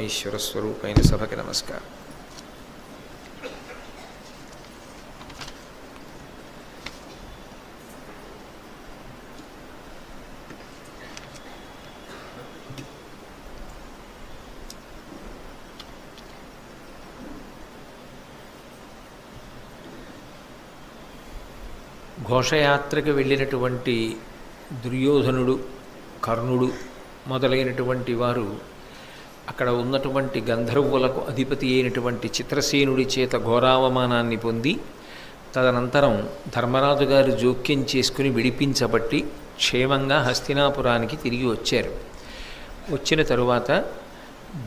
పరమేశ్వర స్వరూపైన సభకి నమస్కారం. ఘోషయాత్రకు వెళ్ళినటువంటి దుర్యోధనుడు, కర్ణుడు మొదలైనటువంటి వారు అక్కడ ఉన్నటువంటి గంధర్వులకు అధిపతి అయినటువంటి చిత్రసేనుడి చేత ఘోరావమానాన్ని పొంది తదనంతరం ధర్మరాజు గారు జోక్యం చేసుకుని విడిపించబట్టి క్షేమంగా హస్తినాపురానికి తిరిగి వచ్చారు. వచ్చిన తరువాత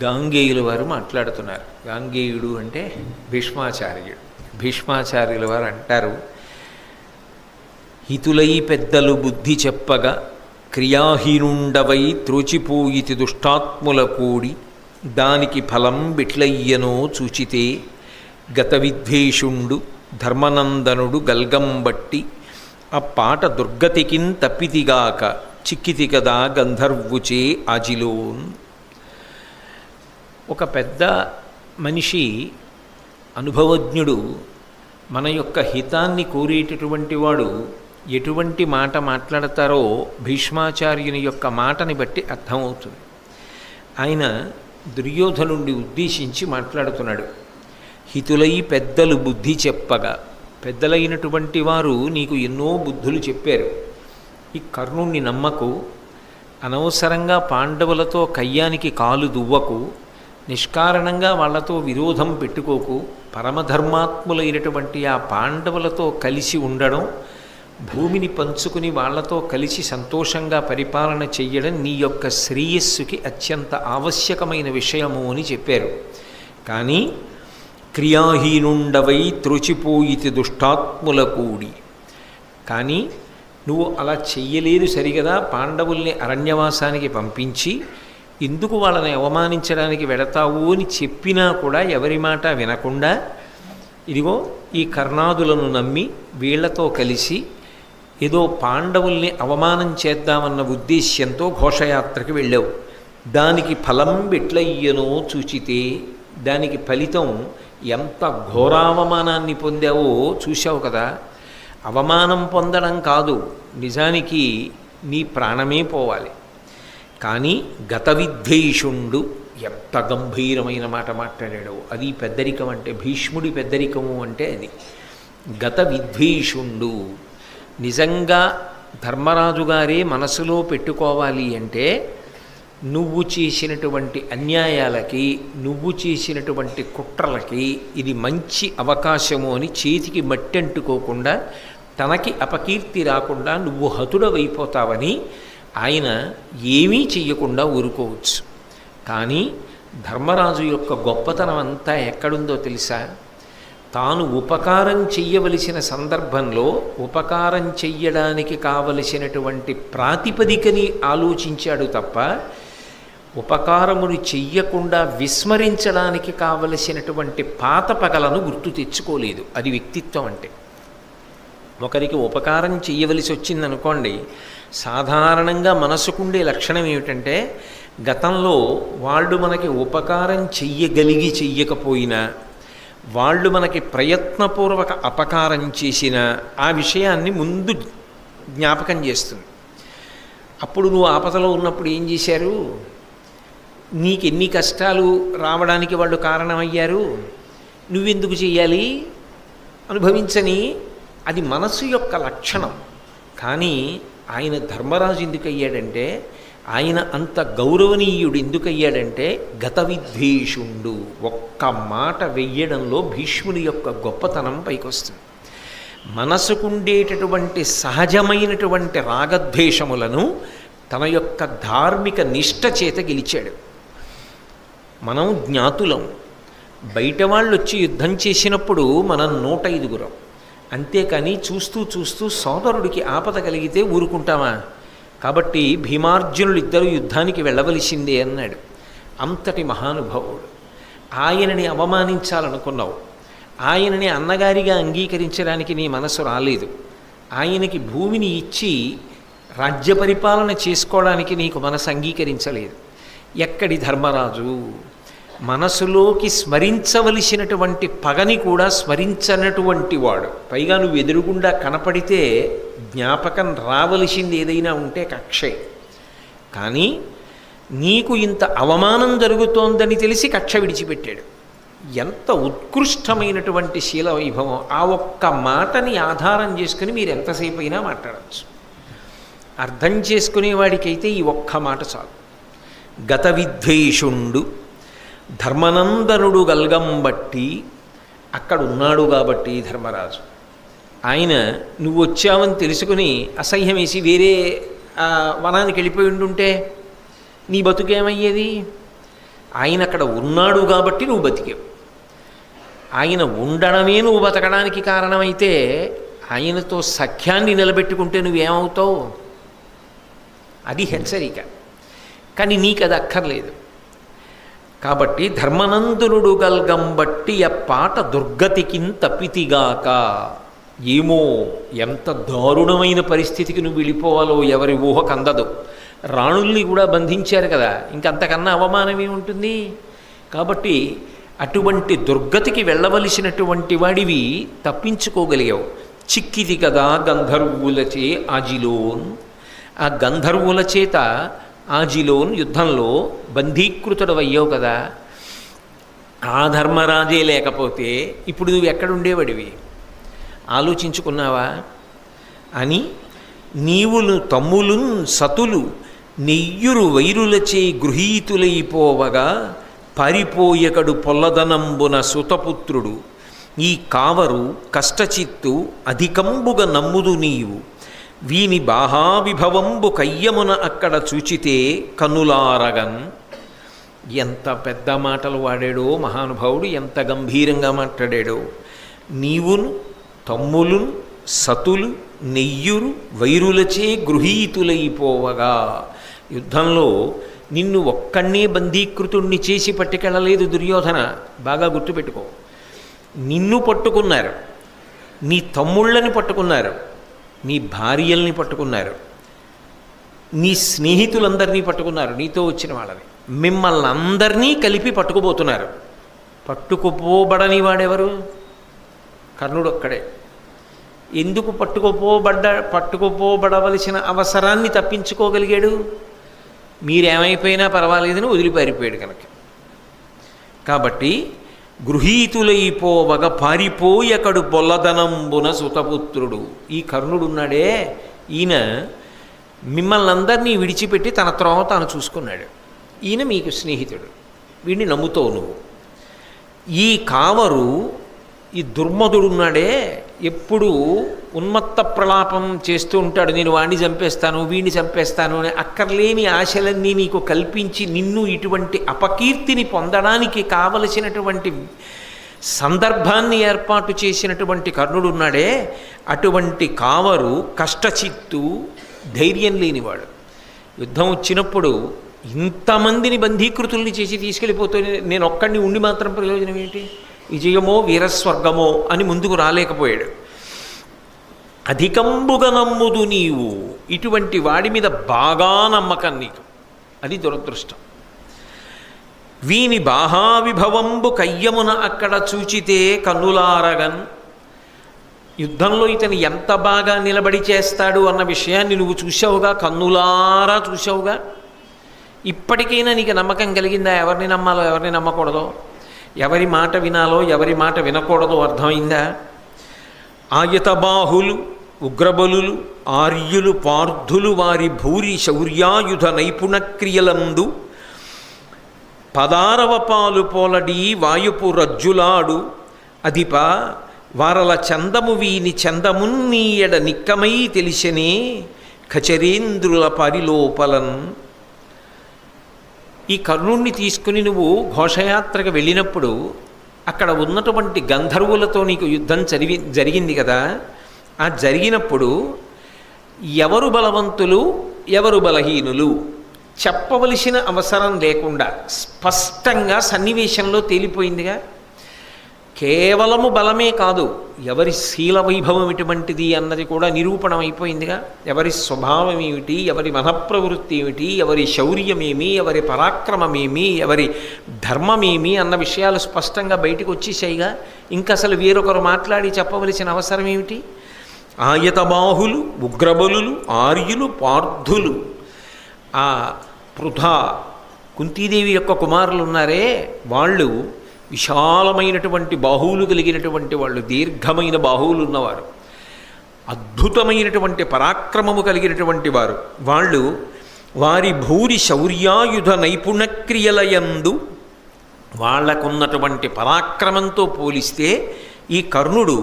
గాంగేయుల వారు మాట్లాడుతున్నారు. గాంగేయుడు అంటే భీష్మాచార్యుడు. భీష్మాచార్యుల వారు అంటారు, హితులై పెద్దలు బుద్ధి చెప్పగా క్రియాహీనుండవై త్రోచిపోయితి దుష్టాత్ముల కూడి దానికి ఫలం బిట్లయ్యనో చూచితే గత విద్వేషుండు ధర్మనందనుడు గల్గంబట్టి ఆ పాట దుర్గతికిన్ తప్పితిగాక చిక్కితి కదా గంధర్వుచే ఆజిలోన్. ఒక పెద్ద మనిషి, అనుభవజ్ఞుడు, మన యొక్క హితాన్ని కోరేటటువంటి వాడు ఎటువంటి మాట మాట్లాడతారో భీష్మాచార్యుని యొక్క మాటని బట్టి అర్థమవుతుంది. ఆయన దుర్యోధనుడిని ఉద్దేశించి మాట్లాడుతున్నాడు. హితులై పెద్దలు బుద్ధి చెప్పగా, పెద్దలైనటువంటి వారు నీకు ఎన్నో బుద్ధులు చెప్పారు. ఈ కర్ణుణ్ణి నమ్మకు, అనవసరంగా పాండవులతో కయ్యానికి కాలు దువ్వకు, నిష్కారణంగా వాళ్లతో విరోధం పెట్టుకోకు, పరమధర్మాత్ములైనటువంటి ఆ పాండవులతో కలిసి ఉండడం, భూమిని పంచుకుని వాళ్లతో కలిసి సంతోషంగా పరిపాలన చెయ్యడం నీ యొక్క శ్రేయస్సుకి అత్యంత ఆవశ్యకమైన విషయము అని చెప్పారు. కానీ క్రియాహీనుండవై త్రోచిపోయితి దుష్టాత్ముల కూడి, కానీ నువ్వు అలా చెయ్యలేదు సరిగదా, పాండవుల్ని అరణ్యవాసానికి పంపించి ఎందుకు వాళ్ళని అవమానించడానికి వెడతావు అని చెప్పినా కూడా ఎవరి మాట వినకుండా ఇదిగో ఈ కర్ణాదులను నమ్మి వీళ్లతో కలిసి ఏదో పాండవుల్ని అవమానం చేద్దామన్న ఉద్దేశ్యంతో ఘోషయాత్రకు వెళ్ళావు. దానికి ఫలం బిట్లయ్యనో చూచితే, దానికి ఫలితం ఎంత ఘోరావమానాన్ని పొందావో చూశావు కదా. అవమానం పొందడం కాదు, నిజానికి నీ ప్రాణమే పోవాలి. కానీ గత విద్వేషుండు, ఎంత గంభీరమైన మాట మాట్లాడాడు. అది పెద్దరికం అంటే, భీష్ముడి పెద్దరికము అంటే అది. గత విద్వేషుండు, నిజంగా ధర్మరాజు గారే మనసులో పెట్టుకోవాలి అంటే నువ్వు చేసినటువంటి అన్యాయాలకి, నువ్వు చేసినటువంటి కుట్రలకి ఇది మంచి అవకాశము అని చేతికి మట్టి అంటుకోకుండా, తనకి అపకీర్తి రాకుండా నువ్వు హతుడవైపోతావని ఆయన ఏమీ చెయ్యకుండా ఊరుకోవచ్చు. కానీ ధర్మరాజు యొక్క గొప్పతనం అంతా ఎక్కడుందో తెలుసా? తాను ఉపకారం చెయ్యవలసిన సందర్భంలో ఉపకారం చెయ్యడానికి కావలసినటువంటి ప్రాతిపదికని ఆలోచించాడు తప్ప ఉపకారమును చెయ్యకుండా విస్మరించడానికి కావలసినటువంటి పాత పగలను గుర్తు తెచ్చుకోలేదు. అది వ్యక్తిత్వం అంటే. ఒకరికి ఉపకారం చెయ్యవలసి వచ్చిందనుకోండి, సాధారణంగా మనసుకుండే లక్షణం ఏమిటంటే గతంలో వాళ్ళు మనకి ఉపకారం చెయ్యగలిగి చెయ్యకపోయినా, వాళ్ళు మనకి ప్రయత్నపూర్వక అపకారం చేసిన ఆ విషయాన్ని ముందు జ్ఞాపకం చేస్తుంది. అప్పుడు నువ్వు ఆపదలో ఉన్నప్పుడు ఏం చేశారు, నీకు ఎన్ని కష్టాలు రావడానికి వాళ్ళు కారణమయ్యారు, నువ్వెందుకు చెయ్యాలి, అనుభవించని, అది మనసు యొక్క లక్షణం. కానీ ఆయన ధర్మరాజు ఎందుకు అయ్యాడంటే, ఆయన అంత గౌరవనీయుడు ఎందుకయ్యాడంటే గత విద్వేషుండు. ఒక్క మాట వెయ్యడంలో భీష్ముని యొక్క గొప్పతనం పైకొస్తుంది. మనసుకుండేటటువంటి సహజమైనటువంటి రాగద్వేషములను తన యొక్క ధార్మిక నిష్ఠ చేత గెలిచాడు. మనం జ్ఞాతులం, బయట వాళ్ళు వచ్చి యుద్ధం చేసినప్పుడు మనం 105 అంతేకాని చూస్తూ చూస్తూ సోదరుడికి ఆపద కలిగితే ఊరుకుంటామా? కాబట్టి భీమార్జునులు ఇద్దరు యుద్ధానికి వెళ్ళవలసిందే అన్నాడు. అంతటి మహానుభావుడు. ఆయనని అవమానించాలనుకున్నావు, ఆయనని అన్నగారిగా అంగీకరించడానికి నీ మనసు రాలేదు, ఆయనకి భూమిని ఇచ్చి రాజ్య పరిపాలన చేసుకోవడానికి నీకు మనసు అంగీకరించలేదు. ఎక్కడి ధర్మరాజు? మనసులోకి స్మరించవలసినటువంటి పగని కూడా స్మరించనటువంటి వాడు. పైగా నువ్వు ఎదురుగుండా కనపడితే జ్ఞాపకం రావలసింది ఏదైనా ఉంటే కక్షే. కానీ నీకు ఇంత అవమానం జరుగుతోందని తెలిసి కక్ష విడిచిపెట్టాడు. ఎంత ఉత్కృష్టమైనటువంటి శీల వైభవం! ఆ ఒక్క మాటని ఆధారం చేసుకుని మీరు ఎంతసేపు అయినా మాట్లాడచ్చు. అర్థం చేసుకునేవాడికైతే ఈ ఒక్క మాట చాలు. గత విద్వేషుండు ధర్మనందనుడు గల్గంబట్టి, అక్కడ ఉన్నాడు కాబట్టి ధర్మరాజు. ఆయన నువ్వు వచ్చావని తెలుసుకుని అసహ్యం వేసి వేరే వనానికి వెళ్ళిపోయి ఉండుంటే నీ బతుకేమయ్యేది? ఆయన అక్కడ ఉన్నాడు కాబట్టి నువ్వు బతికావు. ఆయన ఉండడమే నువ్వు బతకడానికి కారణమైతే ఆయనతో సఖ్యాన్ని నిలబెట్టుకుంటే నువ్వేమవుతావు? అది హెచ్చరిక. కానీ నీకు అది అక్కర్లేదు. కాబట్టి ధర్మనందనుడు గల్గంబట్టి ఆ పాట దుర్గతికిన్ తప్పితిగాక. ఏమో ఎంత దారుణమైన పరిస్థితికి నువ్వు వెళ్ళిపోవాలో ఎవరి ఊహకు అందదు. రాణుల్ని కూడా బంధించారు కదా, ఇంకంతకన్నా అవమానం ఏముంటుంది? కాబట్టి అటువంటి దుర్గతికి వెళ్ళవలసినటువంటి వాడివి తప్పించుకోగలిగావు. చిక్కిది కదా గంధర్వులచే ఆజిలోన్. ఆ గంధర్వుల చేత ఆజిలోన్ యుద్ధంలో బంధీకృతుడవయ్యావు కదా. ఆ ధర్మరాజే లేకపోతే ఇప్పుడు నువ్వు ఎక్కడుండేవాడివి? ఆలోచించుకున్నావా? అని నీవులు తమ్ములున్ సతులు నెయ్యురు వైరులచే గృహీతులైపోవగా పారిపోయకడు పొల్లదనంబున సుతపుత్రుడు. ఈ కావరు కష్టచిత్తు అధికంబుగా నమ్ముదు నీవు. వీని బాహావిభవంబు కయ్యమున అక్కడ చూచితే కనులారగన్. ఎంత పెద్ద మాటలు వాడాడో మహానుభావుడు, ఎంత గంభీరంగా మాట్లాడాడో. నీవును తమ్ములు సతులు నెయ్యురు వైరులచే గృహీతులైపోవగా. యుద్ధంలో నిన్ను ఒక్కడే బంధీకృతుణ్ణి చేసి పట్టుకెళ్ళలేదు దుర్యోధన. బాగా గుర్తుపెట్టుకో. నిన్ను పట్టుకున్నారు, నీ తమ్ముళ్ళని పట్టుకున్నారు, నీ భార్యల్ని పట్టుకున్నారు, నీ స్నేహితులందరినీ పట్టుకున్నారు, నీతో వచ్చిన వాళ్ళని. మిమ్మల్ని అందరినీ కలిపి పట్టుకుపోతున్నారు. పట్టుకుపోబడని వాడెవరు? కర్ణుడు ఒక్కడే. ఎందుకు పట్టుకుపోబడవలసిన అవసరాన్ని తప్పించుకోగలిగాడు? మీరేమైపోయినా పర్వాలేదని వదిలిపారిపోయాడు కనుక. కాబట్టి గృహీతులైపోవగ పారిపోయకడు పొల్లదనంబున సుతపుత్రుడు. ఈ కర్ణుడున్నాడే, ఈయన మిమ్మల్ని అందరినీ విడిచిపెట్టి తన త్రోవ తాను చూసుకున్నాడు. ఈయన మీకు స్నేహితుడు, వీడిని నమ్ముతావు నువ్వు. ఈ కావరు, ఈ దుర్మధుడున్నాడే, ఎప్పుడు ఉన్మత్త ప్రలాపం చేస్తూ ఉంటాడు. నేను వాడిని చంపేస్తాను, వీడిని చంపేస్తాను అని అక్కర్లేని ఆశలన్నీ నీకు కల్పించి నిన్ను ఇటువంటి అపకీర్తిని పొందడానికి కావలసినటువంటి సందర్భాన్ని ఏర్పాటు చేసినటువంటి కర్ణుడున్నాడే, అటువంటి కావరు కష్టచిత్తు, ధైర్యం లేనివాడు. యుద్ధం వచ్చినప్పుడు ఇంతమందిని బంధీకృతుల్ని చేసి తీసుకెళ్ళిపోతే నేను ఒక్కడిని ఉండి మాత్రం ప్రయోజనం ఏంటి? విజయమో వీరస్వర్గమో అని ముందుకు రాలేకపోయాడు. అధికంబుగా నమ్ముదు నీవు. ఇటువంటి వాడి మీద బాగా నమ్మకం నీకు, అది దురదృష్టం. వీని బాహావిభవంబు కయ్యమున అక్కడ చూచితే కన్నులారగన్. యుద్ధంలో ఇతను ఎంత బాగా నిలబడి చేస్తాడు అన్న విషయాన్ని నువ్వు చూసావుగా, కన్నులారా చూసావుగా. ఇప్పటికైనా నీకు నమ్మకం కలిగిందా? ఎవరిని నమ్మాలో ఎవరిని నమ్మకూడదో, ఎవరి మాట వినాలో ఎవరి మాట వినకూడదో అర్థమైందా? ఆయతబాహులు ఉగ్రబలులు ఆర్యులు పార్థులు వారి భూరి శౌర్యాయుధ నైపుణ క్రియలందు పదారవ పాలు పోలడి వాయుపు రజ్జులాడు అధిప వారల చందము వీని చందమున్నీయడ నిక్కమై తెలిసనే ఖచరేంద్రుల పరిలోపలన్. ఈ కర్ణుణ్ణి తీసుకుని నువ్వు ఘోషయాత్రకు వెళ్ళినప్పుడు అక్కడ ఉన్నటువంటి గంధర్వులతో నీకు యుద్ధం జరిగింది కదా. ఆ జరిగినప్పుడు ఎవరు బలవంతులు ఎవరు బలహీనులు చెప్పవలసిన అవసరం లేకుండా స్పష్టంగా సన్నివేశంలో తేలిపోయిందిగా. కేవలము బలమే కాదు, ఎవరి శీల వైభవం ఎటువంటిది అన్నది కూడా నిరూపణమైపోయిందిగా. ఎవరి స్వభావం ఏమిటి, ఎవరి మనఃప్రవృత్తి ఏమిటి, ఎవరి శౌర్యమేమి, ఎవరి పరాక్రమమేమి, ఎవరి ధర్మమేమి అన్న విషయాలు స్పష్టంగా బయటకు వచ్చేసాయిగా. ఇంకా అసలు వేరొకరు మాట్లాడి చెప్పవలసిన అవసరం ఏమిటి? ఆయతబాహులు, ఉగ్రబలులు, ఆర్యులు, పార్థులు, ఆ పృథా కుంతీదేవి యొక్క కుమారులు ఉన్నారే, వాళ్ళు విశాలమైనటువంటి బాహువులు కలిగినటువంటి వాళ్ళు, దీర్ఘమైన బాహువులు ఉన్నవారు, అద్భుతమైనటువంటి పరాక్రమము కలిగినటువంటి వారు. వాళ్ళు వారి భూరి శౌర్యాయుధ నైపుణ్యక్రియలయందు వాళ్లకున్నటువంటి పరాక్రమంతో పోలిస్తే ఈ కర్ణుడు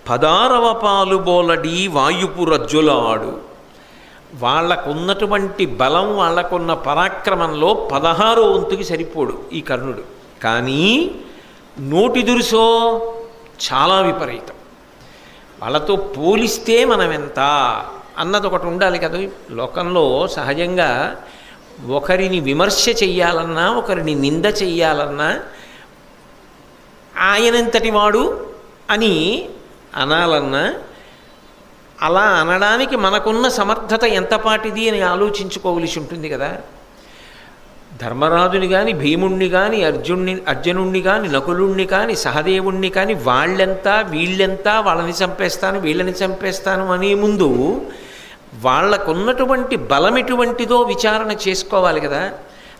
16వ పాలు బోలడి వాయుపు రజ్జులాడు. వాళ్లకున్నటువంటి బలం, వాళ్లకున్న పరాక్రమంలో 16వ వంతుకి సరిపోడు ఈ కర్ణుడు. కానీ నోటి దురుసో చాలా విపరీతం. వాళ్ళతో పోలిస్తే మనం ఎంత అన్నది ఒకటి ఉండాలి కదా. లోకంలో సహజంగా ఒకరిని విమర్శ చెయ్యాలన్నా, ఒకరిని నింద చెయ్యాలన్నా ఆయనంతటి వాడు అని అనాలన్నా, అలా అనడానికి మనకున్న సమర్థత ఎంతపాటిది అని ఆలోచించుకోవలసి ఉంటుంది కదా. ధర్మరాజుని కానీ, భీముణ్ణి కానీ, అర్జునుణ్ణి కానీ, నకులుణ్ణి కానీ, సహదేవుణ్ణి కానీ వాళ్ళెంతా వీళ్ళెంతా, వాళ్ళని చంపేస్తాను వీళ్ళని చంపేస్తాను అనే ముందు వాళ్లకున్నటువంటి బలం ఎటువంటిదో విచారణ చేసుకోవాలి కదా.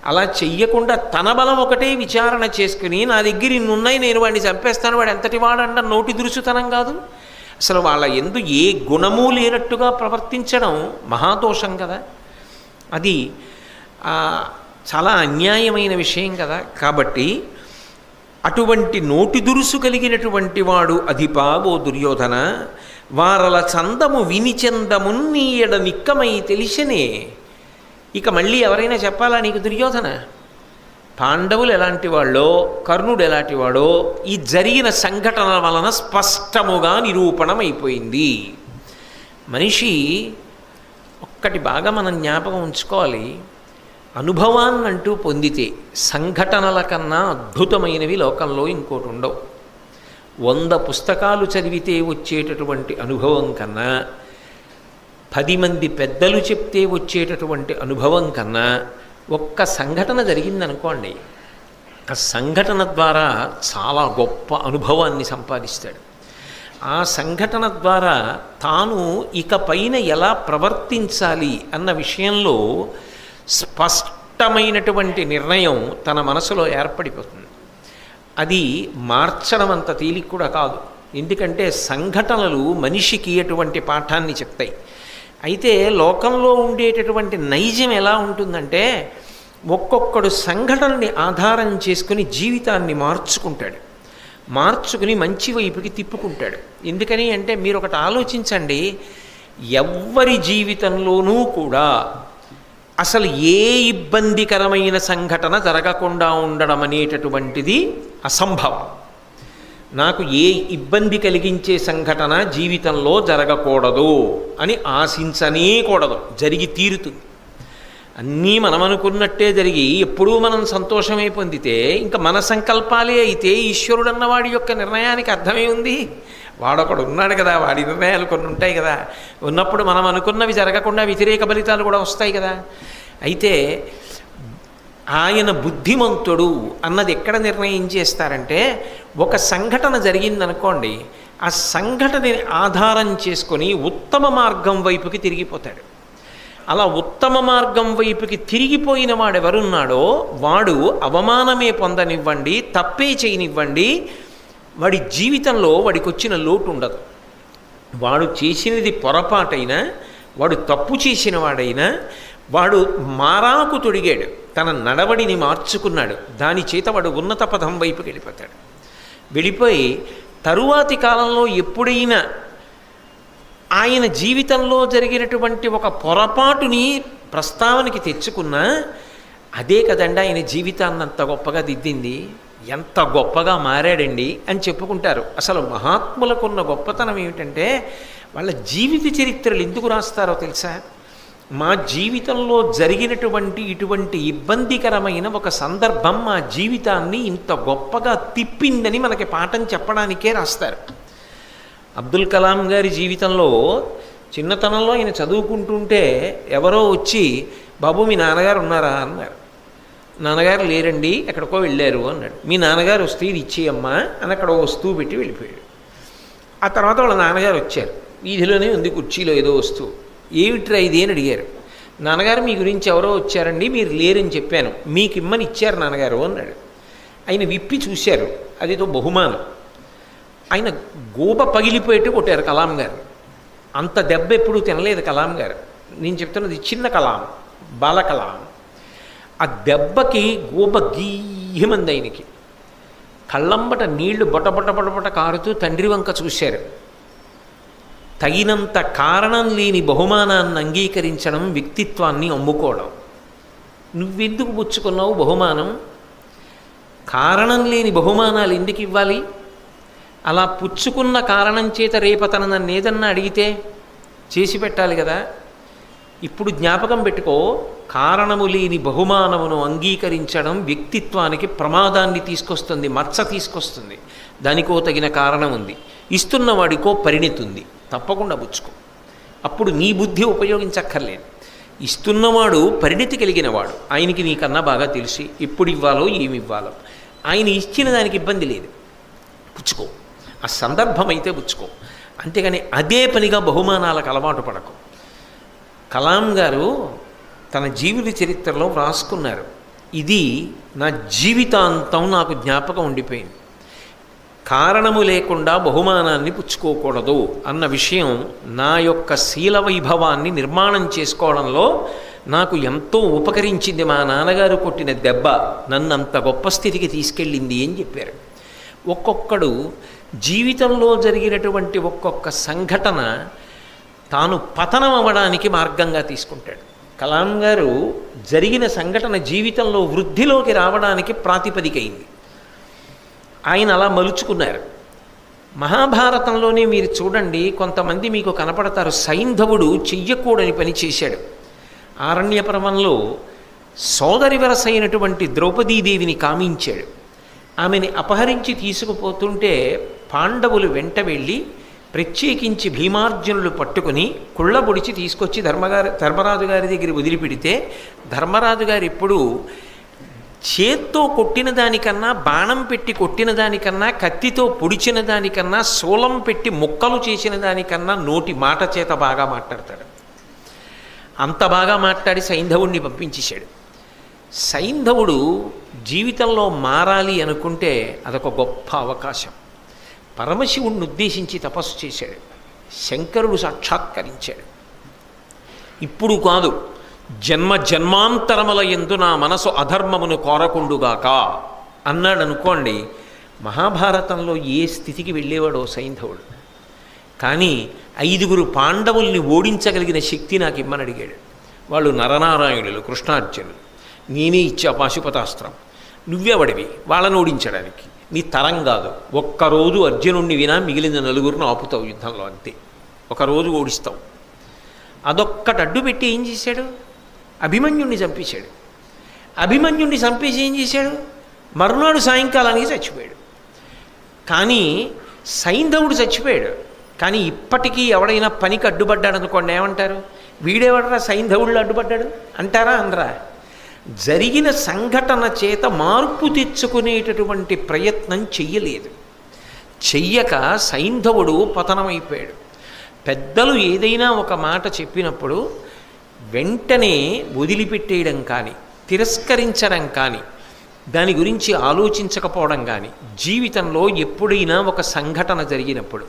అలా చెయ్యకుండా తన బలం ఒకటే విచారణ చేసుకుని నా దగ్గర ఇన్నున్నాయి నేను వాడిని చంపేస్తాను, వాడు ఎంతటి వాడంట నోటి దురుసుతనం కాదు. అసలు వాళ్ళ యందు ఏ గుణము లేనట్టుగా ప్రవర్తించడం మహాదోషం కదా. అది చాలా అన్యాయమైన విషయం కదా. కాబట్టి అటువంటి నోటి దురుసు కలిగినటువంటి వాడు అధిపా ఓ దుర్యోధన, వారల చందము వినిచందమున్నీయడ నిక్కమై తెలిసనే. ఇక మళ్ళీ ఎవరైనా చెప్పాలా నీకు దుర్యోధన? పాండవులు ఎలాంటి వాళ్ళో, కర్ణుడు ఎలాంటి వాడో ఈ జరిగిన సంఘటనల వలన స్పష్టముగా నిరూపణమైపోయింది. మనిషి ఒక్కటి బాగా మనం జ్ఞాపకం ఉంచుకోవాలి, అనుభవాన్నంటూ పొందితే సంఘటనల కన్నా అద్భుతమైనవి లోకంలో ఇంకోటి ఉండవు. 100 పుస్తకాలు చదివితే వచ్చేటటువంటి అనుభవం కన్నా, 10 మంది పెద్దలు చెప్తే వచ్చేటటువంటి అనుభవం కన్నా ఒక్క సంఘటన జరిగిందనుకోండి, ఆ సంఘటన ద్వారా చాలా గొప్ప అనుభవాన్ని సంపాదిస్తాడు. ఆ సంఘటన ద్వారా తాను ఇకపైన ఎలా ప్రవర్తించాలి అన్న విషయంలో స్పష్టమైనటువంటి నిర్ణయం తన మనసులో ఏర్పడిపోతుంది. అది మార్చడం అంత తేలిక కూడా కాదు. ఎందుకంటే సంఘటనలు మనిషికి అటువంటి పాఠాన్ని చెప్తాయి. అయితే లోకంలో ఉండేటటువంటి నైజం ఎలా ఉంటుందంటే, ఒక్కొక్కడు సంఘటనని ఆధారం చేసుకుని జీవితాన్ని మార్చుకుని మంచి వైపుకి తిప్పుకుంటాడు. ఎందుకని అంటే మీరు ఒకటి ఆలోచించండి, ఎవ్వరి జీవితంలోనూ కూడా అసలు ఏ ఇబ్బందికరమైన సంఘటన జరగకుండా ఉండడం అనేటటువంటిది అసంభవం. నాకు ఏ ఇబ్బంది కలిగించే సంఘటన జీవితంలో జరగకూడదు అని ఆశించనే కూడదు, జరిగి తీరుతుంది. అన్నీ మనం అనుకున్నట్టే జరిగి ఎప్పుడూ మనం సంతోషమే పొందితే ఇంకా మన సంకల్పాలే అయితే ఈశ్వరుడు అన్నవాడి యొక్క నిర్ణయానికి అర్థమే ఉంది. వాడొకడు ఉన్నాడు కదా, వాడి నిర్ణయాలు కొన్ని ఉంటాయి కదా. ఉన్నప్పుడు మనం అనుకున్నవి జరగకుండా వ్యతిరేక ఫలితాలు కూడా వస్తాయి కదా. అయితే ఆయన బుద్ధిమంతుడు అన్నది ఎక్కడ నిర్ణయం చేస్తారంటే, ఒక సంఘటన జరిగిందనుకోండి, ఆ సంఘటనని ఆధారం చేసుకొని ఉత్తమ మార్గం వైపుకి తిరిగిపోతాడు. అలా ఉత్తమ మార్గం వైపుకి తిరిగిపోయిన వాడు ఎవరున్నాడో వాడు అవమానమే పొందనివ్వండి, తప్పే చేయనివ్వండి, వాడి జీవితంలో వాడికి వచ్చిన లోటు ఉండదు. వాడు చేసినది పొరపాటైనా, వాడు తప్పు చేసిన వాడైనా, వాడు మారాకు తొడిగాడు, తన నడవడిని మార్చుకున్నాడు, దాని చేత వాడు ఉన్నత పదం వైపుకి వెళ్ళిపోతాడు. వెళ్ళిపోయి తరువాతి కాలంలో ఎప్పుడైనా ఆయన జీవితంలో జరిగినటువంటి ఒక పొరపాటుని ప్రస్తావనకి తెచ్చుకున్నా, అదే కదండి ఆయన జీవితాన్ని అంత గొప్పగా దిద్దింది, ఎంత గొప్పగా మారాడండి అని చెప్పుకుంటారు. అసలు మహాత్ములకున్న గొప్పతనం ఏమిటంటే, వాళ్ళ జీవిత చరిత్రలు ఎందుకు రాస్తారో తెలుసా? మా జీవితంలో జరిగినటువంటి ఇటువంటి ఇబ్బందికరమైన ఒక సందర్భం మా జీవితాన్ని ఇంత గొప్పగా తిప్పిందని మనకి పాఠం చెప్పడానికే రాస్తారు. అబ్దుల్ కలాం గారి జీవితంలో చిన్నతనంలో ఆయన చదువుకుంటుంటే ఎవరో వచ్చి, బాబు మీ నాన్నగారు ఉన్నారా అన్నారు. నాన్నగారు లేరండి, ఎక్కడికో వెళ్ళారు అన్నాడు. మీ నాన్నగారు వస్తే ఇది ఇచ్చేయమ్మా అని అక్కడ వస్తువు పెట్టి వెళ్ళిపోయాడు. ఆ తర్వాత వాళ్ళ నాన్నగారు వచ్చారు. వీధిలోనే ఉంది కుర్చీలో ఏదో వస్తువు. ఏమిట్రా ఇది అని అడిగారు. నాన్నగారు మీ గురించి ఎవరో వచ్చారండి, మీరు లేరని చెప్పాను, మీకు ఇమ్మని ఇచ్చారు నాన్నగారు అన్నాడు. ఆయన విప్పి చూశారు, అదితో బహుమానం. ఆయన గోప పగిలిపోయేట్టు కొట్టారు కలాం గారు. అంత దెబ్బ ఎప్పుడూ తినలేదు కలాం గారు. నేను చెప్తున్నది చిన్న కలాం, బాలకలాం. ఆ దెబ్బకి గోప గీయమంది ఆయనకి. కళ్ళంబట నీళ్లు బొటబొట కారుతూ తండ్రి వంక చూశారు. తగినంత కారణం లేని బహుమానాన్ని అంగీకరించడం వ్యక్తిత్వాన్ని అమ్ముకోవడం. నువ్వెందుకు పుచ్చుకున్నావు బహుమానం? కారణం లేని బహుమానాలు ఎందుకు ఇవ్వాలి? అలా పుచ్చుకున్న కారణం చేత రేపతన నన్ను ఏదన్నా అడిగితే చేసి పెట్టాలి కదా. ఇప్పుడు జ్ఞాపకం పెట్టుకో, కారణము లేని బహుమానమును అంగీకరించడం వ్యక్తిత్వానికి ప్రమాదాన్ని తీసుకొస్తుంది, మచ్చ తీసుకొస్తుంది. దానికో తగిన కారణం ఉంది, ఇస్తున్నవాడికో పరిణితి ఉంది, తప్పకుండా పుచ్చుకో. అప్పుడు నీ బుద్ధి ఉపయోగించక్కర్లేదు. ఇస్తున్నవాడు పరిణితి కలిగినవాడు, ఆయనకి నీకన్నా బాగా తెలిసి ఎప్పుడు ఇవ్వాలో ఏమి ఇవ్వాలో. ఆయన ఇచ్చిన దానికి ఇబ్బంది లేదు, పుచ్చుకో. ఆ సందర్భం అయితే పుచ్చుకో. అంతేగాని అదే పనిగా బహుమానాలకు అలవాటు పడకు. కలాం గారు తన జీవిత చరిత్రలో వ్రాసుకున్నారు, ఇది నా జీవితాంతం నాకు జ్ఞాపకం ఉండిపోయింది. కారణము లేకుండా బహుమానాన్ని పుచ్చుకోకూడదు అన్న విషయం నా యొక్క శీల వైభవాన్ని నిర్మాణం చేసుకోవడంలో నాకు ఎంతో ఉపకరించింది. మా నాన్నగారు కొట్టిన దెబ్బ నన్ను అంత గొప్ప స్థితికి తీసుకెళ్ళింది అని చెప్పారు. ఒక్కొక్కడు జీవితంలో జరిగినటువంటి ఒక్కొక్క సంఘటన తాను పతనం అవ్వడానికి మార్గంగా తీసుకుంటాడు. కలాం గారు జరిగిన సంఘటన జీవితంలో వృద్ధిలోకి రావడానికి ప్రాతిపదికైంది. ఆయన అలా మలుచుకున్నారు. మహాభారతంలోనే మీరు చూడండి, కొంతమంది మీకు కనపడతారు. సైంధవుడు చెయ్యకూడని పని చేశాడు. ఆరణ్య పర్వంలో సోదరి వరసైనటువంటి ద్రౌపదీదేవిని కామించాడు. ఆమెని అపహరించి తీసుకుపోతుంటే పాండవులు వెంట వెళ్ళి ప్రత్యేకించి భీమార్జునులు పట్టుకుని కుళ్ళబొడిచి తీసుకొచ్చి ధర్మరాజు గారి దగ్గర వదిలిపెడితే, ధర్మరాజు గారు ఎప్పుడు చేత్తో కొట్టిన దానికన్నా, బాణం పెట్టి కొట్టిన దానికన్నా, కత్తితో పొడిచిన దానికన్నా, శూలం పెట్టి ముక్కలు చేసిన దానికన్నా నోటి మాట చేత బాగా మాట్లాడతాడు. అంత బాగా మాట్లాడి సైంధవుడిని పంపించేశాడు. సైంధవుడు జీవితంలో మారాలి అనుకుంటే అదొక గొప్ప అవకాశం. పరమశివుణ్ణి ఉద్దేశించి తపస్సు చేశాడు. శంకరుడు సాక్షాత్కరించాడు. ఇప్పుడు కాదు, జన్మ జన్మాంతరముల యందు నా మనసు అధర్మమును కోరకుండుగాక అన్నాడు అనుకోండి. మహాభారతంలో ఏ స్థితికి వెళ్ళేవాడో సైంధవుడు. కానీ 5 పాండవుల్ని ఓడించగలిగిన శక్తి నాకు ఇమ్మని అడిగాడు. వాళ్ళు నరనారాయణులు, కృష్ణార్జునులు. నేనే ఇచ్చా పాశుపతాస్త్రం, నువ్వెవడివి వాళ్ళని ఓడించడానికి? నీ తరం కాదు. ఒక్కరోజు అర్జునుడిని వినా మిగిలిన 4 ఆపుతావు యుద్ధంలో, అంతే. ఒకరోజు ఓడిస్తావు. అదొక్కటి అడ్డుపెట్టి ఏం చేశాడు? అభిమన్యుణ్ణి చంపేశాడు. అభిమన్యుణ్ణి చంపేసి ఏం చేశాడు? మరునాడు సాయంకాలానికి చచ్చిపోయాడు. కానీ సైంధవుడు చచ్చిపోయాడు. కానీ ఇప్పటికీ ఎవడైనా పనికి అడ్డుపడ్డాడు అనుకోండి, ఏమంటారు? వీడేవాడరా సైంధవుళ్ళు అడ్డుపడ్డాడు అంటారా? అనరా? జరిగిన సంఘటన చేత మార్పు తెచ్చుకునేటటువంటి ప్రయత్నం చెయ్యలేదు. చెయ్యక సైంధవుడు పతనమైపోయాడు. పెద్దలు ఏదైనా ఒక మాట చెప్పినప్పుడు వెంటనే వదిలిపెట్టేయడం కానీ, తిరస్కరించడం కానీ, దాని గురించి ఆలోచించకపోవడం కానీ, జీవితంలో ఎప్పుడైనా ఒక సంఘటన జరిగినప్పుడు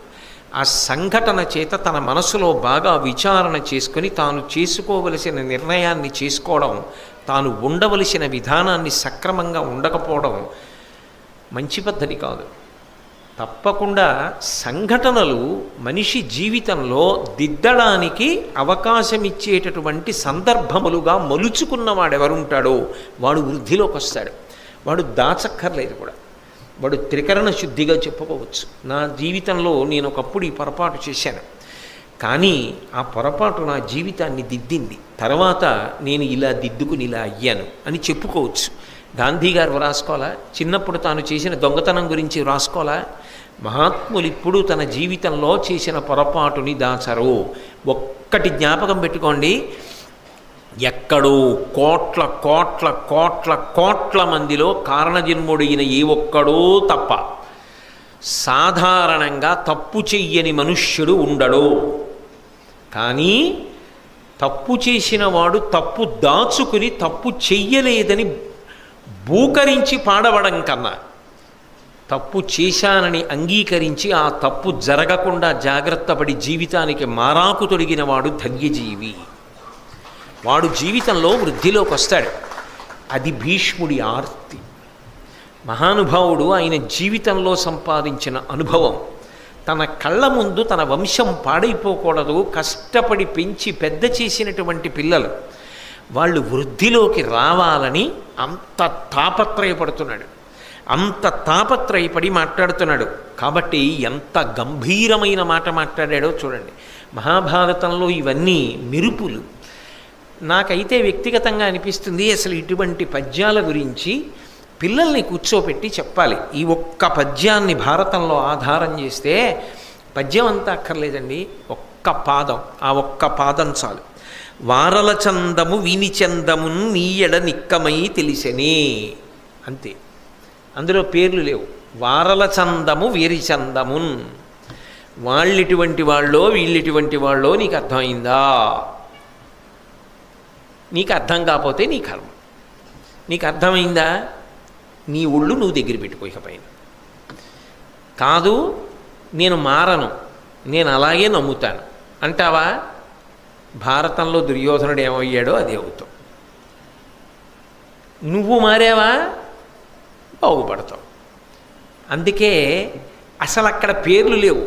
ఆ సంఘటన చేత తన మనసులో బాగా విచారణ చేసుకొని తాను చేసుకోవలసిన నిర్ణయాన్ని చేసుకోవడం, తాను ఉండవలసిన విధానాన్ని సక్రమంగా ఉండకపోవడం మంచి పద్ధతి కాదు. తప్పకుండా సంఘటనలు మనిషి జీవితంలో దిద్దడానికి అవకాశం ఇచ్చేటటువంటి సందర్భములుగా మలుచుకున్నవాడెవరుంటాడో వాడు వృద్ధిలోకి వస్తాడు. వాడు దాచక్కర్లేదు కూడా. వాడు త్రికరణ శుద్ధిగా చెప్పుకోవచ్చు. నా జీవితంలో నేను ఒకప్పుడు ఈ పొరపాటు చేశాను. కానీ ఆ పొరపాటు నా జీవితాన్ని దిద్దింది, తర్వాత నేను ఇలా దిద్దుకుని ఇలా అయ్యాను అని చెప్పుకోవచ్చు. గాంధీ గారు వ్రాసుకోవాలా? చిన్నప్పుడు తాను చేసిన దొంగతనం గురించి వ్రాసుకోవాలా? మహాత్ములు ఇప్పుడు తన జీవితంలో చేసిన పొరపాటుని దాచరు. ఒక్కటి జ్ఞాపకం పెట్టుకోండి, ఎక్కడో కోట్ల కోట్ల కోట్ల కోట్ల మందిలో కారణజన్ముడైన ఏ ఒక్కడో తప్ప సాధారణంగా తప్పు చెయ్యని మనుష్యుడు ఉండడు. కానీ తప్పు చేసిన వాడు తప్పు దాచుకుని తప్పు చెయ్యలేదని బూకరించి పాడవడం కన్నా తప్పు చేశానని అంగీకరించి ఆ తప్పు జరగకుండా జాగ్రత్త పడి జీవితానికి మారాకు తొడిగిన వాడు ధన్యజీవి. వాడు జీవితంలో వృద్ధిలోకి వస్తాడు. అది భీష్ముడి ఆర్తి. మహానుభావుడు ఆయన జీవితంలో సంపాదించిన అనుభవం, తన కళ్ళ ముందు తన వంశం పాడైపోకూడదు, కష్టపడి పెంచి పెద్ద చేసినటువంటి పిల్లలు వాళ్ళు వృద్ధిలోకి రావాలని అంత తాపత్రయపడుతున్నాడు, అంత తాపత్రయపడి మాట్లాడుతున్నాడు. కాబట్టి ఎంత గంభీరమైన మాట మాట్లాడాడో చూడండి. మహాభారతంలో ఇవన్నీ మెరుపులు. నాకైతే వ్యక్తిగతంగా అనిపిస్తుంది, అసలు ఇటువంటి పద్యాల గురించి పిల్లల్ని కూర్చోపెట్టి చెప్పాలి. ఈ ఒక్క పద్యాన్ని భారతంలో ఆధారం చేస్తే, పద్యం అంతా అక్కర్లేదండి, ఒక్క పాదం, ఆ ఒక్క పాదం చాలు. వారల చందము వీని చందమున్ నీయడ నిక్కమై తెలిసెనే, అంతే. అందులో పేర్లు లేవు. వారల చందము వీరి చందమున్, వాళ్ళిటువంటి వాళ్ళో వీళ్ళిటువంటి వాళ్ళో నీకు అర్థమైందా? నీకు అర్థం కాకపోతే నీ కర్మ. నీకు అర్థమైందా? నీ ఒళ్ళు నువ్వు దగ్గర పెట్టుకోకపోయిన కాదు, నేను మారను, నేను అలాగే నమ్ముతాను అంటావా? భారతంలో దుర్యోధనుడు ఏమయ్యాడో అదే అవుతావు. నువ్వు మారావా బాగుపడతావు. అందుకే అసలు అక్కడ పేర్లు లేవు.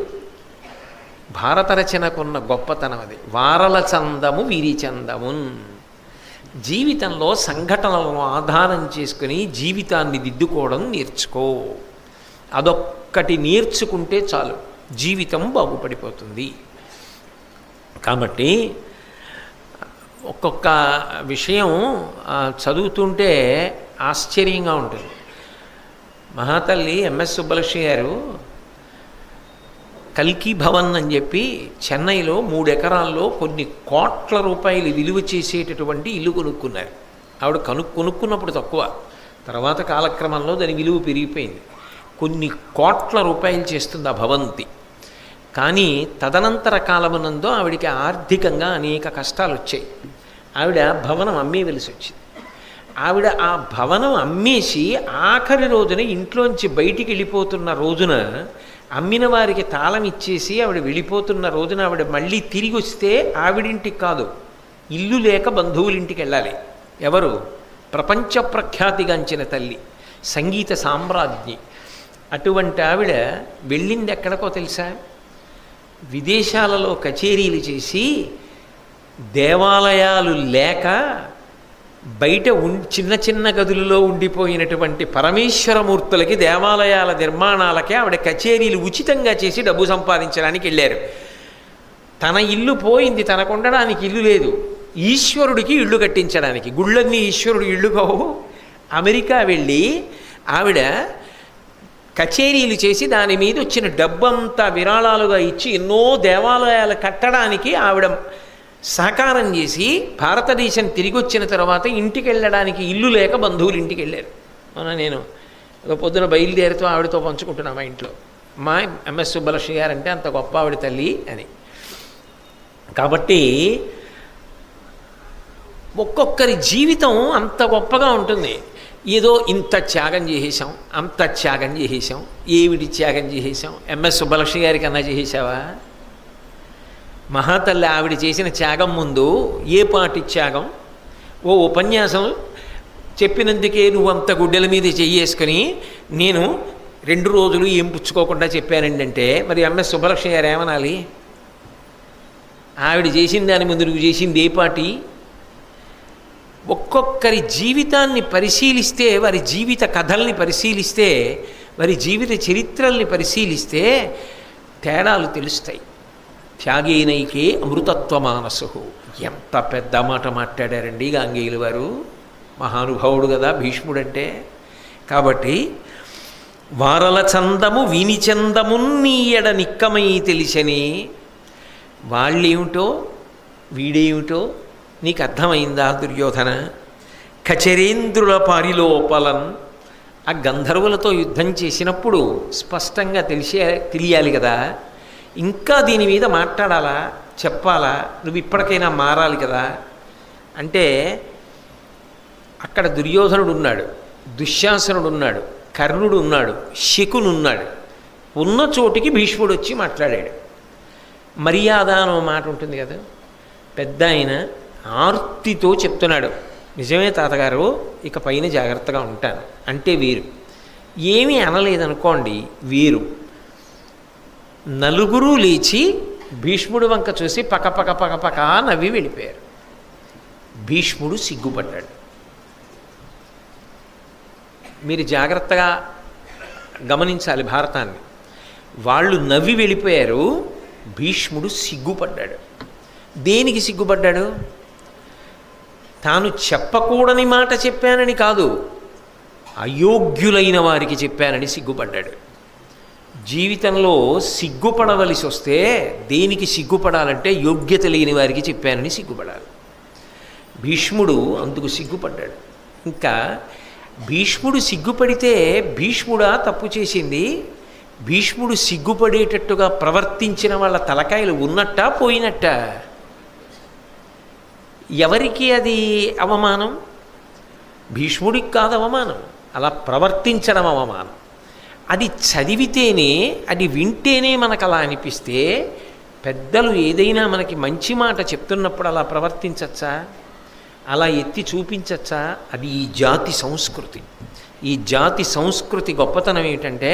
భారత రచనకున్న గొప్పతనం అది. వారల చందము వీరి చందమున్. జీవితంలో సంఘటనలను ఆధారం చేసుకుని జీవితాన్ని దిద్దుకోవడం నేర్చుకో. అదొక్కటి నేర్చుకుంటే చాలు, జీవితం బాగుపడిపోతుంది. కాబట్టి ఒక్కొక్క విషయం చదువుతుంటే ఆశ్చర్యంగా ఉంటుంది. మహాతల్లి ఎంఎస్ సుబ్బలక్ష్మి గారు కల్కి భవన్ అని చెప్పి చెన్నైలో 3 ఎకరాల్లో కొన్ని కోట్ల రూపాయలు విలువ చేసేటటువంటి ఇల్లు కొనుక్కున్నారు. ఆవిడ కొనుక్కున్నప్పుడు తక్కువ, తర్వాత కాలక్రమంలో దాని విలువ పెరిగిపోయింది. కొన్ని కోట్ల రూపాయలు చేస్తుంది ఆ భవంతి. కానీ తదనంతర కాలమునందు ఆవిడికి ఆర్థికంగా అనేక కష్టాలు వచ్చాయి. ఆవిడ భవనం అమ్మేవలసి వచ్చింది. ఆవిడ ఆ భవనం అమ్మేసి ఆఖరి రోజున ఇంట్లోంచి బయటికి వెళ్ళిపోతున్న రోజున, అమ్మిన వారికి తాళం ఇచ్చేసి ఆవిడ వెళ్ళిపోతున్న రోజున ఆవిడ మళ్ళీ తిరిగి వస్తే ఆవిడింటికి కాదు, ఇల్లు లేక బంధువులింటికి వెళ్ళాలి. ఎవరు? ప్రపంచ ప్రఖ్యాతిగాంచిన తల్లి, సంగీత సామ్రాజ్ఞి. అటువంటి ఆవిడ వెళ్ళింది ఎక్కడికో తెలుసా? విదేశాలలో కచేరీలు చేసి దేవాలయాలు లేక బయట చిన్న చిన్న గదులలో ఉండిపోయినటువంటి పరమేశ్వరమూర్తులకి దేవాలయాల నిర్మాణాలకే ఆవిడ కచేరీలు ఉచితంగా చేసి డబ్బు సంపాదించడానికి వెళ్ళారు. తన ఇల్లు పోయింది, తనకు ఉండడానికి ఇల్లు లేదు, ఈశ్వరుడికి ఇల్లు కట్టించడానికి. గుళ్ళన్నీ ఈశ్వరుడు ఇల్లు కావు. అమెరికా వెళ్ళి ఆవిడ కచేరీలు చేసి దాని మీద వచ్చిన డబ్బంతా విరాళాలుగా ఇచ్చి ఎన్నో దేవాలయాలు కట్టడానికి ఆవిడ సహకారం చేసి భారతదేశం తిరిగి వచ్చిన తర్వాత ఇంటికి వెళ్ళడానికి ఇల్లు లేక బంధువులు ఇంటికి వెళ్ళారు. నేను పొద్దున బయలుదేరుతూ ఆవిడతో పంచుకుంటున్నా మా ఇంట్లో, మా ఎంఎస్ సుబ్బలక్ష్మి గారు అంటే అంత గొప్ప ఆవిడ తల్లి అని. కాబట్టి ఒక్కొక్కరి జీవితం అంత గొప్పగా ఉంటుంది. ఏదో ఇంత త్యాగం చేసేసాం, అంత త్యాగం చేసేసాం. ఏమిటి త్యాగం చేసేసాం? ఎంఎస్ సుబ్బలక్ష్మి గారికి అన్నా చేసేసావా? మహాతల్లి ఆవిడ చేసిన త్యాగం ముందు ఏ పాటి త్యాగం? ఓ ఉపన్యాసం చెప్పినందుకే నువ్వు అంత గుడ్డెల మీద చెయ్యేసుకొని నేను 2 రోజులు ఏం పుచ్చుకోకుండా చెప్పానండి అంటే మరి ఎంఎస్ సుబ్బలక్ష్మి గారు ఏమనాలి? ఆవిడ చేసిన దాని ముందు నువ్వు చేసింది ఏ పాటి? ఒక్కొక్కరి జీవితాన్ని పరిశీలిస్తే, వారి జీవిత కథల్ని పరిశీలిస్తే, వారి జీవిత చరిత్రల్ని పరిశీలిస్తే తేడాలు తెలుస్తాయి. త్యాగేనైకే అమృతత్వమానసు. ఎంత పెద్ద మాట మాట్లాడారండి గాంగేయులు వారు. మహానుభావుడు కదా భీష్ముడంటే. కాబట్టి వారల చందము వీని చందమున్ నీయడ నిక్కమై తెలిసని. వాళ్ళేమిటో వీడేమిటో నీకు అర్థమైందా దుర్యోధన? కచరేంద్రుల పారిలోపలన్, ఆ గంధర్వులతో యుద్ధం చేసినప్పుడు స్పష్టంగా తెలియాలి కదా. ఇంకా దీని మీద మాట్లాడాలా, చెప్పాలా? నువ్వు ఇప్పటికైనా మారాలి కదా. అంటే అక్కడ దుర్యోధనుడు ఉన్నాడు, దుశ్శాసనుడు ఉన్నాడు, కర్ణుడు ఉన్నాడు, శకుని ఉన్నాడు. ఉన్న చోటికి భీష్ముడు వచ్చి మాట్లాడాడు. మర్యాద అనో మాట ఉంటుంది కదా. పెద్ద ఆయన ఆర్తితో చెప్తున్నాడు, నిజమే తాతగారు, ఇక పైన జాగ్రత్తగా ఉంటాను అంటే వీరు. ఏమీ అనలేదనుకోండి వీరు. నలుగురు లేచి భీష్ముడు వంక చూసి పకపక పకపక నవ్వి వెళ్ళిపోయారు. భీష్ముడు సిగ్గుపడ్డాడు. మీరు జాగ్రత్తగా గమనించాలి భారతాన్ని. వాళ్ళు నవ్వి వెళ్ళిపోయారు, భీష్ముడు సిగ్గుపడ్డాడు. దేనికి సిగ్గుపడ్డాడు? తాను చెప్పకూడని మాట చెప్పానని కాదు, అయోగ్యులైన వారికి చెప్పానని సిగ్గుపడ్డాడు. జీవితంలో సిగ్గుపడవలసి వస్తే దేనికి సిగ్గుపడాలంటే యోగ్యత లేని వారికి చెప్పానని సిగ్గుపడాలి. భీష్ముడు అందుకు సిగ్గుపడ్డాడు. ఇంకా భీష్ముడు సిగ్గుపడితే భీష్ముడా తప్పు చేసింది? భీష్ముడు సిగ్గుపడేటట్టుగా ప్రవర్తించిన వాళ్ళ తలకాయలు ఉన్నట్టా పోయినట్టా? ఎవరికి అది అవమానం? భీష్ముడికి కాదు అవమానం, అలా ప్రవర్తించడం అవమానం. అది చదివితేనే, అది వింటేనే మనకు అలా అనిపిస్తే, పెద్దలు ఏదైనా మనకి మంచి మాట చెప్తున్నప్పుడు అలా ప్రవర్తించచ్చా? అలా ఎత్తి చూపించచ్చా? అది ఈ జాతి సంస్కృతి. ఈ జాతి సంస్కృతి గొప్పతనం ఏమిటంటే,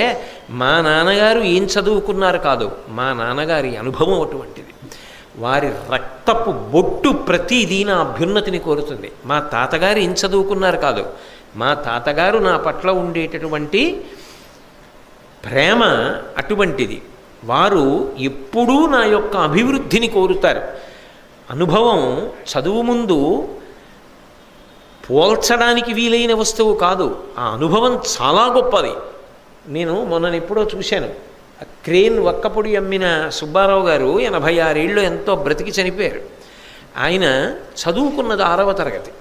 మా నాన్నగారు ఏం చదువుకున్నారు కాదు, మా నాన్నగారి అనుభవం అటువంటిది. వారి రక్తపు బొట్టు ప్రతిదీ నా అభ్యున్నతిని కోరుతుంది. మా తాతగారు ఏం చదువుకున్నారు కాదు, మా తాతగారు నా పట్ల ఉండేటటువంటి ప్రేమ అటువంటిది. వారు ఎప్పుడూ నా యొక్క అభివృద్ధిని కోరుతారు. అనుభవం చదువు ముందు పోల్చడానికి వీలైన వస్తువు కాదు, ఆ అనుభవం చాలా గొప్పది. నేను మొన్ననెప్పుడో చూశాను, క్రేన్ వక్కపొడి అమ్మిన సుబ్బారావు గారు 86 ఏళ్ళు ఎంతో బ్రతికి చనిపోయారు. ఆయన చదువుకున్నది 6వ తరగతి,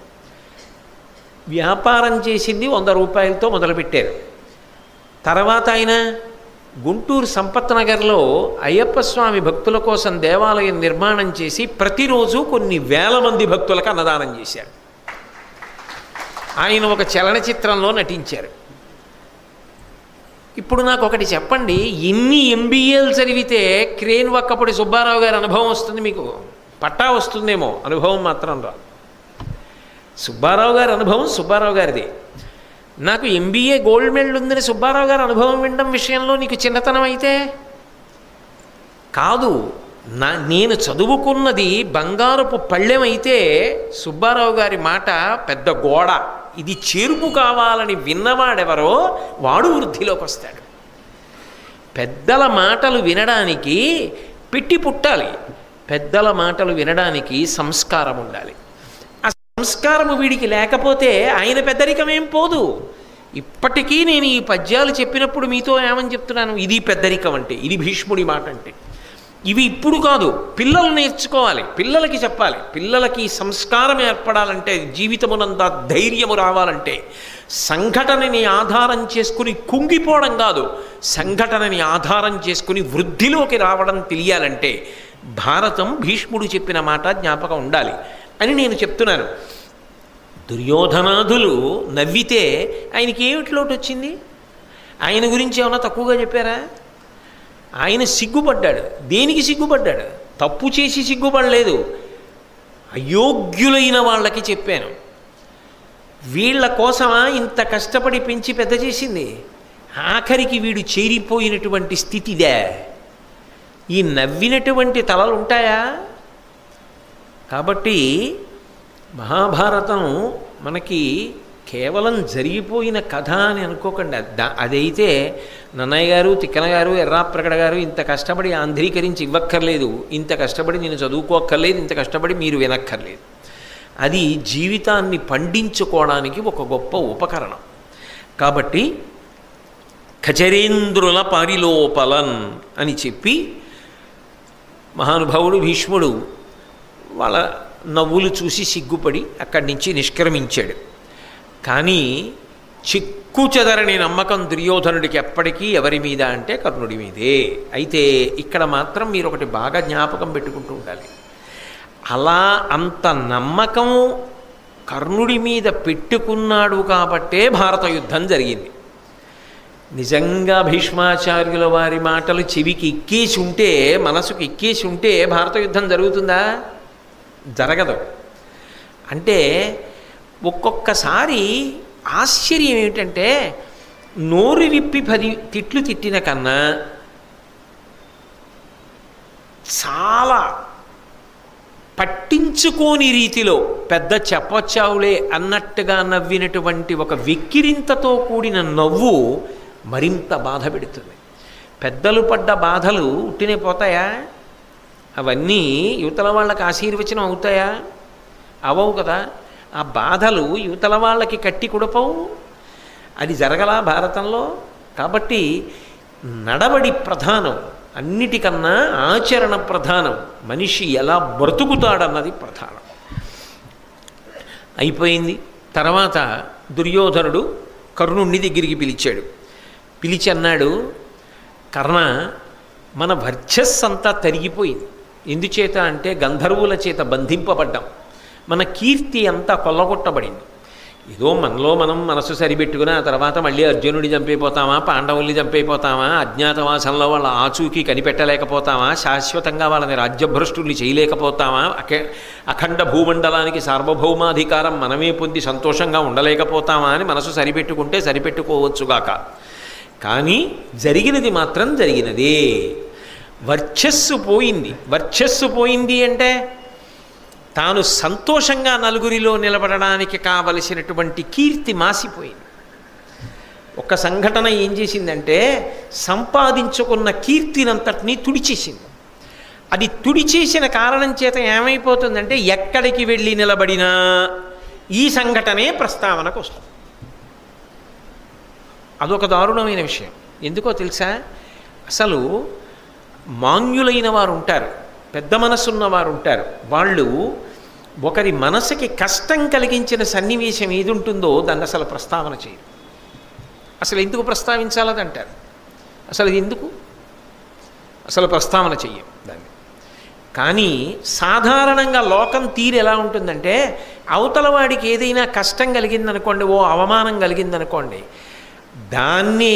వ్యాపారం చేసింది 100 రూపాయలతో మొదలుపెట్టారు. తర్వాత ఆయన గుంటూరు సంపత్ నగర్లో అయ్యప్ప స్వామి భక్తుల కోసం దేవాలయం నిర్మాణం చేసి ప్రతిరోజు కొన్ని వేల మంది భక్తులకు అన్నదానం చేశారు. ఆయన ఒక చలనచిత్రంలో నటించారు. ఇప్పుడు నాకు ఒకటి చెప్పండి, ఇన్ని ఎంబీఏలు చదివితే క్రేన్ వక్కపొడి సుబ్బారావు గారి అనుభవం వస్తుంది, మీకు పట్టా వస్తుందేమో, అనుభవం మాత్రం రాదు. సుబ్బారావు గారి అనుభవం సుబ్బారావు గారిది. నాకు ఎంబీఏ గోల్డ్ మెడల్ ఉందని సుబ్బారావు గారి అనుభవం వినడం విషయంలో నీకు చిన్నతనం అయితే కాదు. నేను చదువుకున్నది బంగారపు పళ్ళెమైతే సుబ్బారావు గారి మాట పెద్ద గోడ. ఇది చేరుపు కావాలని విన్నవాడెవరో వాడు వృద్ధిలోకి వస్తాడు. పెద్దల మాటలు వినడానికి పెట్టి పుట్టాలి, పెద్దల మాటలు వినడానికి సంస్కారం ఉండాలి. ఆ సంస్కారము వీడికి లేకపోతే ఆయన పెద్దరికమేం పోదు. ఇప్పటికీ నేను ఈ పద్యాలు చెప్పినప్పుడు మీతో ఏమని చెప్తున్నాను, ఇది పెద్దరికం అంటే, ఇది భీష్ముడి మాట అంటే. ఇవి ఇప్పుడు కాదు, పిల్లలు నేర్చుకోవాలి, పిల్లలకి చెప్పాలి. పిల్లలకి సంస్కారం ఏర్పడాలంటే, జీవితమునంతా ధైర్యము రావాలంటే, సంఘటనని ఆధారం చేసుకుని కుంగిపోవడం కాదు, సంఘటనని ఆధారం చేసుకుని వృద్ధిలోకి రావడం తెలియాలంటే భారతం భీష్ముడు చెప్పిన మాట జ్ఞాపకం ఉండాలి అని నేను చెప్తున్నాను. దుర్యోధనాదులు నవ్వితే ఆయనకి ఏమిటి లోటు వచ్చింది? ఆయన గురించి ఏమైనా తక్కువగా చెప్పారా? ఆయన సిగ్గుపడ్డాడు. దేనికి సిగ్గుపడ్డాడు? తప్పు చేసి సిగ్గుపడలేదు, అయోగ్యులైన వాళ్ళకి చెప్పాను. వీళ్ళ కోసమా ఇంత కష్టపడి పెంచి పెద్ద చేసింది? ఆఖరికి వీడు చేరిపోయినటువంటి స్థితిదే. ఈ నవ్వినటువంటి తలలు ఉంటాయా? కాబట్టి మహాభారతం మనకి కేవలం జరిగిపోయిన కథ అని అనుకోకండి. అదైతే నన్నయ్య గారు, తిక్కన గారు, ఎర్రాప్రగడ గారు ఇంత కష్టపడి ఆంధ్రీకరించి ఇవ్వక్కర్లేదు, ఇంత కష్టపడి నేను చదువుకోక్కర్లేదు, ఇంత కష్టపడి మీరు వినక్కర్లేదు. అది జీవితాన్ని పండించుకోవడానికి ఒక గొప్ప ఉపకరణం. కాబట్టి ఖచరేంద్రుల పరిలోపలన్ అని చెప్పి మహానుభావుడు భీష్ముడు వాళ్ళ నవ్వులు చూసి సిగ్గుపడి అక్కడి నుంచి నిష్క్రమించాడు. కానీ చిక్కు చెదరని నమ్మకం దుర్యోధనుడికి ఎప్పటికీ ఎవరి మీద అంటే కర్ణుడి మీదే. అయితే ఇక్కడ మాత్రం మీరు ఒకటి బాగా జ్ఞాపకం పెట్టుకుంటూ ఉండాలి. అలా అంత నమ్మకం కర్ణుడి మీద పెట్టుకున్నాడు కాబట్టే భారత యుద్ధం జరిగింది. నిజంగా భీష్మాచార్యుల వారి మాటలు చెవికి ఎక్కేసి ఉంటే, మనసుకు ఎక్కేసి ఉంటే భారత యుద్ధం జరుగుతుందా? జరగదు. అంటే ఒక్కొక్కసారి ఆశ్చర్యం ఏమిటంటే, నోరు విప్పి 10 తిట్లు తిట్టిన కన్నా చాలా పట్టించుకోని రీతిలో పెద్ద చెప్పొచ్చావులే అన్నట్టుగా నవ్వినటువంటి ఒక వెక్కిరింతతో కూడిన నవ్వు మరింత బాధ పెడుతుంది. పెద్దలు పడ్డ బాధలు ఉట్టినే పోతాయా? అవన్నీ యువతల వాళ్ళకి ఆశీర్వచనం అవుతాయా? అవవు కదా. ఆ బాధలు యువతల వాళ్ళకి కట్టి కుడపవు. అది జరగలా భారతంలో. కాబట్టి నడవడి ప్రధానం, అన్నిటికన్నా ఆచరణ ప్రధానం. మనిషి ఎలా బ్రతుకుతాడన్నది ప్రధానం. అయిపోయింది. తర్వాత దుర్యోధనుడు కర్ణుణ్ణి దగ్గరికి పిలిచాడు. పిలిచి అన్నాడు, కర్ణ, మన వర్చస్సంతా తరిగిపోయింది. ఎందుచేత అంటే గంధర్వుల చేత బంధింపబడ్డాం. మన కీర్తి అంతా కొల్లగొట్టబడింది. ఏదో మనలో మనం మనసు సరిపెట్టుకుని ఆ తర్వాత మళ్ళీ అర్జునుడి చంపైపోతామా, పాండవుల్ని చంపైపోతామా, అజ్ఞాతవాసంలో వాళ్ళ ఆచూకీ కనిపెట్టలేకపోతామా, శాశ్వతంగా వాళ్ళని రాజ్యభ్రష్టుల్ని చేయలేకపోతామా, అఖండ భూమండలానికి సార్వభౌమాధికారం మనమే పొంది సంతోషంగా ఉండలేకపోతామా అని మనసు సరిపెట్టుకుంటే సరిపెట్టుకోవచ్చుగాక. కానీ జరిగినది మాత్రం జరిగినదే. వర్చస్సు పోయింది. వర్చస్సు పోయింది అంటే తాను సంతోషంగా నలుగురిలో నిలబడడానికి కావలసినటువంటి కీర్తి మాసిపోయింది. ఒక సంఘటన ఏం చేసిందంటే సంపాదించుకున్న కీర్తినంతటినీ తుడిచేసింది. అది తుడిచేసిన కారణం చేత ఏమైపోతుందంటే ఎక్కడికి వెళ్ళి నిలబడినా ఈ సంఘటనే ప్రస్తావనకు వస్తుంది. అదొక దారుణమైన విషయం. ఎందుకో తెలుసా? అసలు మాన్యులైన వారు ఉంటారు, పెద్ద మనసున్న వారు ఉంటారు. వాళ్ళు ఒకరి మనసుకి కష్టం కలిగించిన సన్నివేశం ఏది ఉంటుందో దాన్ని అసలు ప్రస్తావన చేయరు. అసలు ఎందుకు ప్రస్తావించాలని అంటారు. అసలు ఎందుకు అసలు ప్రస్తావన చెయ్యం దాన్ని. కానీ సాధారణంగా లోకం తీరు ఎలా ఉంటుందంటే, అవతల వాడికి ఏదైనా కష్టం కలిగిందనుకోండి, ఓ అవమానం కలిగిందనుకోండి, దాన్నే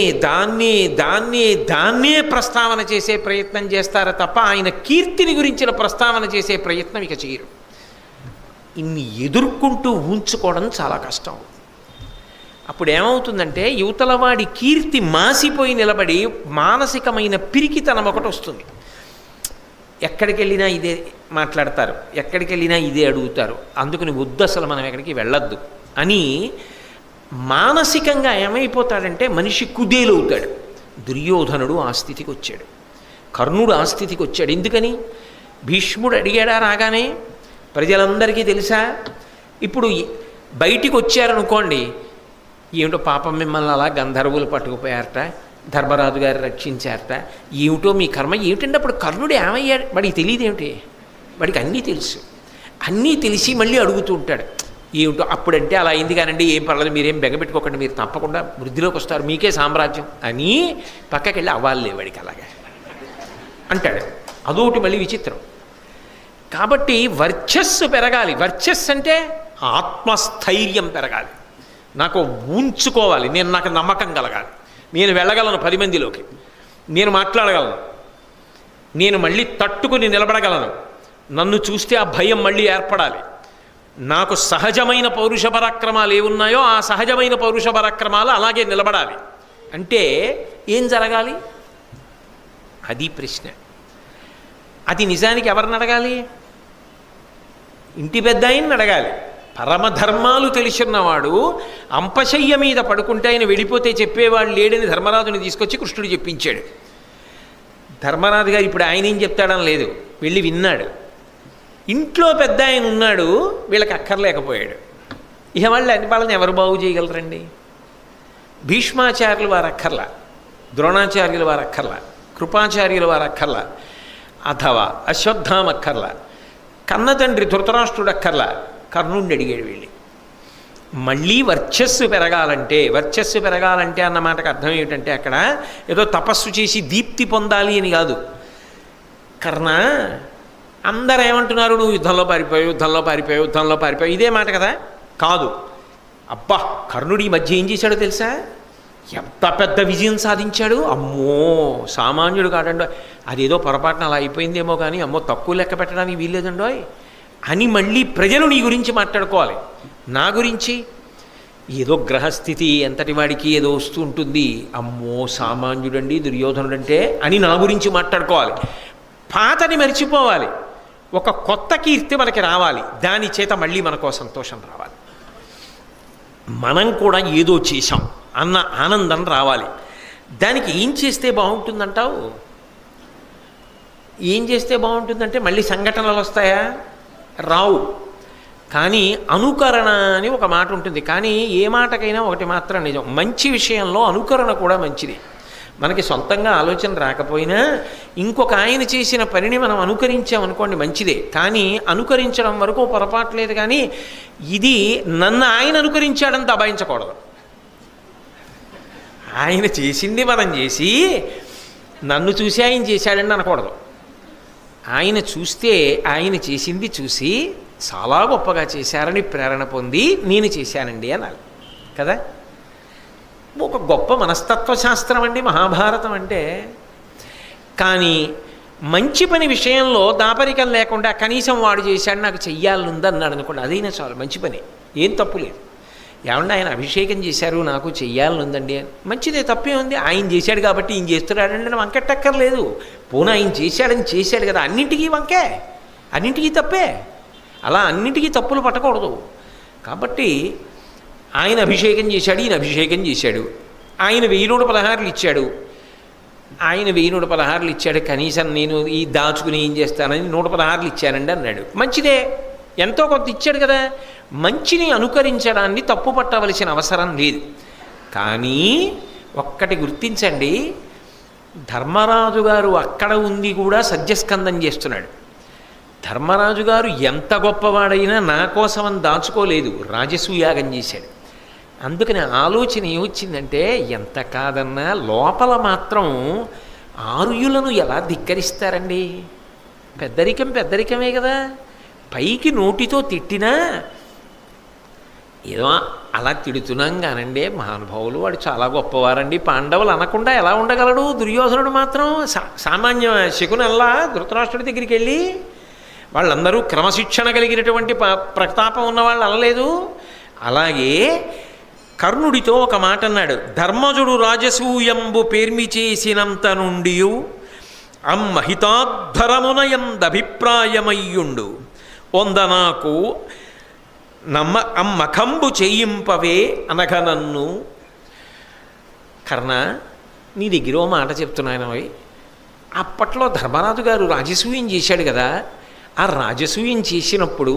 ప్రస్తావన చేసే ప్రయత్నం చేస్తారు తప్ప ఆయన కీర్తిని గురించిన ప్రస్తావన చేసే ప్రయత్నం ఇక చేయరు. ఇన్ని ఎదుర్కొంటూ ఉంచుకోవడం చాలా కష్టం. అప్పుడు ఏమవుతుందంటే యువతలవాడి కీర్తి మాసిపోయి నిలబడి మానసికమైన పిరికితనం ఒకటి వస్తుంది. ఎక్కడికి వెళ్ళినా ఇదే మాట్లాడతారు, ఎక్కడికి వెళ్ళినా ఇదే అడుగుతారు, అందుకని వద్దు అసలు మనం ఎక్కడికి వెళ్ళొద్దు అని మానసికంగా ఏమైపోతాడంటే మనిషి కుదేలవుతాడు. దుర్యోధనుడు ఆ స్థితికి వచ్చాడు, కర్ణుడు ఆ స్థితికి వచ్చాడు. ఎందుకని? భీష్ముడు అడిగాడా రాగానే? ప్రజలందరికీ తెలుసా? ఇప్పుడు బయటికి వచ్చారనుకోండి, ఏమిటో పాపం మిమ్మల్ని అలా గంధర్వులు పట్టుకుపోయారట, ధర్మరాజు గారు రక్షించారట, ఏమిటో మీ కర్మ ఏమిటంటే అప్పుడు కర్ణుడు ఏమయ్యాడు? వాడికి తెలియదు ఏమిటి? వాడికి అన్నీ తెలుసు. అన్నీ తెలిసి మళ్ళీ అడుగుతూ ఉంటాడు, ఏమిటో అప్పుడంటే అలా అయింది కానండి, ఏం పర్లేదు, మీరేం బెగబెట్టుకోకండి, మీరు తప్పకుండా వృద్ధిలోకి వస్తారు, మీకే సామ్రాజ్యం అని పక్కకి వెళ్ళి అవ్వాలే వాడికి అలాగే అంటాడు. అదొకటి మళ్ళీ విచిత్రం. కాబట్టి వర్చస్సు పెరగాలి. వర్చస్సు అంటే ఆత్మస్థైర్యం పెరగాలి. నాకు ఉంచుకోవాలి, నాకు నమ్మకం కలగాలి, నేను వెళ్ళగలను 10 మందిలోకి, నేను మాట్లాడగలను, నేను మళ్ళీ తట్టుకుని నిలబడగలను, నన్ను చూస్తే ఆ భయం మళ్ళీ ఏర్పడాలి, నాకు సహజమైన పౌరుష పరాక్రమాలు ఏమున్నాయో ఆ సహజమైన పౌరుష పరాక్రమాలు అలాగే నిలబడాలి. అంటే ఏం జరగాలి? అది ప్రశ్న. అది నిజానికి ఎవరిని అడగాలి? ఇంటి పెద్ద ఆయన్ని అడగాలి. పరమధర్మాలు తెలిసిన్నవాడు అంపశయ్య మీద పడుకుంటే ఆయన వెళ్ళిపోతే చెప్పేవాడు లేడని ధర్మరాజుని తీసుకొచ్చి కృష్ణుడు చెప్పించాడు. ధర్మరాజు గారు ఇప్పుడు ఆయన ఏం చెప్తాడని లేదు, వెళ్ళి విన్నాడు. ఇంట్లో పెద్ద ఆయన ఉన్నాడు, వీళ్ళకి అక్కర్లేకపోయాడు. ఇక వాళ్ళని ఎవరు బాగు చేయగలరండి? భీష్మాచార్యులు వారు అక్కర్లా, ద్రోణాచార్యులు వారు అక్కర్లా, కృపాచార్యులు వారు అక్కర్లా, అథవా అశ్వత్థామ అక్కర్లా, కన్న తండ్రి ధృతరాష్ట్రుడు అక్కర్లా, కర్ణుడిని అడిగాడు వెళ్ళి. మళ్ళీ వర్చస్సు పెరగాలంటే అన్న మాటకు అర్థం ఏమిటంటే అక్కడ ఏదో తపస్సు చేసి దీప్తి పొందాలి అని కాదు. కర్ణ, అందరూ ఏమంటున్నారు, నువ్వు యుద్ధంలో పారిపోయావు ఇదే మాట కదా? కాదు. అబ్బా, కర్ణుడు ఈ మధ్య ఏం చేశాడో తెలుసా? ఎంత పెద్ద విజయం సాధించాడు! అమ్మో, సామాన్యుడు కాడండో. అదేదో పొరపాటున అలా అయిపోయిందేమో కానీ అమ్మో తక్కువ లెక్క పెట్టడానికి వీల్లేదండో అని మళ్ళీ ప్రజలు నీ గురించి మాట్లాడుకోవాలి. నా గురించి ఏదో గ్రహస్థితి ఎంతటి వాడికి ఏదో వస్తూ ఉంటుంది, అమ్మో సామాన్యుడండి దుర్యోధనుడంటే అని నా గురించి మాట్లాడుకోవాలి. పాతని మర్చిపోవాలి, ఒక కొత్త కీర్తి మనకి రావాలి. దాని చేత మళ్ళీ మనకో సంతోషం రావాలి. మనం కూడా ఏదో చేశాం అన్న ఆనందం రావాలి. దానికి ఏం చేస్తే బాగుంటుందంటావు? ఏం చేస్తే బాగుంటుందంటే మళ్ళీ సంఘటనలు వస్తాయా? రావు. కానీ అనుకరణ అని ఒక మాట ఉంటుంది. కానీ ఏ మాటకైనా ఒకటి మాత్రం నిజం, మంచి విషయంలో అనుకరణ కూడా మంచిది. మనకి సొంతంగా ఆలోచన రాకపోయినా ఇంకొక ఆయన చేసిన పనిని మనం అనుకరించామనుకోండి మంచిదే. కానీ అనుకరించడం వరకు పొరపాటు లేదు. కానీ ఇది నన్ను ఆయన అనుకరించాడని దబాయించకూడదు. ఆయన చేసింది మనం చేసి నన్ను చూసి ఆయన చేశాడని అనకూడదు. ఆయన చూస్తే ఆయన చేసింది చూసి చాలా గొప్పగా చేశారని ప్రేరణ పొంది నేను చేశానండి అనాలి కదా. ఒక గొప్ప మనస్తత్వశాస్త్రం అండి మహాభారతం అంటే. కానీ మంచి పని విషయంలో దాపరికం లేకుండా కనీసం వాడు చేశాడు నాకు చెయ్యాలనుంది అన్నాడు అనుకోండి, అదైనా చాలు, మంచి పని, ఏం తప్పు లేదు. ఏమన్నా ఆయన అభిషేకం చేశారు నాకు చెయ్యాలనుందండి, మంచిదే, తప్పే ఉంది. ఆయన చేశాడు కాబట్టి ఈయన చేస్తున్నాడంటే వంకెట్టక్కర్లేదు. పోనీ ఆయన చేశాడు కదా, అన్నింటికీ వంకే, అన్నింటికీ తప్పే. అలా అన్నింటికీ తప్పులు పట్టకూడదు. కాబట్టి ఆయన అభిషేకం చేశాడు, ఈయన అభిషేకం చేశాడు. ఆయన 1016 ఇచ్చాడు, ఆయన 1016 ఇచ్చాడు, కనీసం నేను ఈ దాచుకుని ఏం చేస్తానని 116 ఇచ్చానండి అన్నాడు. మంచిదే, ఎంతో కొంత ఇచ్చాడు కదా. మంచిని అనుకరించడాన్ని తప్పు పట్టవలసిన అవసరం లేదు. కానీ ఒక్కటి గుర్తించండి, ధర్మరాజు గారు అక్కడ ఉంది కూడా సద్యస్కందం చేస్తున్నాడు. ధర్మరాజు గారు ఎంత గొప్పవాడైనా నా కోసమని దాచుకోలేదు, రాజసూయాగం చేశాడు. అందుకని ఆలోచన ఏమొచ్చిందంటే, ఎంత కాదన్నా లోపల మాత్రం ఆర్యులను ఎలా ధిక్కరిస్తారండి? పెద్దరికమే కదా. పైకి నోటితో తిట్టినా ఏదో అలా తిడుతున్నాం కానండి, మహానుభావులు వాడు చాలా గొప్పవారండి పాండవులు అనకుండా ఎలా ఉండగలడు? దుర్యోధనుడు మాత్రం సామాన్య శకునల్లా ధృతరాష్ట్రుడి దగ్గరికి వెళ్ళి వాళ్ళందరూ క్రమశిక్షణ కలిగినటువంటి ప్రతాపం ఉన్నవాళ్ళు అనలేదు. అలాగే కర్ణుడితో ఒక మాట అన్నాడు, ధర్మజుడు రాజసూయంబు పేర్మి చేసినంత నుండి అమ్మహితాద్ధరమునయందభిప్రాయమయ్యుండు వందనాకు అమ్మకంబు చేయింపవే అనగనన్ను. కర్ణ, నీ దగ్గర ఓ మాట చెప్తున్నాను. అప్పట్లో ధర్మరాజు గారు రాజసూయం చేశాడు కదా. ఆ రాజసూయం చేసినప్పుడు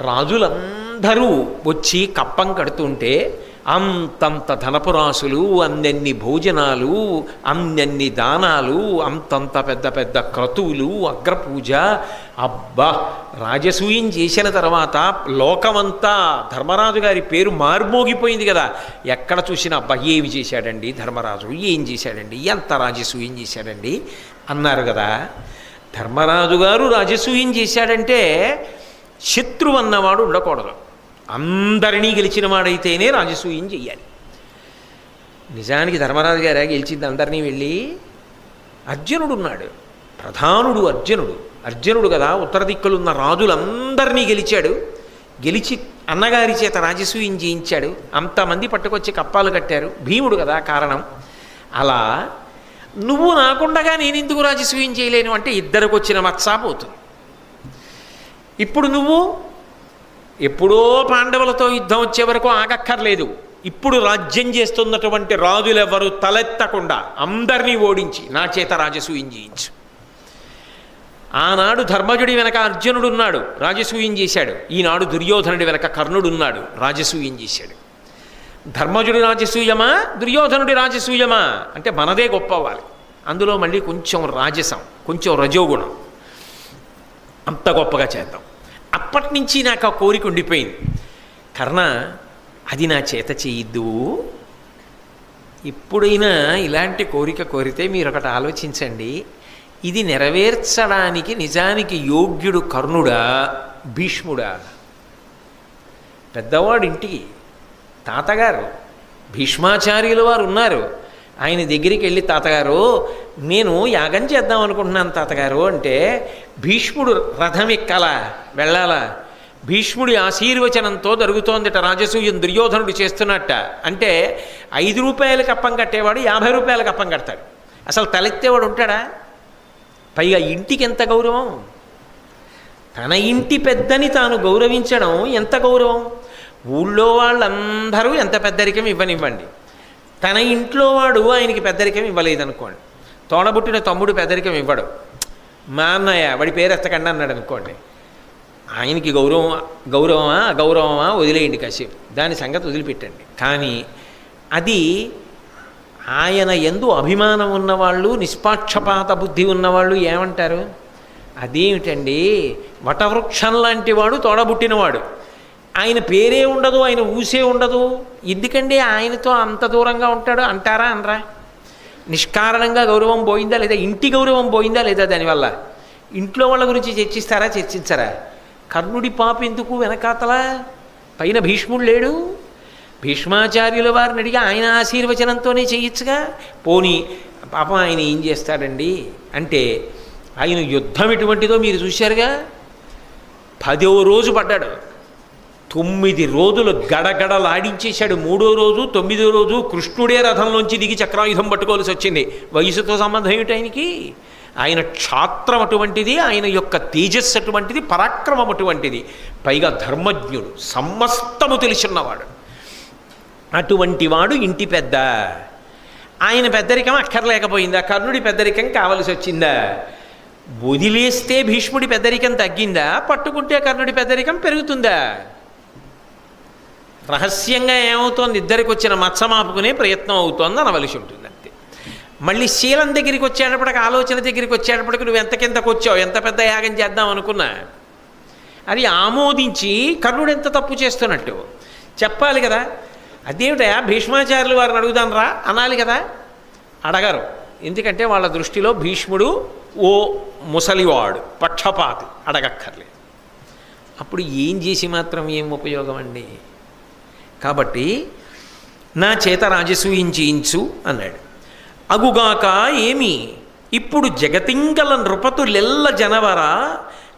రాజులందరూ వచ్చి కప్పం కడుతుంటే అంతంత ధనపురాసులు, అన్నెన్ని భోజనాలు, అన్నెన్ని దానాలు, అంతంత పెద్ద పెద్ద క్రతువులు, అగ్రపూజ. అబ్బా, రాజసూయం చేసిన తర్వాత లోకమంతా ధర్మరాజు గారి పేరు మార్మోగిపోయింది కదా. ఎక్కడ చూసినా అబ్బా ఏమి చేశాడండి ధర్మరాజు, ఏం చేశాడండి, ఎంత రాజసూయం చేశాడండి అన్నారు కదా. ధర్మరాజు గారు రాజసూయం చేశాడంటే శత్రువు అన్నవాడు ఉండకూడదు. అందరినీ గెలిచిన వాడైతేనే రాజసూయం చెయ్యాలి. నిజానికి ధర్మరాజు గారే గెలిచింది అందరినీ. వెళ్ళి అర్జునుడు ఉన్నాడు, ప్రధానుడు అర్జునుడు కదా. ఉత్తర దిక్కులున్న రాజులందరినీ గెలిచాడు. గెలిచి అన్నగారి చేత రాజసూయం చేయించాడు. అంతమంది పట్టుకొచ్చి కప్పాలు కట్టారు. భీముడు కదా కారణం. అలా నువ్వు నాకుండగా నేను ఎందుకు రాజసూయం చేయలేను అంటే ఇద్దరికి వచ్చిన మత్సా పోతుంది. ఇప్పుడు నువ్వు ఎప్పుడో పాండవులతో యుద్ధం వచ్చే వరకు ఆగక్కర్లేదు. ఇప్పుడు రాజ్యం చేస్తున్నటువంటి రాజులెవరు తలెత్తకుండా అందరినీ ఓడించి నా చేత రాజసూయం చేయించు. ఆనాడు ధర్మజుడి వెనక అర్జునుడు ఉన్నాడు, రాజసూయం చేశాడు. ఈనాడు దుర్యోధనుడి వెనక కర్ణుడు ఉన్నాడు, రాజసూయం చేశాడు. ధర్మజుడి రాజసూయమా దుర్యోధనుడి రాజసూయమా అంటే మనదే గొప్ప అవ్వాలి. అందులో మళ్ళీ కొంచెం రాజసం, కొంచెం రజోగుణం, అంత గొప్పగా చేద్దాం. అప్పటి నుంచి నాకు ఆ కోరిక ఉండిపోయింది. కర్ణ, అది నా చేత చేయొద్దు. ఎప్పుడైనా ఇలాంటి కోరిక కోరితే మీరు ఒకటి ఆలోచించండి, ఇది నెరవేర్చడానికి నిజానికి యోగ్యుడు కర్ణుడా భీష్ముడా? పెద్దవాడు ఇంటికి తాతగారు భీష్మాచార్యుల వారు ఉన్నారు. ఆయన దగ్గరికి వెళ్ళి, తాతగారు నేను యాగం చేద్దాం అనుకుంటున్నాను తాతగారు అంటే, భీష్ముడు రథం ఎక్కాలా వెళ్ళాలా? భీష్ముడి ఆశీర్వచనంతో జరుగుతోందిట రాజసూయం, దుర్యోధనుడు చేస్తున్నట్ట. అంటే 5 రూపాయలకి అప్పం కట్టేవాడు 50 రూపాయలకి అప్పం కడతాడు. అసలు తలెత్తేవాడు ఉంటాడా? పైగా ఇంటికి ఎంత గౌరవం! తన ఇంటి పెద్దని తాను గౌరవించడం ఎంత గౌరవం! ఊళ్ళో వాళ్ళందరూ ఎంత పెద్దరికం ఇవ్వనివ్వండి, తన ఇంట్లో వాడు ఆయనకి పెద్దరికం ఇవ్వలేదనుకోండి, తోడబుట్టిన తమ్ముడు పెద్దరికం ఇవ్వడు, మా అన్నయ్య వాడి పేరు ఎత్తకండి అన్నాడు అనుకోండి, ఆయనకి గౌరవమా అగౌరవమా వదిలేయండి, కాసేపు దాని సంగతి వదిలిపెట్టండి. కానీ అది ఆయన యందు అభిమానం ఉన్నవాళ్ళు, నిష్పాక్షపాత బుద్ధి ఉన్నవాళ్ళు ఏమంటారు? అదేమిటండి, వటవృక్షం లాంటి వాడు తోడబుట్టినవాడు, ఆయన పేరే ఉండదు, ఆయన ఊసే ఉండదు, ఎందుకండి ఆయనతో అంత దూరంగా ఉంటాడు అంటారా అనరా? నిష్కారణంగా గౌరవం పోయిందా లేదా? ఇంటి గౌరవం పోయిందా లేదా? దానివల్ల ఇంట్లో వాళ్ళ గురించి చర్చిస్తారా చర్చించరా? కర్ణుడి పాప ఎందుకు వెనకాతలా? పైన భీష్ముడు లేడు, భీష్మాచార్యుల వారిని అడిగి ఆయన ఆశీర్వచనంతోనే చేయొచ్చుగా. పోనీ పాపం ఆయన ఏం చేస్తాడండి అంటే, ఆయన యుద్ధం ఎటువంటిదో మీరు చూశారుగా. 10వ రోజు పడ్డాడు, 9 రోజులు గడగడలాడించేశాడు. 3వ రోజు 9వ రోజు కృష్ణుడే రథంలోంచి దిగి చక్రాయుధం పట్టుకోవాల్సి వచ్చింది. వయసుతో సంబంధం ఏమిటి ఆయనకి? ఆయన క్షాత్రం అటువంటిది, ఆయన యొక్క తేజస్సు అటువంటిది, పరాక్రమం అటువంటిది, పైగా ధర్మజ్ఞుడు, సమస్తము తెలిసిన్నవాడు. అటువంటి వాడు ఇంటి పెద్ద. ఆయన పెద్దరికం అక్కర్లేకపోయిందా? కర్ణుడి పెద్దరికం కావలసి వచ్చిందా? వదిలేస్తే భీష్ముడి పెద్దరికం తగ్గిందా? పట్టుకుంటే కర్ణుడి పెద్దరికం పెరుగుతుందా? రహస్యంగా ఏమవుతోంది? ఇద్దరికి వచ్చిన మచ్చమాపుకునే ప్రయత్నం అవుతోంది అనవలసి ఉంటుంది అంతే. మళ్ళీ శీలం దగ్గరికి వచ్చేటప్పటికి, ఆలోచన దగ్గరికి వచ్చేటప్పటికి నువ్వు ఎంతకింతకు వచ్చావు, ఎంత పెద్ద యాగం చేద్దాం అనుకున్నా, అది ఆమోదించి కర్ణుడు ఎంత తప్పు చేస్తున్నట్టు చెప్పాలి కదా. అదేమిటయా భీష్మాచార్యులు వారిని అడుగుదాం రా అనాలి కదా. అడగరు, ఎందుకంటే వాళ్ళ దృష్టిలో భీష్ముడు ఓ ముసలివాడు, పక్షపాతి, అడగక్కర్లేదు. అప్పుడు ఏం చేసి మాత్రం ఏం ఉపయోగం అండి? కాబట్టి నా చేత రాజసూయం చేయించు అన్నాడు. అగుగాక ఏమి, ఇప్పుడు జగతింగల నృపతులెల్ల జనవరా,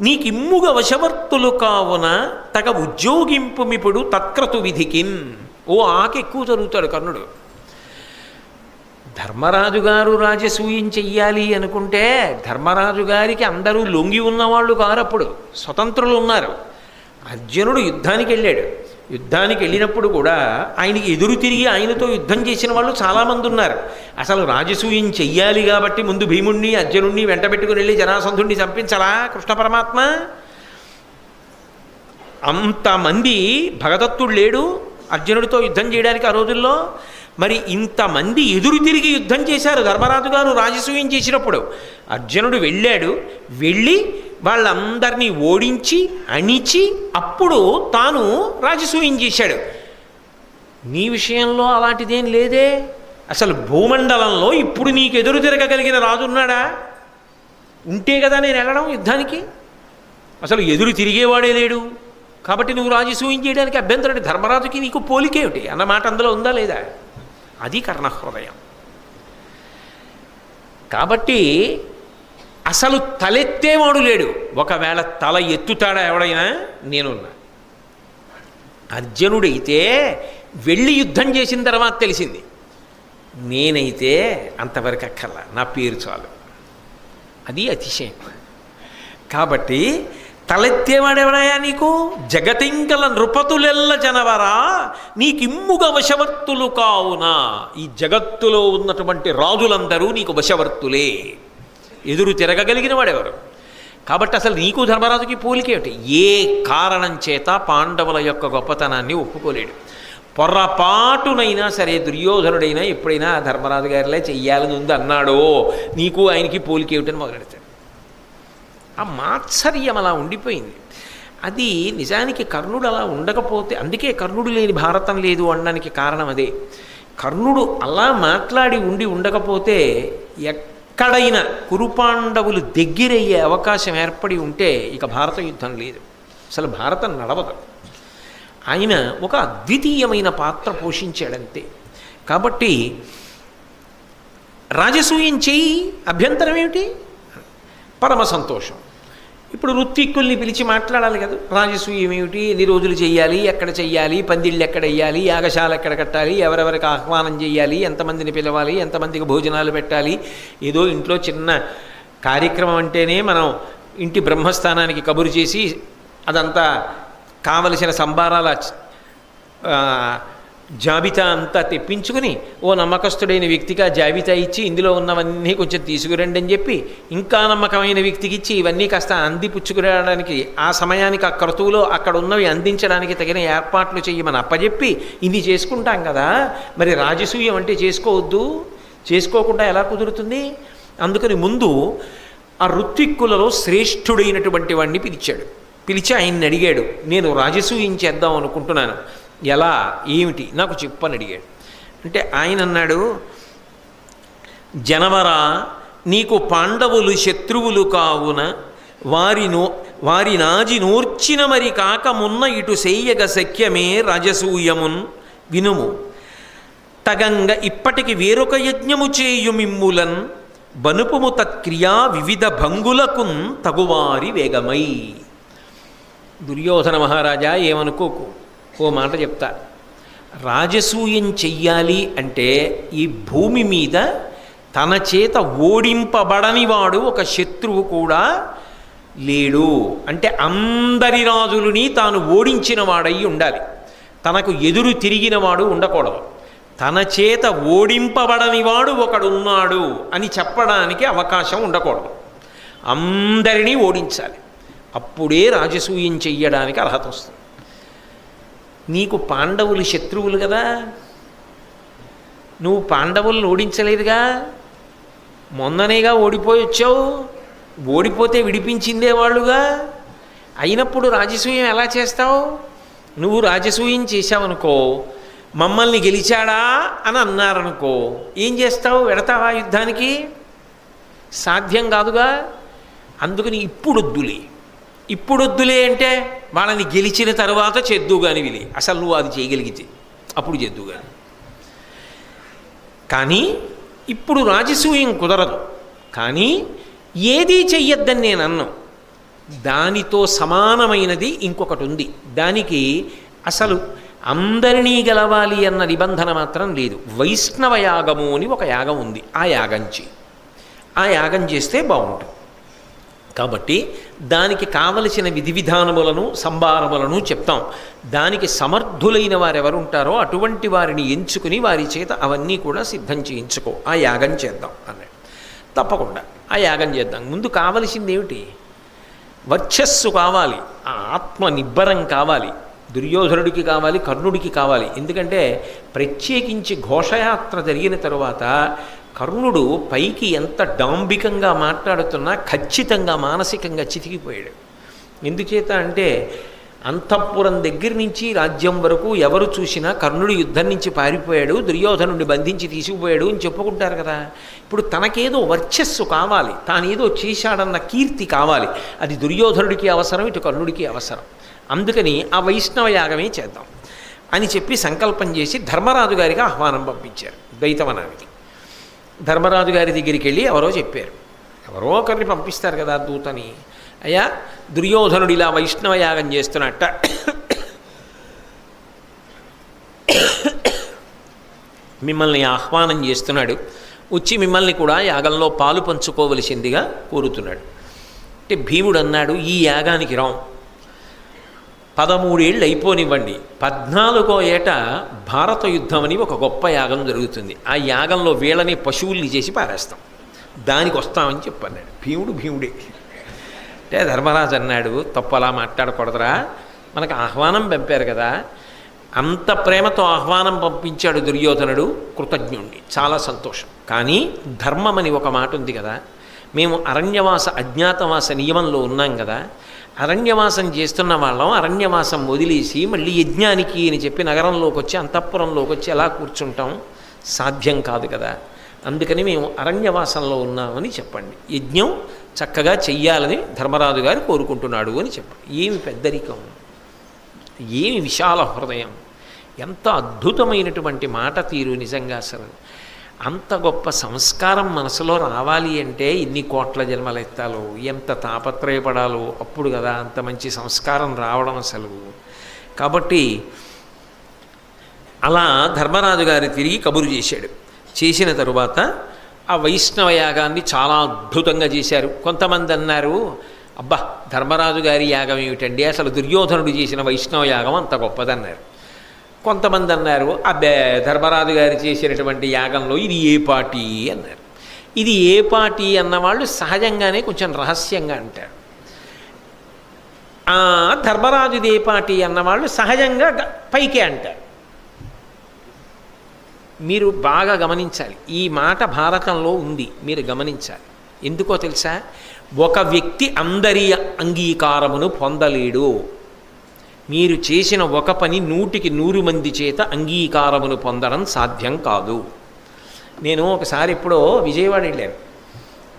నీకిమ్ముగ వశవర్తులు కావున తగ ఉద్యోగింపుమిప్పుడు తత్క్రతు విధికిన్. ఓ ఎక్కువ చదువుతాడు కర్ణుడు. ధర్మరాజు గారు రాజసూయం చెయ్యాలి అనుకుంటే, ధర్మరాజు గారికి అందరూ లొంగి ఉన్నవాళ్ళు కారు, అప్పుడు స్వతంత్రులు ఉన్నారు. అర్జునుడు యుద్ధానికి వెళ్ళాడు, యుద్ధానికి వెళ్ళినప్పుడు కూడా ఆయనకి ఎదురు తిరిగి ఆయనతో యుద్ధం చేసిన వాళ్ళు చాలామంది ఉన్నారు. అసలు రాజసూయం చెయ్యాలి కాబట్టి ముందు భీముణ్ణి అర్జునుడిని వెంటబెట్టుకుని వెళ్ళి జరాసంధుడిని చంపించలా కృష్ణ పరమాత్మ? అంతమంది భగదత్తుడు లేడు అర్జునుడితో యుద్ధం చేయడానికి ఆ రోజుల్లో. మరి ఇంతమంది ఎదురు తిరిగి యుద్ధం చేశారు ధర్మరాజు గారు రాజసూయం చేసినప్పుడు. అర్జునుడు వెళ్ళాడు, వెళ్ళి వాళ్ళందరినీ ఓడించి అణిచి అప్పుడు తాను రాజసూయం చేశాడు. నీ విషయంలో అలాంటిదేం లేదే. అసలు భూమండలంలో ఇప్పుడు నీకు ఎదురు తిరగగలిగిన రాజు ఉన్నాడా? ఉంటే కదా నేను వెళ్ళడం యుద్ధానికి. అసలు ఎదురు తిరిగేవాడే లేడు, కాబట్టి నువ్వు రాజసూయం చేయడానికి అభ్యంతరం. ధర్మరాజుకి నీకు పోలికేమిటి అన్నమాట అందులో ఉందా లేదా? అది కర్ణహృదయం. కాబట్టి అసలు తలెత్తేవాడు లేడు. ఒకవేళ తల ఎత్తుతాడా ఎవడైనా? నేనున్నా. అర్జునుడైతే వెళ్ళి యుద్ధం చేసిన తర్వాత తెలిసింది, నేనైతే అంతవరకు అక్కర్లా, నా పేరు చాలు. అది అతిశయం. కాబట్టి తలెత్తేవాడెవడయా నీకు? జగతింకల నృపతులెల్ల జనవరా నీకిమ్ముగ వశవర్తులు కావునా. ఈ జగత్తులో ఉన్నటువంటి రాజులందరూ నీకు వశవర్తులే, ఎదురు తిరగగలిగిన వాడెవరు? కాబట్టి అసలు నీకు ధర్మరాజుకి పోలికేమిటి? ఏ కారణం చేత పాండవుల యొక్క గొప్పతనాన్ని ఒప్పుకోలేడు. పొర్రపాటునైనా సరే దుర్యోధనుడైనా ఎప్పుడైనా ధర్మరాజు గారిలే చెయ్యాలని ఉంది అన్నాడో నీకు ఆయనకి పోలికేమిటని మొదలెడతాడు. ఆ మాత్సర్యం అలా ఉండిపోయింది. అది నిజానికి కర్ణుడు అలా ఉండకపోతే, అందుకే కర్ణుడు లేని భారతం లేదు అనడానికి కారణం అదే. కర్ణుడు అలా మాట్లాడి ఉండకపోతే ఎక్కడైనా కురుపాండవులు దగ్గరయ్యే అవకాశం ఏర్పడి ఉంటే ఇక భారత యుద్ధం లేదు, అసలు భారతం నడవదు. ఆయన ఒక అద్వితీయమైన పాత్ర పోషించాడంతే. కాబట్టి రాజసూయం చెయ్యి, అభ్యంతరం ఏమిటి? పరమ సంతోషం. ఇప్పుడు ఋత్విక్కుల్ని పిలిచి మాట్లాడాలి కదా, రాజసూయం ఏమిటి, ఎన్ని రోజులు చెయ్యాలి, ఎక్కడ చెయ్యాలి, పందిళ్ళు ఎక్కడ వేయాలి, యాగశాల ఎక్కడ కట్టాలి, ఎవరెవరికి ఆహ్వానం చేయాలి, ఎంతమందిని పిలవాలి, ఎంతమందికి భోజనాలు పెట్టాలి. ఏదో ఇంట్లో చిన్న కార్యక్రమం అంటేనే మనం ఇంటి బ్రహ్మస్థానానికి కబురు చేసి అదంతా కావలసిన సంబారాల జాబితా అంతా తెప్పించుకుని ఓ నమ్మకస్తుడైన వ్యక్తికి ఆ జాబితా ఇచ్చి ఇందులో ఉన్నవన్నీ కొంచెం తీసుకురండి అని చెప్పి ఇంకా నమ్మకమైన వ్యక్తికి ఇచ్చి ఇవన్నీ కాస్త అందిపుచ్చుకురావడానికి ఆ సమయానికి ఆ క్రతువులో అక్కడ ఉన్నవి అందించడానికి తగిన ఏర్పాట్లు చెయ్యమని అప్పచెప్పి ఇది చేసుకుంటాం కదా. మరి రాజసూయం అంటే చేసుకోవద్దు, చేసుకోకుండా ఎలా కుదురుతుంది? అందుకని ముందు ఆ ఋత్విక్కులలో శ్రేష్ఠుడైనటువంటి వాడిని పిలిచి ఆయన్ని అడిగాడు, నేను రాజసూయం చేద్దాం అనుకుంటున్నాను, ఎలా ఏమిటి నాకు చెప్పని అడిగాడు. అంటే ఆయన అన్నాడు, జనవరా నీకు పాండవులు శత్రువులు కావున వారి నాజి నూర్చిన మరి కాకమున్న ఇటు చెయ్యగ శక్యమే రాజసూయమున్ వినుము. తగంగ ఇప్పటికి వేరొక యజ్ఞము చేయు మిమ్ములన్ బనుపుము తత్క్రియా వివిధ భంగులకున్ తగువారి వేగమై. దుర్యోధన మహారాజా ఏమనుకోకు, ఓ మాట చెప్తా. రాజసూయం చెయ్యాలి అంటే ఈ భూమి మీద తన చేత ఓడింపబడని వాడు ఒక శత్రువు కూడా లేడు. అంటే అందరి రాజులని తాను ఓడించిన వాడై ఉండాలి, తనకు ఎదురు తిరిగిన వాడు ఉండకూడదు. తన చేత ఓడింపబడని వాడు ఒకడున్నాడు అని చెప్పడానికి అవకాశం ఉండకూడదు. అందరినీ ఓడించాలి, అప్పుడే రాజసూయం చెయ్యడానికి అర్హత వస్తుంది. నీకు పాండవులు శత్రువులు కదా, నువ్వు పాండవులను ఓడించలేదుగా, మొన్ననేగా ఓడిపోయి వచ్చావు, ఓడిపోతే విడిపించిందే వాళ్ళుగా. అయినప్పుడు రాజసూయం ఎలా చేస్తావు? నువ్వు రాజసూయం చేశావనుకో, మమ్మల్ని గెలిచాడా అని అన్నారనుకో, ఏం చేస్తావు? వెడతావా యుద్ధానికి? సాధ్యం కాదుగా. అందుకని ఇప్పుడొద్దులే అంటే వాళ్ళని గెలిచిన తర్వాత చేద్దు కానీ విలి, అసలు నువ్వు అది చేయగలిగితే అప్పుడు చేద్దు కానీ. కానీ ఇప్పుడు రాజసూయం కుదరదు. కానీ ఏదీ చెయ్యొద్దని నేను అన్నాను, దానితో సమానమైనది ఇంకొకటి ఉంది. దానికి అసలు అందరినీ గెలవాలి అన్న నిబంధన మాత్రం లేదు. వైష్ణవ యాగము అని ఒక యాగం ఉంది, ఆ యాగం చేస్తే బాగుంటుంది. కాబట్టి దానికి కావలసిన విధి విధానములను సంభారములను చెప్తాం. దానికి సమర్థులైన వారెవరు ఉంటారో అటువంటి వారిని ఎంచుకుని వారి చేత అవన్నీ కూడా సిద్ధం చేయించుకో, ఆ యాగం చేద్దాం అన్నాడు. తప్పకుండా ఆ యాగం చేద్దాం. ముందు కావలసింది ఏమిటి? వర్చస్సు కావాలి, ఆ ఆత్మ నిబ్బరం కావాలి. దుర్యోధనుడికి కావాలి, కర్ణుడికి కావాలి. ఎందుకంటే ప్రత్యేకించి ఘోషయాత్ర జరిగిన తరువాత కర్ణుడు పైకి ఎంత డాంబికంగా మాట్లాడుతున్నా ఖచ్చితంగా మానసికంగా చితికిపోయాడు. ఎందుచేత అంటే అంతఃపురం దగ్గర నుంచి రాజ్యం వరకు ఎవరు చూసినా కర్ణుడు యుద్ధం నుంచి పారిపోయాడు, దుర్యోధనుడిని బంధించి తీసుకుపోయాడు అని చెప్పుకుంటారు కదా. ఇప్పుడు తనకేదో వర్చస్సు కావాలి, తానేదో చేశాడన్న కీర్తి కావాలి. అది దుర్యోధనుడికి అవసరం, ఇటు కర్ణుడికి అవసరం. అందుకని ఆ వైష్ణవ యాగమే చేద్దాం అని చెప్పి సంకల్పం చేసి ధర్మరాజు గారికి ఆహ్వానం పంపించారు ద్వైతవనానికి. ధర్మరాజు గారి దగ్గరికి వెళ్ళి ఎవరో చెప్పారు, ఎవరో ఒకరిని పంపిస్తారు కదా దూతని, అయ్యా దుర్యోధనుడు ఇలా వైష్ణవ యాగం చేస్తున్నట్ట, మిమ్మల్ని ఆహ్వానం చేస్తున్నాడు, వచ్చి మిమ్మల్ని కూడా యాగంలో పాలు పంచుకోవలసిందిగా కోరుతున్నాడు. అంటే భీముడు అన్నాడు, ఈ యాగానికి రాం, 13 ఏళ్ళు అయిపోనివ్వండి, 14వ ఏట భారత యుద్ధం అని ఒక గొప్ప యాగం జరుగుతుంది, ఆ యాగంలో వీళ్ళని పశువుల్ని చేసి పారేస్తాం, దానికి వస్తామని చెప్పన్నాడు. భీముడే అంటే ధర్మరాజు అన్నాడు, తప్పు అలా మాట్లాడకూడదురా, మనకు ఆహ్వానం పంపారు కదా, అంత ప్రేమతో ఆహ్వానం పంపించాడు దుర్యోధనుడు, కృతజ్ఞుణ్ణి, చాలా సంతోషం. కానీ ధర్మం అని ఒక మాట ఉంది కదా, మేము అరణ్యవాస అజ్ఞాతవాస నియమంలో ఉన్నాం కదా, అరణ్యవాసం చేస్తున్న వాళ్ళం అరణ్యవాసం వదిలేసి మళ్ళీ యజ్ఞానికి అని చెప్పి నగరంలోకి వచ్చి అంతఃపురంలోకి వచ్చి ఎలా కూర్చుంటాం, సాధ్యం కాదు కదా, అందుకని మేము అరణ్యవాసంలో ఉన్నామని చెప్పండి, యజ్ఞం చక్కగా చెయ్యాలని ధర్మరాజు గారు కోరుకుంటున్నాడు అని చెప్పండి. ఏమి పెద్దరికం, ఏమి విశాల హృదయం, ఎంత అద్భుతమైనటువంటి మాట తీరు నిజంగా. అసలు అంత గొప్ప సంస్కారం మనసులో రావాలి అంటే ఎన్ని కోట్ల జన్మలు ఎత్తాలో, ఎంత తాపత్రయపడాలో, అప్పుడు కదా అంత మంచి సంస్కారం రావడం అసలు. కాబట్టి అలా ధర్మరాజు గారు తిరిగి కబురు చేశాడు. చేసిన తరువాత ఆ వైష్ణవ యాగాన్ని చాలా అద్భుతంగా చేశారు. కొంతమంది అన్నారు, అబ్బా ధర్మరాజు గారి యాగం ఏమిటండి, అసలు దుర్యోధనుడు చేసిన వైష్ణవ యాగం అంత గొప్పదన్నారు. కొంతమంది అన్నారు, అబ్బే ధర్మరాజు గారు చేసినటువంటి యాగంలో ఇది ఏ పాటి అన్నారు. ఇది ఏ పాటి అన్నవాళ్ళు సహజంగానే కొంచెం రహస్యంగా అంటారు. ధర్మరాజుది ఏ పాటి అన్నవాళ్ళు సహజంగా పైకే అంటారు. మీరు బాగా గమనించాలి, ఈ మాట భారతంలో ఉంది, మీరు గమనించాలి. ఎందుకో తెలుసా, ఒక వ్యక్తి అందరి అంగీకారమును పొందలేడు. మీరు చేసిన ఒక పని 100కి 100 మంది చేత అంగీకారమును పొందడం సాధ్యం కాదు. నేను ఒకసారి ఎప్పుడో విజయవాడ వెళ్ళాను,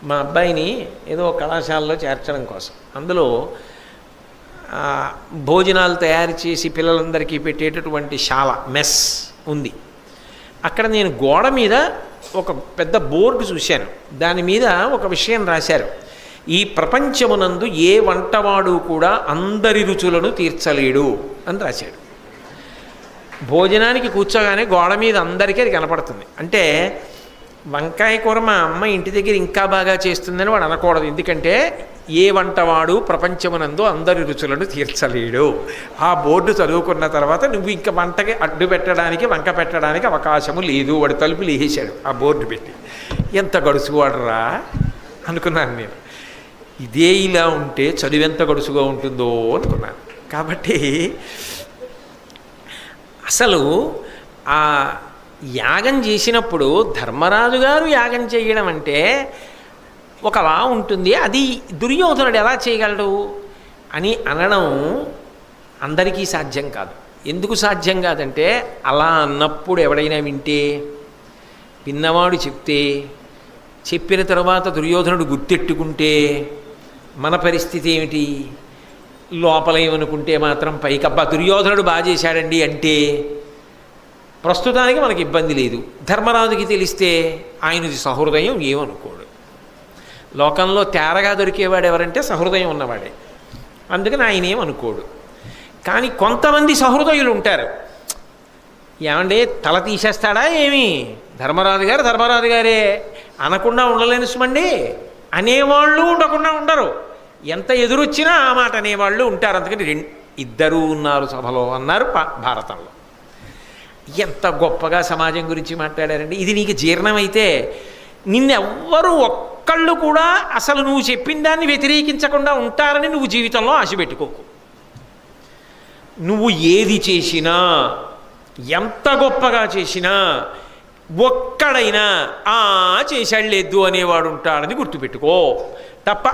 మా అబ్బాయిని ఏదో కళాశాలలో చేర్చడం కోసం. అందులో భోజనాలు తయారు చేసి పిల్లలందరికీ పెట్టేటటువంటి శాల, మెస్ ఉంది. అక్కడ నేను గోడ మీద ఒక పెద్ద బోర్డు చూశాను, దాని మీద ఒక విషయం రాశారు, ఈ ప్రపంచమునందు ఏ వంటవాడు కూడా అందరి రుచులను తీర్చలేడు అని రాశాడు. భోజనానికి కూర్చోగానే గోడ మీద అందరికీ అది కనపడుతుంది. అంటే వంకాయ కూర మా అమ్మ ఇంటి దగ్గర ఇంకా బాగా చేస్తుందని వాడు అనకూడదు, ఎందుకంటే ఏ వంటవాడు ప్రపంచమునందు అందరి రుచులను తీర్చలేడు. ఆ బోర్డు చదువుకున్న తర్వాత నువ్వు ఇంకా వంటకి అడ్డు పెట్టడానికి, వంక పెట్టడానికి అవకాశము లేదు. వాడు తలుపు లేసాడు ఆ బోర్డు పెట్టి. ఎంత గడుసువాడరా అనుకున్నాను నేను. ఇదే ఇలా ఉంటే చదువెంత గడుసుగా ఉంటుందో అనుకున్నాను. కాబట్టి అసలు ఆ యాగం చేసినప్పుడు ధర్మరాజు గారు యాగం చేయడం అంటే ఒకలా ఉంటుంది, అది దుర్యోధనుడు ఎలా చేయగలడు అని అనడం అందరికీ సాధ్యం కాదు. ఎందుకు సాధ్యం కాదంటే, అలా అన్నప్పుడు ఎవడైనా వింటే, విన్నవాడు చెప్తే, చెప్పిన తర్వాత దుర్యోధనుడు గుర్తెట్టుకుంటే మన పరిస్థితి ఏమిటి? లోపల ఏమనుకుంటే మాత్రం పైకి అబ్బా దుర్యోధనుడు బాగా చేశాడండి అంటే ప్రస్తుతానికి మనకి ఇబ్బంది లేదు. ధర్మరాజుకి తెలిస్తే ఆయనది సహృదయం ఏమనుకోడు. లోకంలో తేరగా దొరికేవాడు ఎవరంటే సహృదయం ఉన్నవాడే, అందుకని ఆయన ఏమనుకోడు. కానీ కొంతమంది సహృదయులు ఉంటారు, ఏమంటే తల తీసేస్తాడా ఏమి ధర్మరాజు గారే అనకుండా ఉండలేని సుమండి అనేవాళ్ళు ఉండకుండా ఉండరు. ఎంత ఎదురొచ్చినా ఆ మాట అనేవాళ్ళు ఉంటారు. అందుకని ఇద్దరు ఉన్నారు సభలో అన్నారు భారతంలో. ఎంత గొప్పగా సమాజం గురించి మాట్లాడారండి. ఇది నీకు జీర్ణమైతే నిన్నెవ్వరూ ఒక్కళ్ళు కూడా అసలు నువ్వు చెప్పిన దాన్ని వ్యతిరేకించకుండా ఉంటారని నువ్వు జీవితంలో ఆశ పెట్టుకోకు. నువ్వు ఏది చేసినా, ఎంత గొప్పగా చేసినా ఒక్కడైనా చేశాళ్ళేద్దు అనేవాడు ఉంటాడని గుర్తుపెట్టుకో తప్ప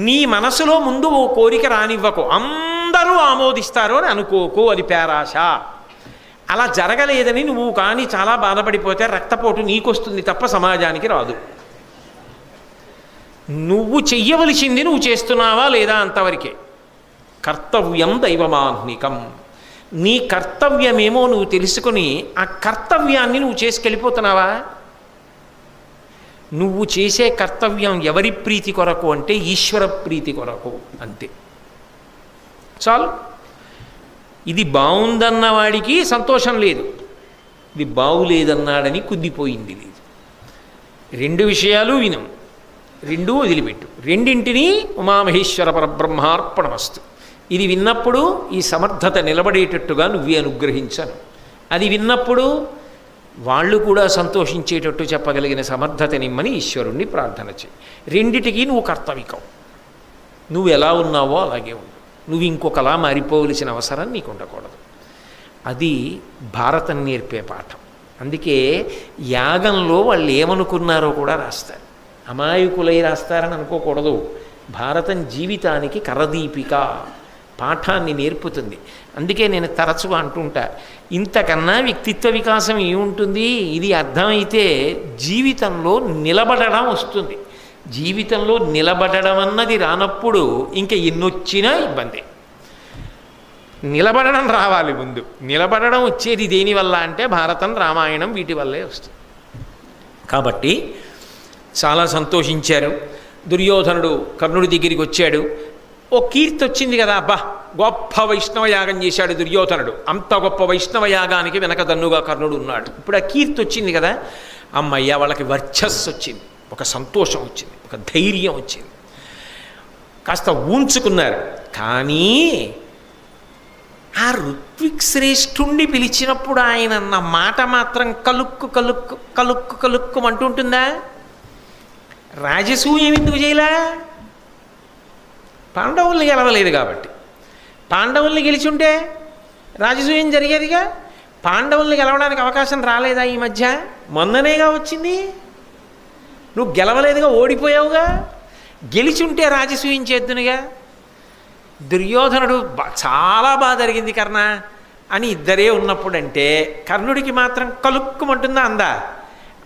నీ మనసులో ముందు ఓ కోరిక రానివ్వకు. అందరూ ఆమోదిస్తారు అని అనుకోకు, అది పేరాశ. అలా జరగలేదని నువ్వు కానీ చాలా బాధపడిపోతే రక్తపోటు నీకొస్తుంది తప్ప సమాజానికి రాదు. నువ్వు చెయ్యవలసింది నువ్వు చేస్తున్నావా లేదా అంతవరకే. కర్తవ్యం దైవమాహ్నికం. నీ కర్తవ్యమేమో నువ్వు తెలుసుకుని ఆ కర్తవ్యాన్ని నువ్వు చేసుకెళ్ళిపోతున్నావా? నువ్వు చేసే కర్తవ్యం ఎవరి ప్రీతి కొరకు అంటే ఈశ్వర ప్రీతి కొరకు, అంతే చాలు. ఇది బాగుందన్న వాడికి సంతోషం లేదు, ఇది బాగులేదన్నాడని కుద్దిపోయింది లేదు. రెండు విషయాలు వినం. రెండూ వదిలిపెట్టు, రెండింటినీ ఉమామహేశ్వర పరబ్రహ్మార్పణమస్తు. ఇది విన్నప్పుడు ఈ సమర్థత నిలబడేటట్టుగా నువ్వే అనుగ్రహించాను. అది విన్నప్పుడు వాళ్ళు కూడా సంతోషించేటట్టు చెప్పగలిగిన సమర్థతనిమ్మని ఈశ్వరుణ్ణి ప్రార్థన చేయి. రెండిటికి నువ్వు కర్తవికం. నువ్వు ఎలా ఉన్నావో అలాగే ఉండు. నువ్వు ఇంకొకలా మారిపోవలసిన అవసరం నీకు ఉండకూడదు. అది భారతం నేర్పే పాఠం. అందుకే యాగంలో వాళ్ళు ఏమనుకున్నారో కూడా రాస్తారు. అమాయకులై రాస్తారని అనుకోకూడదు. భారతం జీవితానికి కరదీపిక, పాఠాన్ని నేర్పుతుంది. అందుకే నేను తరచుగా అంటుంటా, ఇంతకన్నా వ్యక్తిత్వ వికాసం ఏముంటుంది? ఇది అర్థమైతే జీవితంలో నిలబడడం వస్తుంది. జీవితంలో నిలబడడం అన్నది రానప్పుడు ఇంకా ఎన్నొచ్చినా ఇబ్బంది. నిలబడడం రావాలి ముందు. నిలబడడం వచ్చేది దేనివల్ల అంటే భారతం, రామాయణం వీటి వల్లే వస్తుంది. కాబట్టి చాలా సంతోషించారు. దుర్యోధనుడు కర్ణుడి దగ్గరికి వచ్చాడు. ఓ కీర్తి వచ్చింది కదా, అబ్బా గొప్ప వైష్ణవ యాగం చేశాడు దుర్యోధనుడు, అంత గొప్ప వైష్ణవ యాగానికి వెనక దన్నుగా కర్ణుడు ఉన్నాడు. ఇప్పుడు ఆ కీర్తి వచ్చింది కదా, అమ్మయ్య వాళ్ళకి వర్చస్సు వచ్చింది, ఒక సంతోషం వచ్చింది, ఒక ధైర్యం వచ్చింది, కాస్త ఊంచుకున్నారు. కానీ ఆ ఋత్విక్ శ్రేష్ఠుణ్ణి పిలిచినప్పుడు ఆయన అన్న మాట మాత్రం కలుక్కు కలుక్కు కలుక్కు కలుక్కు అంటుంటుందా? రాజసూయం ఎందుకు చేయలే? పాండవుల్ని గెలవలేదు కాబట్టి. పాండవుల్ని గెలిచుంటే రాజసూయం జరిగేదిగా. పాండవుల్ని గెలవడానికి అవకాశం రాలేదా ఈ మధ్య? మొన్ననేగా వచ్చింది. నువ్వు గెలవలేదుగా, ఓడిపోయావుగా. గెలిచుంటే రాజసూయం చేద్దునుగా. దుర్యోధనుడు చాలా బాగా జరిగింది కర్ణ అని ఇద్దరే ఉన్నప్పుడంటే కర్ణుడికి మాత్రం కలుక్కుమంటుందా? అందా?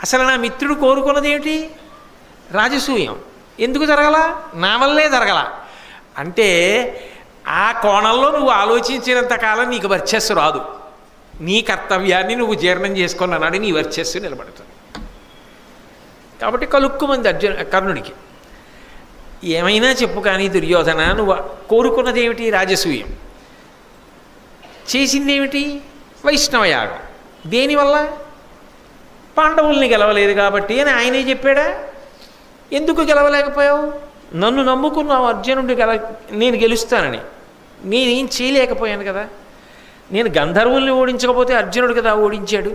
అసలు నా మిత్రుడు కోరుకున్నది ఏమిటి? రాజసూయం. ఎందుకు జరగల? నా వల్లే జరగల. అంటే ఆ కోణంలో నువ్వు ఆలోచించినంత కాలం నీకు వర్చస్సు రాదు. నీ కర్తవ్యాన్ని నువ్వు జీర్ణం చేసుకున్నాడు, నీ వర్చస్సు నిలబడుతుంది. కాబట్టి కలుక్కుమంది కర్ణుడికి. ఏమైనా చెప్పు కానీ దుర్యోధన, నువ్వు కోరుకున్నది ఏమిటి? రాజసూయం. చేసిందేమిటి? వైష్ణవయాగం. దేనివల్ల? పాండవుల్ని గెలవలేదు కాబట్టి అని ఆయనే చెప్పాడా? ఎందుకు గెలవలేకపోయావు? నన్ను నమ్ముకున్నావు అర్జునుడి నేను గెలుస్తానని. నేనేం చేయలేకపోయాను కదా. నేను గంధర్వుల్ని ఓడించకపోతే అర్జునుడు కదా ఓడించాడు.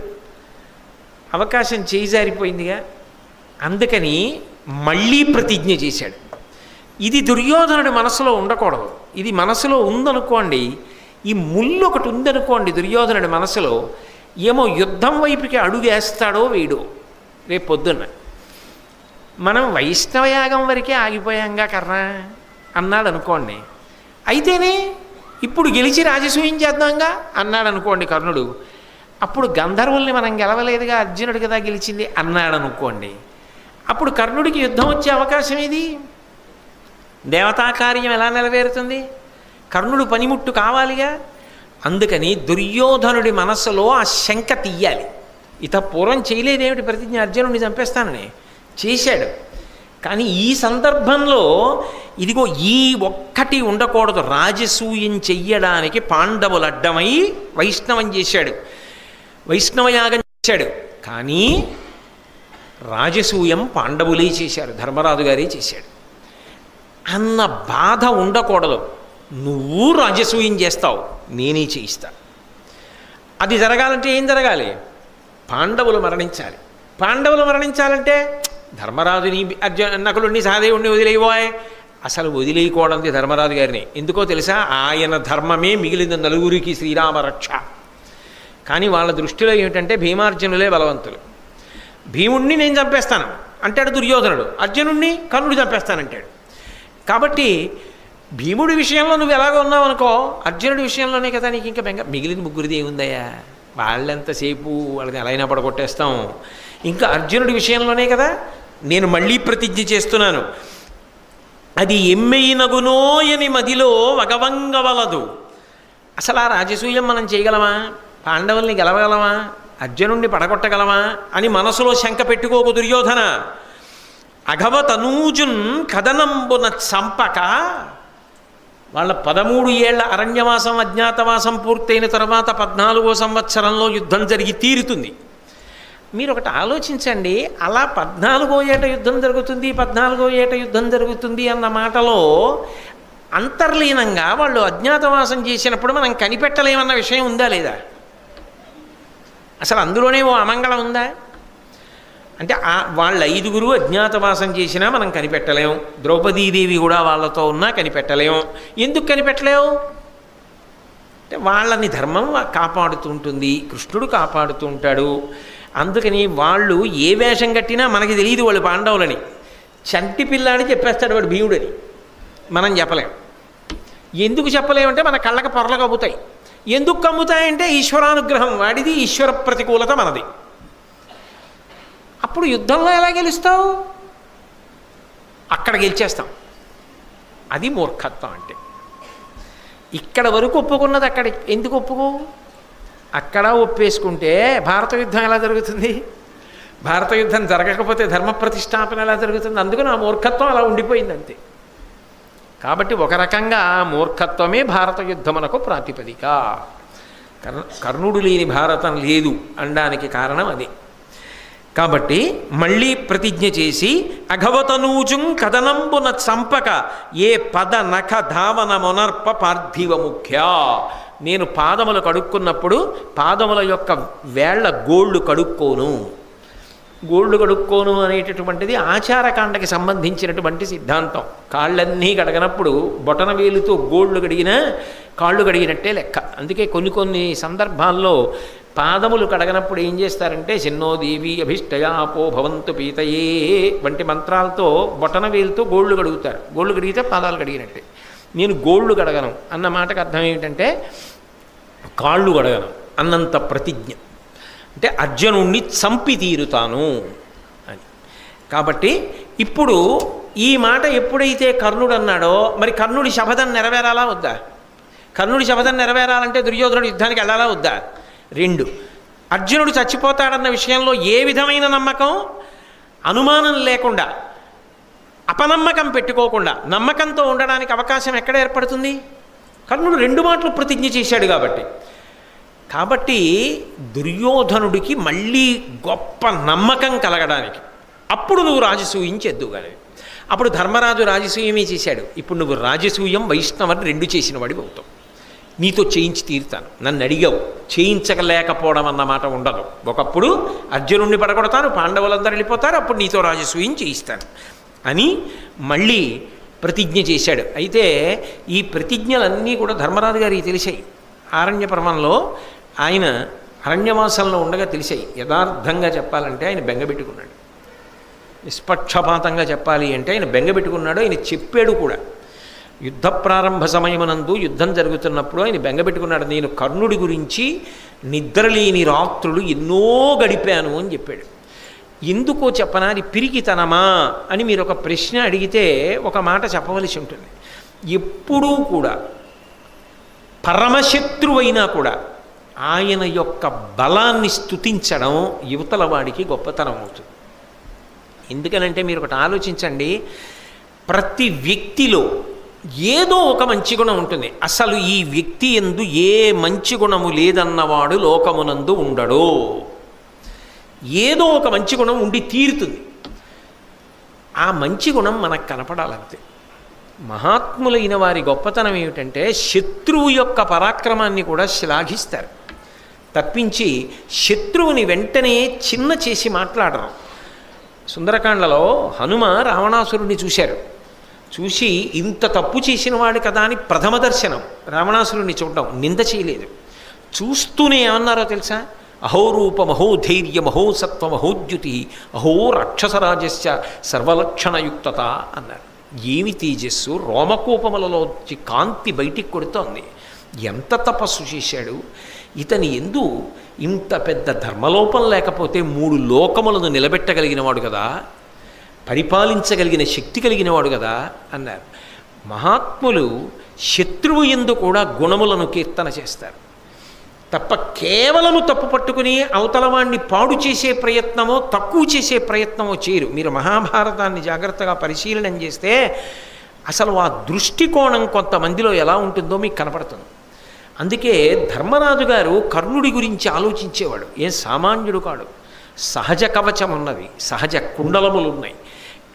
అవకాశం చేజారిపోయిందిగా. అందుకని మళ్ళీ ప్రతిజ్ఞ చేశాడు. ఇది దుర్యోధనుడి మనసులో ఉండకూడదు. ఇది మనసులో ఉందనుకోండి, ఈ ముళ్ళు ఒకటి ఉందనుకోండి దుర్యోధనుడి మనసులో, ఏమో యుద్ధం వైపుకి అడుగేస్తాడో వేయడో. రేపు పొద్దున్న మనం వైష్ణవయాగం వరకే ఆగిపోయాంగా కర్ణ అన్నాడు అనుకోండి. అయితేనే ఇప్పుడు గెలిచి రాజసూయం చేద్దాంగా అన్నాడు అనుకోండి కర్ణుడు. అప్పుడు గంధర్వుల్ని మనం గెలవలేదుగా, అర్జునుడు కదా గెలిచింది అన్నాడు అనుకోండి. అప్పుడు కర్ణుడికి యుద్ధం వచ్చే అవకాశం ఏది? దేవతాకార్యం ఎలా నెరవేరుతుంది? కర్ణుడు పనిముట్టు కావాలిగా. అందుకని దుర్యోధనుడి మనస్సులో ఆ శంక తీయాలి. ఇత పూర్వం చేయలేదేమిటి ప్రతిజ్ఞ? అర్జునుడిని చంపేస్తానని చేశాడు. కానీ ఈ సందర్భంలో ఇదిగో ఈ ఒక్కటి ఉండకూడదు. రాజసూయం చెయ్యడానికి పాండవులు అడ్డమై వైష్ణవం చేశాడు, వైష్ణవయాగం చేశాడు. కానీ రాజసూయం పాండవులే చేశారు, ధర్మరాజు గారే చేశాడు అన్న బాధ ఉండకూడదు. నువ్వు రాజసూయం చేస్తావు, నేనే చేయిస్తా. అది జరగాలంటే ఏం జరగాలి? పాండవులు మరణించాలి. పాండవులు మరణించాలంటే ధర్మరాజుని, నకులుని, సహదేవుణ్ణి వదిలేయబోయ్. అసలు వదిలేయకూడదు ధర్మరాజు గారిని. ఎందుకో తెలుసా? ఆయన ధర్మమే మిగిలిన నలుగురికి శ్రీరామ రక్ష. కానీ వాళ్ళ దృష్టిలో ఏమిటంటే భీమార్జునులే బలవంతులు. భీముణ్ణి నేను చంపేస్తాను అంటాడు దుర్యోధనుడు, అర్జునుణ్ణి కర్ణుడు చంపేస్తానంటాడు. కాబట్టి భీముడి విషయంలో నువ్వు ఎలాగో ఉన్నావు అనుకో, అర్జునుడి విషయంలోనే కదా నీకు ఇంకా బెంగ. మిగిలిన ముగ్గురిది ఏముందయ్యా, వాళ్ళెంతసేపు వాళ్ళని ఎలా అయినా పడగొట్టేస్తాం. ఇంకా అర్జునుడి విషయంలోనే కదా నేను మళ్ళీ ప్రతిజ్ఞ చేస్తున్నాను. అది ఎమ్మెయినగునోయని మదిలో వగవంగవలదు. అసలు ఆ రాజసూయం మనం చేయగలమా? పాండవుల్ని గెలవగలమా? అర్జునుడిని పడగొట్టగలమా అని మనసులో శంక పెట్టుకోకు దుర్యోధన. అఘవతనూజున్ కథనంబున చంపక, వాళ్ళ 13 ఏళ్ల అరణ్యవాసం అజ్ఞాతవాసం పూర్తయిన తర్వాత 14వ సంవత్సరంలో యుద్ధం జరిగి తీరుతుంది. మీరు ఒకటి ఆలోచించండి, అలా 14వ ఏట యుద్ధం జరుగుతుంది, 14వ ఏట యుద్ధం జరుగుతుంది అన్న మాటలో అంతర్లీనంగా వాళ్ళు అజ్ఞాతవాసం చేసినప్పుడు మనం కనిపెట్టలేమన్న విషయం ఉందా లేదా? అసలు అందులోనే ఓ అమంగళం ఉందా? అంటే వాళ్ళ 5గురు అజ్ఞాతవాసం చేసినా మనం కనిపెట్టలేం, ద్రౌపదీదేవి కూడా వాళ్ళతో ఉన్నా కనిపెట్టలేం. ఎందుకు కనిపెట్టలేవు అంటే వాళ్ళని ధర్మం కాపాడుతూ ఉంటుంది, కృష్ణుడు కాపాడుతూ ఉంటాడు. అందుకని వాళ్ళు ఏ వేషం కట్టినా మనకి తెలియదు వాళ్ళు పాండవులని. చంటి పిల్లాడి చెప్పేస్తాడు వాడు భీముడని, మనం చెప్పలేం. ఎందుకు చెప్పలేమంటే మన కళ్ళకి పొరలు కమ్ముతాయి. ఎందుకు కమ్ముతాయంటే ఈశ్వరానుగ్రహం వాడిది, ఈశ్వర ప్రతికూలత మనది. అప్పుడు యుద్ధంలో ఎలా గెలుస్తావు? అక్కడ గెలిచేస్తాం. అది మూర్ఖత్వం అంటే. ఇక్కడ వరకు ఒప్పుకున్నది అక్కడ ఎందుకు ఒప్పుకో? అక్కడ ఒప్పేసుకుంటే భారత యుద్ధం ఎలా జరుగుతుంది? భారత యుద్ధం జరగకపోతే ధర్మ ప్రతిష్టాపన ఎలా జరుగుతుంది? అందుకని ఆ మూర్ఖత్వం అలా ఉండిపోయింది అంతే. కాబట్టి ఒక రకంగా మూర్ఖత్వమే భారత యుద్ధమునకు ప్రాతిపదిక. కర్ణుడు లేని భారతం లేదు అనడానికి కారణం అదే. కాబట్టి మళ్ళీ ప్రతిజ్ఞ చేసి అఘవతనూజుం కథనంబున చంపక ఏ పద నఖ ధావన మొనర్ప పార్థివ ముఖ్య. నేను పాదములు కడుక్కున్నప్పుడు పాదముల యొక్క వేళ్ల గోళ్ళు కడుక్కోను. గోళ్ళు కడుక్కోను అనేటటువంటిది ఆచారకాండకి సంబంధించినటువంటి సిద్ధాంతం. కాళ్ళన్నీ కడగనప్పుడు బొటన వేలుతో గోళ్ళు కడిగినా కాళ్ళు కడిగినట్టే లెక్క. అందుకే కొన్ని సందర్భాల్లో పాదములు కడగనప్పుడు ఏం చేస్తారంటే శన్నో దేవి అభిష్టయాపో భవంతు పీతయే వంటి మంత్రాలతో బొటన వేలుతో గోళ్ళు కడుగుతారు. గోళ్ళు కడిగితే పాదాలు కడిగినట్టే. నేను గోళ్ళు కడగను అన్న మాటకు అర్థం ఏమిటంటే కాళ్ళు కడగను అన్నంత ప్రతిజ్ఞ. అంటే అర్జునుణ్ణి చంపి తీరుతాను అని. కాబట్టి ఇప్పుడు ఈ మాట ఎప్పుడైతే కర్ణుడు అన్నాడో మరి కర్ణుడి శపథం నెరవేరాలా వద్దా? కర్ణుడి శపథం నెరవేరాలంటే దుర్యోధనుడు యుద్ధానికి వెళ్ళాలా వద్దా? 2, అర్జునుడు చచ్చిపోతాడన్న విషయంలో ఏ విధమైన నమ్మకం, అనుమానం లేకుండా, అపనమ్మకం పెట్టుకోకుండా నమ్మకంతో ఉండడానికి అవకాశం ఎక్కడ ఏర్పడుతుంది? కర్ణుడు 2 మాటలు ప్రతిజ్ఞ చేశాడు కాబట్టి. కాబట్టి దుర్యోధనుడికి మళ్ళీ గొప్ప నమ్మకం కలగడానికి అప్పుడు నువ్వు రాజసూయం చేద్దువు కానీ. అప్పుడు ధర్మరాజు రాజసూయమే చేశాడు. ఇప్పుడు నువ్వు రాజసూయం వైష్ణవని 2 చేసిన వాడివి అవుతావు. నీతో చేయించి తీరుతాను. నన్ను అడిగావు, చేయించలేకపోవడం అన్నమాట ఉండదు. ఒకప్పుడు అర్జునుడిని పడగొడతాను, పాండవులందరూ వెళ్ళిపోతారు, అప్పుడు నీతో రాజసూయం చేయిస్తాను అని మళ్ళీ ప్రతిజ్ఞ చేశాడు. అయితే ఈ ప్రతిజ్ఞలన్నీ కూడా ధర్మరాజు గారికి తెలిసాయి. ఆరణ్య పర్వంలో ఆయన అరణ్యవాసంలో ఉండగా తెలిసాయి. యథార్థంగా చెప్పాలంటే ఆయన బెంగబెట్టుకున్నాడు. నిష్పక్షపాతంగా చెప్పాలి అంటే ఆయన బెంగబెట్టుకున్నాడు. ఆయన చెప్పాడు కూడా. యుద్ధ ప్రారంభ సమయమునందు యుద్ధం జరుగుతున్నప్పుడు ఆయన బెంగబెట్టుకున్నాడు. నేను కర్ణుడి గురించి నిద్రలేని రాత్రులు ఎన్నో గడిపాను అని చెప్పాడు. ఎందుకో చెప్పనా, అది పిరికితనమా అని మీరు ఒక ప్రశ్న అడిగితే ఒక మాట చెప్పవలసి ఉంటుంది. ఎప్పుడూ కూడా పరమశత్రువైనా కూడా ఆయన యొక్క బలాన్ని స్తుతించడం యువతల వాడికి గొప్పతనం అవుతుంది. ఎందుకనంటే మీరు ఒకటి ఆలోచించండి, ప్రతి వ్యక్తిలో ఏదో ఒక మంచి గుణం ఉంటుంది. అసలు ఈ వ్యక్తి యందు ఏ మంచి గుణము లేదన్నవాడు లోకమునందు ఉండడు. ఏదో ఒక మంచి గుణం ఉండి తీరుతుంది. ఆ మంచి గుణం మనకు కనపడాలంతే. మహాత్ములైన వారి గొప్పతనం ఏమిటంటే శత్రువు యొక్క పరాక్రమాన్ని కూడా శ్లాఘిస్తారు తప్పించి శత్రువుని వెంటనే చిన్న చేసి మాట్లాడరు. సుందరకాండలో హనుమ రావణాసురుడిని చూశారు. చూసి ఇంత తప్పు చేసిన వాడు కదా అని ప్రథమ దర్శనం రావణాసురుడిని చూడడం, నింద చేయలేదు. చూస్తూనే ఏమన్నారో తెలుసా? అహోరూపమహో ధైర్యమహో సత్వమహోద్యుతి అహో రాక్షసరాజస్య సర్వలక్షణయుక్తత అన్నారు. ఏమి తేజస్సు! రోమకోపములలో కాంతి బయటికి కొడుతోంది. ఎంత తపస్సు చేశాడు! ఇతని ఎందు ఇంత పెద్ద ధర్మలోపం లేకపోతే 3 లోకములను నిలబెట్టగలిగిన వాడు కదా, పరిపాలించగలిగిన శక్తి కలిగిన వాడు కదా అన్నారు. మహాత్ములు శత్రువు యందు కూడా గుణములను కీర్తన చేస్తారు తప్ప కేవలము తప్పు పట్టుకుని అవతలవాణ్ణి పాడు చేసే ప్రయత్నమో తక్కువ చేసే ప్రయత్నమో చేయరు. మీరు మహాభారతాన్ని జాగ్రత్తగా పరిశీలన చేస్తే అసలు ఆ దృష్టికోణం కొంతమందిలో ఎలా ఉంటుందో మీకు కనపడుతుంది. అందుకే ధర్మరాజు గారు కర్ణుడి గురించి ఆలోచించేవాడు. ఏం సామాన్యుడు కాడు. సహజ కవచం ఉన్నది, సహజ కుండలములు ఉన్నాయి.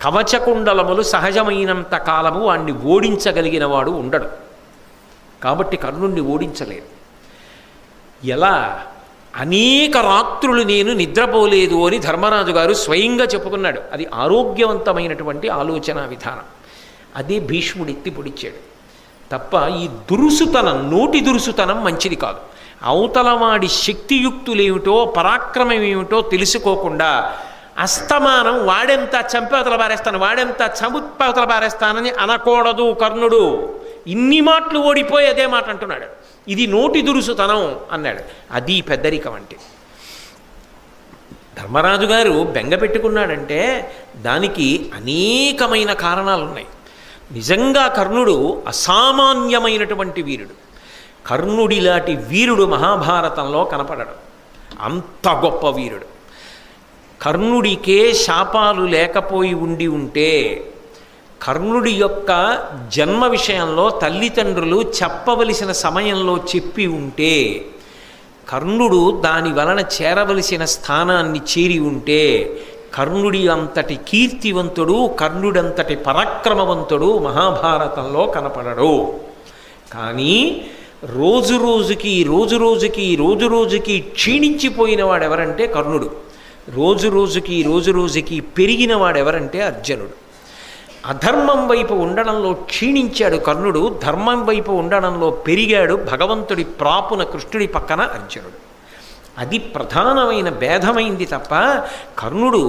కవచ కుండలములు సహజమైనంత కాలము వాణ్ణి ఓడించగలిగిన వాడు ఉండడు. కాబట్టి కర్ణుణ్ణి ఓడించలేదు. ఎలా? అనేక రాత్రులు నేను నిద్రపోలేదు అని ధర్మరాజు గారు స్వయంగా చెప్పుకున్నాడు. అది ఆరోగ్యవంతమైనటువంటి ఆలోచన విధానం. అదే భీష్ముడు ఎత్తి పొడిచాడు తప్ప ఈ దురుసుతనం, నోటి దురుసుతనం మంచిది కాదు. అవతలవాడి శక్తియుక్తులేమిటో పరాక్రమం ఏమిటో తెలుసుకోకుండా అస్తమానం వాడెంత చంపవతల పారేస్తాను, వాడెంత చంపవతల పారేస్తానని అనకూడదు. కర్ణుడు ఇన్ని మాటలు ఓడిపోయి అదే మాట అంటున్నాడు. ఇది నోటి దురుసుతనం అన్నాడు. అది పెద్దరికం అంటే. ధర్మరాజు గారు బెంగ పెట్టుకున్నాడంటే దానికి అనేకమైన కారణాలు ఉన్నాయి. నిజంగా కర్ణుడు అసామాన్యమైనటువంటి వీరుడు. కర్ణుడిలాంటి వీరుడు మహాభారతంలో కనపడడు. అంత గొప్ప వీరుడు. కర్ణుడికే శాపాలు లేకపోయి ఉంటే, కర్ణుడి యొక్క జన్మ విషయంలో తల్లిదండ్రులు చెప్పవలసిన సమయంలో చెప్పి ఉంటే, కర్ణుడు దాని వలన చేరవలసిన స్థానాన్ని చేరి ఉంటే, కర్ణుడి అంతటి కీర్తివంతుడు, కర్ణుడంతటి పరాక్రమవంతుడు మహాభారతంలో కనపడడు. కానీ రోజు రోజుకి క్షీణించిపోయిన వాడెవరంటే కర్ణుడు. రోజు రోజుకి పెరిగిన వాడెవరంటే అర్జునుడు. అధర్మం వైపు ఉండడంలో క్షీణించాడు కర్ణుడు, ధర్మం వైపు ఉండడంలో పెరిగాడు భగవంతుడి ప్రాపున కృష్ణుడి పక్కన అర్జునుడు. అది ప్రధానమైన భేదమైంది తప్ప కర్ణుడు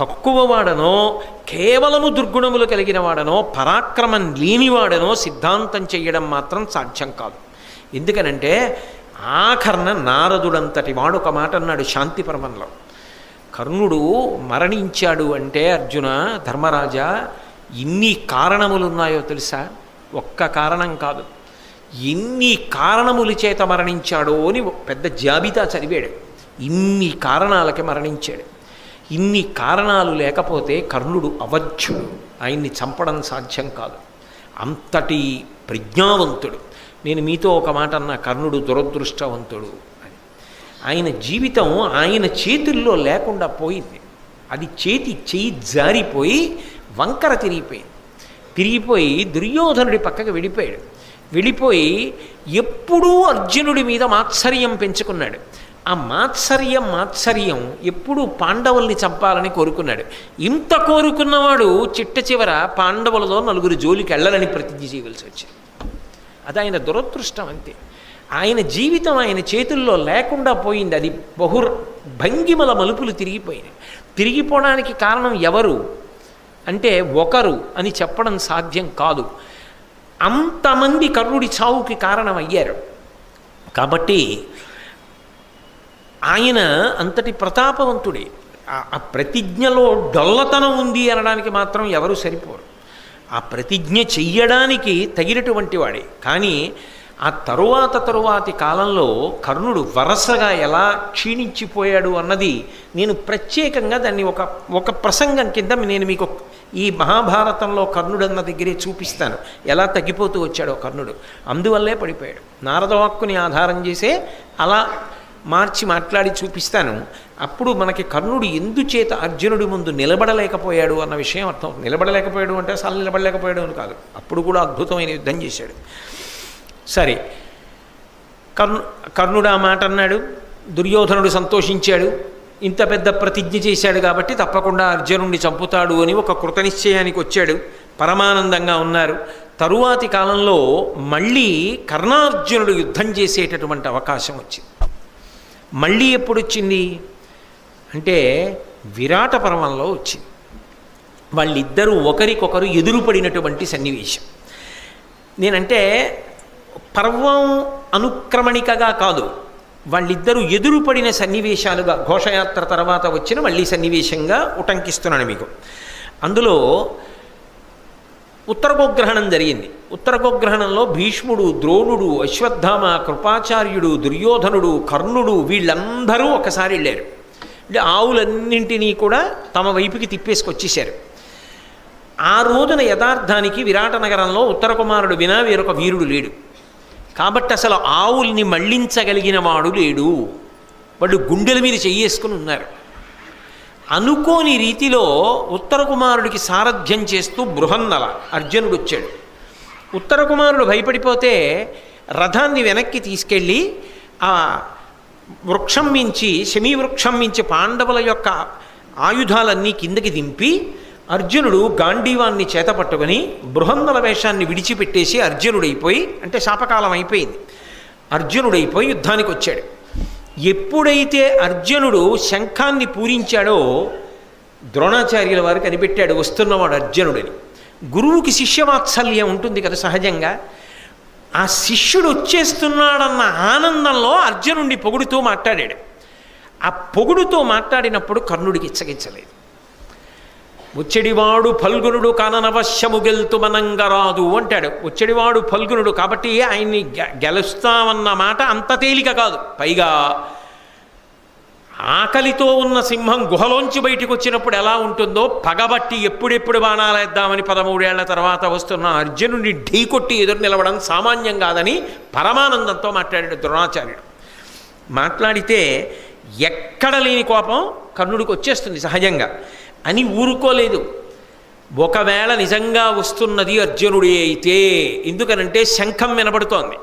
తక్కువవాడనో కేవలము దుర్గుణములు కలిగిన వాడనో పరాక్రమం లేనివాడనో సిద్ధాంతం చేయడం మాత్రం సాధ్యం కాదు. ఎందుకనంటే ఆఖరణ నారదుడంతటి వాడు ఒక మాట అన్నాడు శాంతి పర్వంలో. కర్ణుడు మరణించాడు అంటే అర్జున, ధర్మరాజా, ఇన్ని కారణములున్నాయో తెలుసా? ఒక్క కారణం కాదు, ఎన్ని కారణముల చేత మరణించాడో అని పెద్ద జాబితా చదివాడు. ఇన్ని కారణాలకి మరణించాడు. ఇన్ని కారణాలు లేకపోతే కర్ణుడు అవధ్యుడు, ఆయన్ని చంపడం సాధ్యం కాదు. అంతటి ప్రజ్ఞావంతుడు. నేను మీతో ఒక మాట అన్నా, కర్ణుడు దురదృష్టవంతుడు అని. ఆయన జీవితం ఆయన చేతుల్లో లేకుండా పోయింది. అది చెయ్యి జారిపోయి వంకర తిరిగిపోయి దుర్యోధనుడి పక్కకు వెళ్ళిపోయి ఎప్పుడూ అర్జునుడి మీద మాత్సర్యం పెంచుకున్నాడు. ఆ మాత్సర్యం ఎప్పుడూ పాండవుల్ని చంపాలని కోరుకున్నాడు. ఇంత కోరుకున్నవాడు చిట్ట చివర పాండవులతో నలుగురు జోలికి వెళ్ళాలని ప్రతిజ్ఞ చేయవలసి వచ్చింది. అది ఆయన దురదృష్టం అంతే. ఆయన జీవితం ఆయన చేతుల్లో లేకుండా పోయింది. అది భంగిమల మలుపులు తిరిగిపోవడానికి కారణం ఎవరు అంటే ఒకరు అని చెప్పడం సాధ్యం కాదు. అంతమంది కర్ణుడి చావుకి కారణమయ్యారు. కాబట్టి ఆయన అంతటి ప్రతాపవంతుడే. ఆ ప్రతిజ్ఞలో డొల్లతనం ఉంది అనడానికి మాత్రం ఎవరు సరిపోరు. ఆ ప్రతిజ్ఞ చెయ్యడానికి తగినటువంటి వాడే. కానీ ఆ తరువాతి కాలంలో కర్ణుడు వరసగా ఎలా క్షీణించిపోయాడు అన్నది నేను ప్రత్యేకంగా దాన్ని ఒక ప్రసంగం కింద నేను మీకు ఈ మహాభారతంలో కర్ణుడు అన్న దగ్గరే చూపిస్తాను, ఎలా తగ్గిపోతూ వచ్చాడో కర్ణుడు. అందువల్లే పడిపోయాడు. నారదవాక్కుని ఆధారం చేసే అలా మార్చి మాట్లాడి చూపిస్తాను. అప్పుడు మనకి కర్ణుడు ఎందుచేత అర్జునుడి ముందు నిలబడలేకపోయాడు అన్న విషయం అర్థం. నిలబడలేకపోయాడు అంటే అసలు నిలబడలేకపోయాడు అని కాదు, అప్పుడు కూడా అద్భుతమైన యుద్ధం చేశాడు. సరే, కర్ణుడు ఆ మాట అన్నాడు. దుర్యోధనుడు సంతోషించాడు. ఇంత పెద్ద ప్రతిజ్ఞ చేశాడు కాబట్టి తప్పకుండా అర్జునుడిని చంపుతాడు అని ఒక కృతనిశ్చయానికి వచ్చాడు. పరమానందంగా ఉన్నారు. తరువాతి కాలంలో మళ్ళీ కర్ణార్జునుడు యుద్ధం చేసేటటువంటి అవకాశం వచ్చింది. మళ్ళీ ఎప్పుడు వచ్చింది అంటే విరాట పర్వంలో వచ్చింది. వాళ్ళిద్దరూ ఒకరికొకరు ఎదురుపడినటువంటి సన్నివేశం. నేనంటే పర్వం అనుక్రమణికగా కాదు, వాళ్ళిద్దరూ ఎదురుపడిన సన్నివేశాలుగా ఘోషయాత్ర తర్వాత వచ్చిన మళ్ళీ సన్నివేశంగా ఉటంకిస్తున్నాను మీకు. అందులో ఉత్తరగోగ్రహణం జరిగింది. ఉత్తరగోగ్రహణంలో భీష్ముడు, ద్రోణుడు, అశ్వత్థామ, కృపాచార్యుడు, దుర్యోధనుడు, కర్ణుడు వీళ్ళందరూ ఒకసారి వెళ్ళారు. అంటే ఆవులన్నింటినీ కూడా తమ వైపుకి తిప్పేసుకొచ్చేశారు. ఆ రోజున యథార్థానికి విరాట నగరంలో ఉత్తర కుమారుడు వినా వేరొక వీరుడు లేడు. కాబట్టి అసలు ఆవుల్ని మళ్లించగలిగిన వాడు లేడు. వాళ్ళు గుండెల మీద చెయ్యేసుకుని ఉన్నారు. అనుకోని రీతిలో ఉత్తర కుమారుడికి సారథ్యం చేస్తూ బృహన్నల అర్జునుడు వచ్చాడు. ఉత్తర కుమారుడు భయపడిపోతే రథాన్ని వెనక్కి తీసుకెళ్ళి ఆ వృక్షం మించి శమీవృక్షం మించి పాండవుల యొక్క ఆయుధాలన్నీ కిందకి దింపి అర్జునుడు గాంధీవాన్ని చేత పట్టుకొని బృహన్నల వేషాన్ని విడిచిపెట్టేసి అర్జునుడైపోయి, అంటే శాపకాలం అయిపోయింది, అర్జునుడైపోయి యుద్ధానికి వచ్చాడు. ఎప్పుడైతే అర్జునుడు శంఖాన్ని పూరించాడో ద్రోణాచార్యుల వారు కనిపెట్టాడు వస్తున్నవాడు అర్జునుడని. గురువుకి శిష్యవాత్సల్యం ఉంటుంది కదా సహజంగా. ఆ శిష్యుడు వచ్చేస్తున్నాడన్న ఆనందంలో అర్జునుడిని పొగుడుతూ మాట్లాడాడు. ఆ పొగుడుతో మాట్లాడినప్పుడు కర్ణుడికి ఇచ్చగించలేదు. వచ్చెడివాడు ఫల్గునుడు కాననవశ్యము గెలుతు మనంగరాదు అంటాడు. వచ్చెడివాడు ఫల్గునుడు కాబట్టి ఆయన్ని గెలుస్తామన్న మాట అంత తేలిక కాదు. పైగా ఆకలితో ఉన్న సింహం గుహలోంచి బయటికి వచ్చినప్పుడు ఎలా ఉంటుందో పగబట్టి ఎప్పుడెప్పుడు బాణాలేద్దామని 13 ఏళ్ల తర్వాత వస్తున్న అర్జునుడిని ఢీకొట్టి ఎదురు నిలవడం సామాన్యం కాదని పరమానందంతో మాట్లాడాడు ద్రోణాచార్యుడు. మాట్లాడితే ఎక్కడ లేని కోపం కర్ణుడికి వచ్చేస్తుంది సహజంగా అని ఊరుకోలేదు. ఒకవేళ నిజంగా వస్తున్నది అర్జునుడే అయితే, ఎందుకనంటే శంఖం వినబడుతోంది,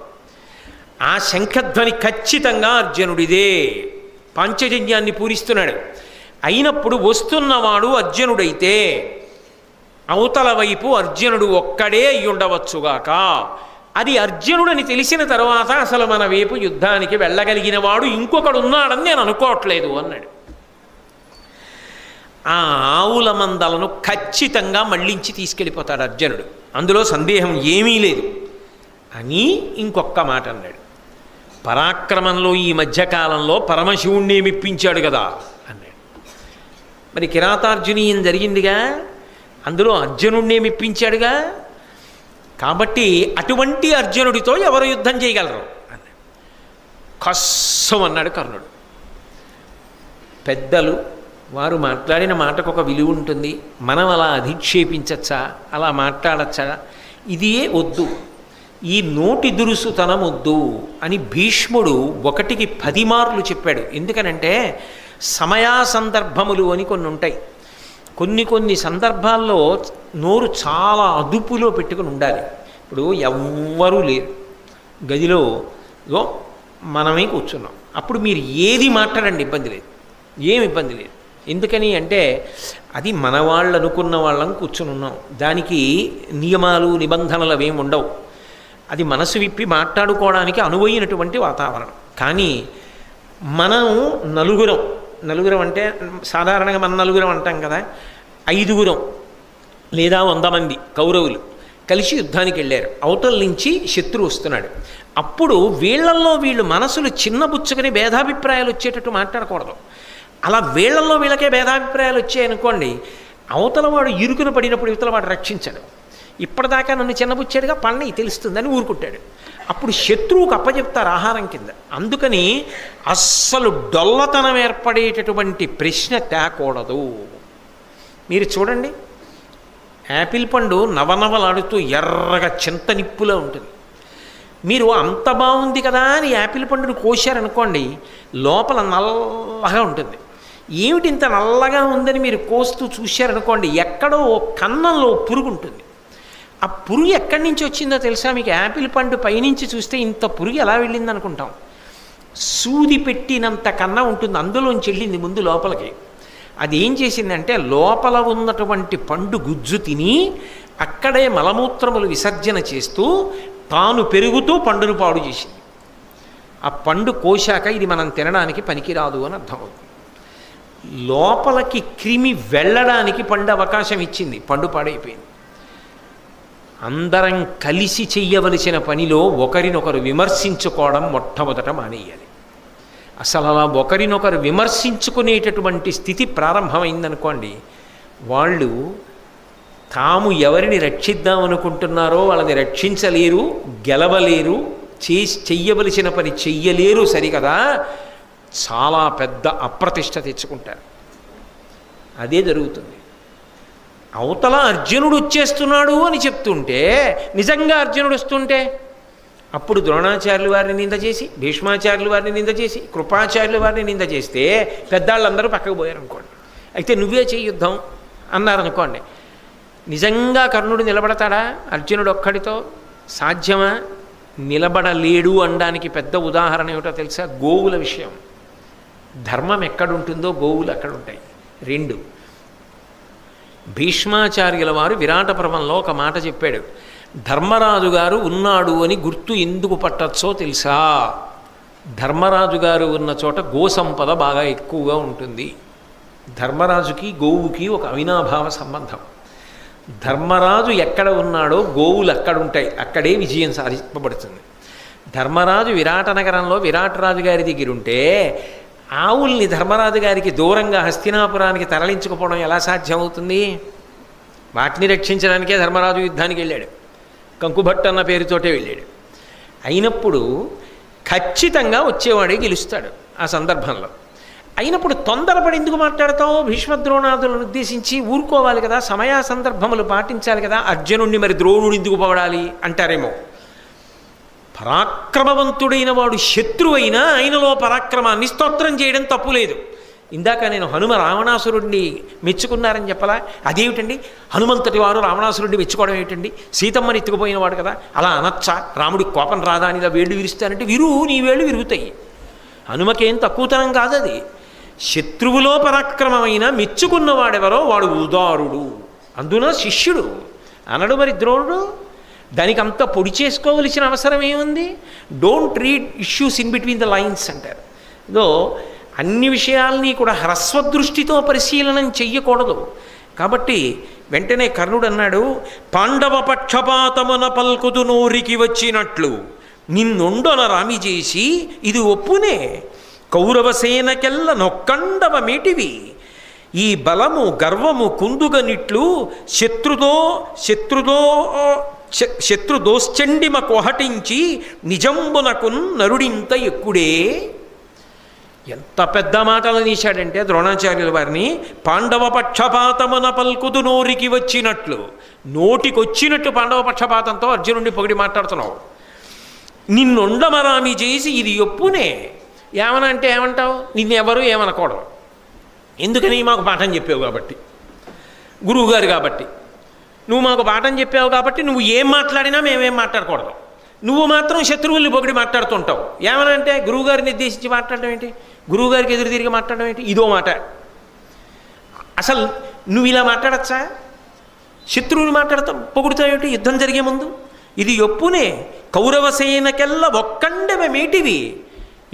ఆ శంఖధ్వని ఖచ్చితంగా అర్జునుడిదే, పాంచజన్యాన్ని పూరిస్తున్నాడు. అయినప్పుడు వస్తున్నవాడు అర్జునుడైతే అవతల వైపు అర్జునుడు ఒక్కడే అయ్యుండవచ్చుగాక, అది అర్జునుడని తెలిసిన తర్వాత అసలు మన వైపు యుద్ధానికి వెళ్ళగలిగిన వాడు ఇంకొకడు ఉన్నాడని నేను అనుకోవట్లేదు అన్నాడు. ఆ ఆవుల మందలను ఖచ్చితంగా మళ్ళించి తీసుకెళ్ళిపోతాడు అర్జునుడు, అందులో సందేహం ఏమీ లేదు అని ఇంకొక్క మాట అన్నాడు. పరాక్రమంలో ఈ మధ్యకాలంలో పరమశివుణ్ణి మెప్పించాడు కదా అన్నాడు. మరి కిరాతార్జునీయం జరిగిందిగా, అందులో అర్జునుణ్ణి మెప్పించాడుగా, కాబట్టి అటువంటి అర్జునుడితో ఎవరు యుద్ధం చేయగలరు అన్నాడు. కస్సం అన్నాడు కర్ణుడు. పెద్దలు వారు మాట్లాడిన మాటకు ఒక విలువ ఉంటుంది, మనం అలా అధిక్షేపించచ్చా, అలా మాట్లాడచ్చా, ఇదియే వద్దు, ఈ నోటి దురుసుతనం వద్దు అని భీష్ముడు 1కి 10 మార్లు చెప్పాడు. ఎందుకనంటే సమయా సందర్భములు అని కొన్ని ఉంటాయి. కొన్ని సందర్భాల్లో నోరు చాలా అదుపులో పెట్టుకుని ఉండాలి. ఇప్పుడు ఎవ్వరూ లేరు గదిలో, మనమే కూర్చున్నాం, అప్పుడు మీరు ఏది మాట్లాడండి, ఇబ్బంది లేదు, ఏమి ఇబ్బంది లేదు. ఎందుకని అంటే అది మన వాళ్ళు అనుకున్న వాళ్ళం కూర్చుని ఉన్నాం, దానికి నియమాలు నిబంధనలు అవేమి ఉండవు, అది మనసు విప్పి మాట్లాడుకోవడానికి అనువైనటువంటి వాతావరణం. కానీ మనం నలుగురం అంటే సాధారణంగా మన నలుగురం అంటాం కదా, 5గురం లేదా 100 మంది కౌరవులు కలిసి యుద్ధానికి వెళ్ళారు, అవతల నుంచి శత్రువు వస్తున్నాడు. అప్పుడు వీళ్ళల్లో వీళ్ళు మనసులు చిన్నబుచ్చుకొని భేదాభిప్రాయాలు వచ్చేటట్టు మాట్లాడకూడదు. అలా వీళ్ళల్లో వీళ్ళకే భేదాభిప్రాయాలు వచ్చాయనుకోండి, అవతలవాడు ఇరుకున పడినప్పుడు ఇవతలవాడు రక్షించాడు, ఇప్పటిదాకా నన్ను చిన్నబుచ్చాడుగా పని తెలుస్తుందని ఊరుకుంటాడు, అప్పుడు శత్రువుకు అప్పచెప్తారు ఆహారం కింద. అందుకని అస్సలు డొల్లతనం ఏర్పడేటటువంటి ప్రశ్న తేకూడదు. మీరు చూడండి, యాపిల్ పండు నవనవలాడుతూ ఎర్రగా చింత నిప్పులో ఉంటుంది. మీరు అంత బాగుంది కదా అని యాపిల్ పండును కోశారనుకోండి, లోపల నల్లగా ఉంటుంది. ఏమిటి ఇంత నల్లగా ఉందని మీరు కోస్తూ చూశారనుకోండి, ఎక్కడో కన్నంలో పురుగు ఉంటుంది. ఆ పురుగు ఎక్కడి నుంచి వచ్చిందో తెలుసా మీకు? యాపిల్ పండు పైనుంచి చూస్తే ఇంత పురుగు ఎలా వెళ్ళింది అనుకుంటాం. సూది పెట్టినంత కన్నా ఉంటుంది, అందులోంచి వెళ్ళింది ముందు లోపలికి. అది ఏం చేసిందంటే లోపల ఉన్నటువంటి పండు గుజ్జు తిని అక్కడే మలమూత్రములు విసర్జన చేస్తూ తాను పెరుగుతూ పండును పాడు చేసింది. ఆ పండు కోశాక ఇది మనం తినడానికి పనికిరాదు అని అర్థమవుతుంది. లోపలికి క్రిమి వెళ్ళడానికి పండు అవకాశం ఇచ్చింది, పండు పాడైపోయింది. అందరం కలిసి చెయ్యవలసిన పనిలో ఒకరినొకరు విమర్శించుకోవడం మొట్టమొదట మానేయాలి. అసలు అలా ఒకరినొకరు విమర్శించుకునేటటువంటి స్థితి ప్రారంభమైందనుకోండి, వాళ్ళు తాము ఎవరిని రక్షిద్దామనుకుంటున్నారో వాళ్ళని రక్షించలేరు, గెలవలేరు, చెయ్యవలసిన పని చెయ్యలేరు, సరికదా, చాలా పెద్ద అప్రతిష్ట తెచ్చుకుంటారు. అదే జరుగుతుంది. అవతల అర్జునుడు వచ్చేస్తున్నాడు అని చెప్తుంటే, నిజంగా అర్జునుడు వస్తుంటే అప్పుడు ద్రోణాచార్యుల వారిని నింద చేసి, భీష్మాచార్యుల వారిని నింద చేసి, కృపాచార్యుల వారిని నింద చేస్తే పెద్దాళ్ళందరూ పక్కకు పోయారు అనుకోండి. అయితే నువ్వే చెయ్యి యుద్ధం అన్నారనుకోండి, నిజంగా కర్ణుడు నిలబడతాడా అర్జునుడు ఒక్కడితో? సాధ్యమా? నిలబడలేడు అనడానికి పెద్ద ఉదాహరణ ఏమిటో తెలుసా? గోవుల విషయం. ధర్మం ఎక్కడుంటుందో గోవులు అక్కడ ఉంటాయి. 2, భీష్మాచార్యుల వారు విరాటపర్వంలో ఒక మాట చెప్పాడు. ధర్మరాజు గారు ఉన్నాడు అని గుర్తు ఎందుకు పట్టచ్చో తెలుసా? ధర్మరాజు గారు ఉన్న చోట గోసంపద బాగా ఎక్కువగా ఉంటుంది. ధర్మరాజుకి గోవుకి ఒక అవినాభావ సంబంధం. ధర్మరాజు ఎక్కడ ఉన్నాడో గోవులు అక్కడ ఉంటాయి, అక్కడే విజయం సాధింపబడుతుంది. ధర్మరాజు విరాట నగరంలో విరాటరాజు గారి దగ్గర ఉంటే ఆవుల్ని ధర్మరాజు గారికి దూరంగా హస్తినాపురానికి తరలించుకుపోవడం ఎలా సాధ్యమవుతుంది? వాటిని రక్షించడానికే ధర్మరాజు యుద్ధానికి వెళ్ళాడు, కంకుభట్టు అన్న పేరుతోటే వెళ్ళాడు. అయినప్పుడు ఖచ్చితంగా వచ్చేవాడే గెలుస్తాడు ఆ సందర్భంలో. అయినప్పుడు తొందరపడి ఎందుకు మాట్లాడతావు? భీష్మద్రోణాదులను ఉద్దేశించి ఊరుకోవాలి కదా, సమయ సందర్భములు పాటించాలి కదా. అర్జునుడిని మరి ద్రోణుడు ఎందుకు పొగడాలి అంటారేమో. పరాక్రమవంతుడైన వాడు శత్రువైనా ఆయనలో పరాక్రమాన్ని స్తోత్రం చేయడం తప్పులేదు. ఇందాక నేను హనుమ రావణాసురుడిని మెచ్చుకున్నారని చెప్పలా? అదేమిటండి, హనుమంతటి వారు రావణాసురుడిని మెచ్చుకోవడం ఏమిటండి? సీతమ్మని ఎత్తుకుపోయినవాడు కదా, అలా అనొచ్చా? రాముడికి కోపం రాదా అని ఇలా వేళ్ళు విరుస్తానంటే నీ వేళ్ళు విరుగుతాయి. హనుమకేం తక్కువతనం కాదు అది. శత్రువులో పరాక్రమమైన మెచ్చుకున్నవాడెవరో వాడు ఉదారుడు, అందున శిష్యుడు అనడు మరి ద్రోణుడు. దానికి అంత పొడి చేసుకోవలసిన అవసరం ఏముంది? Don't read issues in between the lines అంటారు. ఇదో అన్ని విషయాల్ని కూడా హ్రస్వదృష్టితో పరిశీలనం చెయ్యకూడదు. కాబట్టి వెంటనే కర్ణుడు అన్నాడు, పాండవ పక్షపాతమున పల్కుదు నోరికి వచ్చినట్లు నిన్నుండొన రామి చేసి ఇది ఒప్పునే కౌరవసేనకెల్ల నొక్కండవ మేటివి ఈ బలము గర్వము కుందుగనిట్లు శత్రుదోశ్చండిమ కొహటించి నిజంబునకు నరుడింత ఎక్కుడే. ఎంత పెద్ద మాటలు నీశాడంటే ద్రోణాచార్యుల వారిని, పాండవ పక్షపాతమున పల్కుదు నోరికి వచ్చినట్లు, నోటికొచ్చినట్టు పాండవ పక్షపాతంతో అర్జునుడిని పొగిడి మాట్లాడుతున్నావు. నిన్నుండమరామి చేసి ఇది ఒప్పునే. ఏమనంటే ఏమంటావు? నిన్నెవరు ఏమనకూడదు. ఎందుకని? మాకు పాఠం చెప్పావు కాబట్టి, గురువుగారు కాబట్టి. నువ్వు మాకు పాఠం చెప్పావు కాబట్టి నువ్వు ఏం మాట్లాడినా మేమేం మాట్లాడకూడదు. నువ్వు మాత్రం శత్రువుల్ని పొగిడి మాట్లాడుతుంటావు. ఏమనంటే గురువుగారిని నిర్దేశించి మాట్లాడడం ఏంటి? గురువుగారికి ఎదురు తిరిగి మాట్లాడడం ఏంటి? ఇదో మాట. అసలు నువ్వు ఇలా మాట్లాడచ్చా? శత్రువుని మాట్లాడతాం పొగుడుతాయేంటి యుద్ధం జరిగే ముందు? ఇది ఒప్పునే కౌరవసేనకెల్ల ఒక్కండవ మేటివి.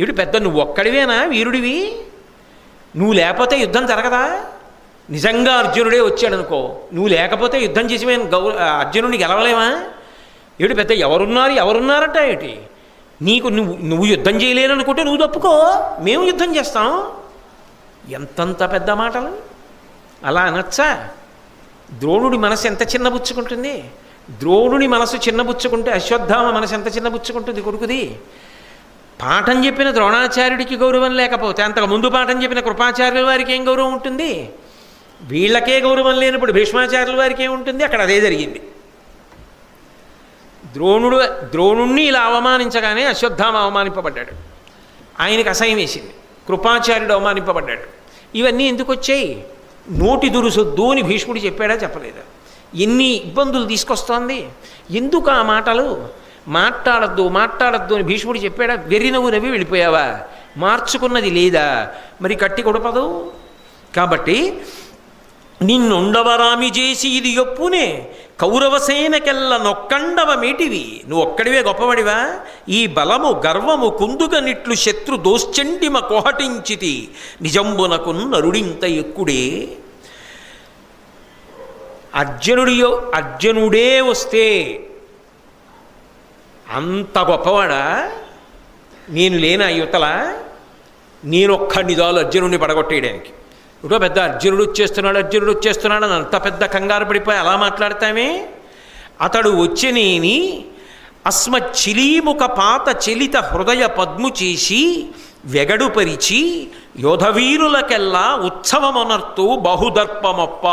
ఇటు పెద్ద నువ్వు ఒక్కడివేనా వీరుడివి? నువ్వు లేకపోతే యుద్ధం జరగదా? నిజంగా అర్జునుడే వచ్చాడనుకో, నువ్వు లేకపోతే యుద్ధం చేసి మేము అర్జునుడిని గెలవలేమా? ఏడు పెద్ద ఎవరున్నారట ఏటి? నీకు నువ్వు యుద్ధం చేయలేననుకుంటే నువ్వు తప్పుకో, మేము యుద్ధం చేస్తాం. ఎంతంత పెద్ద మాటలు అలా అనొచ్చా? ద్రోణుడి మనసు ఎంత చిన్నబుచ్చుకుంటుంది? ద్రోణుడి మనసు చిన్నబుచ్చుకుంటే అశ్వత్థామ మనసు ఎంత చిన్నబుచ్చుకుంటుంది కొడుకుది. పాఠం చెప్పిన ద్రోణాచార్యుడికి గౌరవం లేకపోతే అంతకు ముందు పాఠం చెప్పిన కృపాచార్యుల వారికి ఏం గౌరవం ఉంటుంది? వీళ్ళకే గౌరవం లేనప్పుడు భీష్మాచార్యుల వారికి ఏముంటుంది? అక్కడ అదే జరిగింది. ద్రోణుణ్ణి ఇలా అవమానించగానే అశ్వత్థామ అవమానింపబడ్డాడు, ఆయనకి అసహ్యం వేసింది. కృపాచార్యుడు అవమానింపబడ్డాడు. ఇవన్నీ ఎందుకు వచ్చాయి? నోటి దురుసొద్దు అని భీష్ముడు చెప్పాడా చెప్పలేదా? ఎన్ని ఇబ్బందులు తీసుకొస్తోంది. ఎందుకు ఆ మాటలు? మాట్లాడద్దు అని భీష్ముడు చెప్పాడా? వెర్రి నవ్వు నవ్వి వెళ్ళిపోయావా? మార్చుకున్నది లేదా? మరి కట్టి కొడపదు. కాబట్టి నిన్నుండవరామి చేసి ఇది ఒప్పునే కౌరవసేనకెల్ల నొక్కండవ మేటివి. నువ్వు ఒక్కడివే గొప్పవాడివా? ఈ బలము గర్వము కుందుగనిట్లు శత్రు దోశ్చండిమ కొహటించితి నిజంబునకు నరుడింత ఎక్కుడే. అర్జునుడే వస్తే అంత గొప్పవాడా? నేను లేనా యువతల? నేనొక్కడిని చాలు అర్జునుడిని పడగొట్టేయడానికి. ఇటో పెద్ద అర్జునుడు వచ్చేస్తున్నాడు అని అంత పెద్ద కంగారు పడిపోయి అలా మాట్లాడతామే. అతడు వచ్చేనేని అస్మచ్చిలీముఖ పాత చలిత హృదయ పద్ము చేసి వెగడుపరిచి యోధవీరులకెల్లా ఉత్సవమనర్తూ బహుదర్పమప్ప.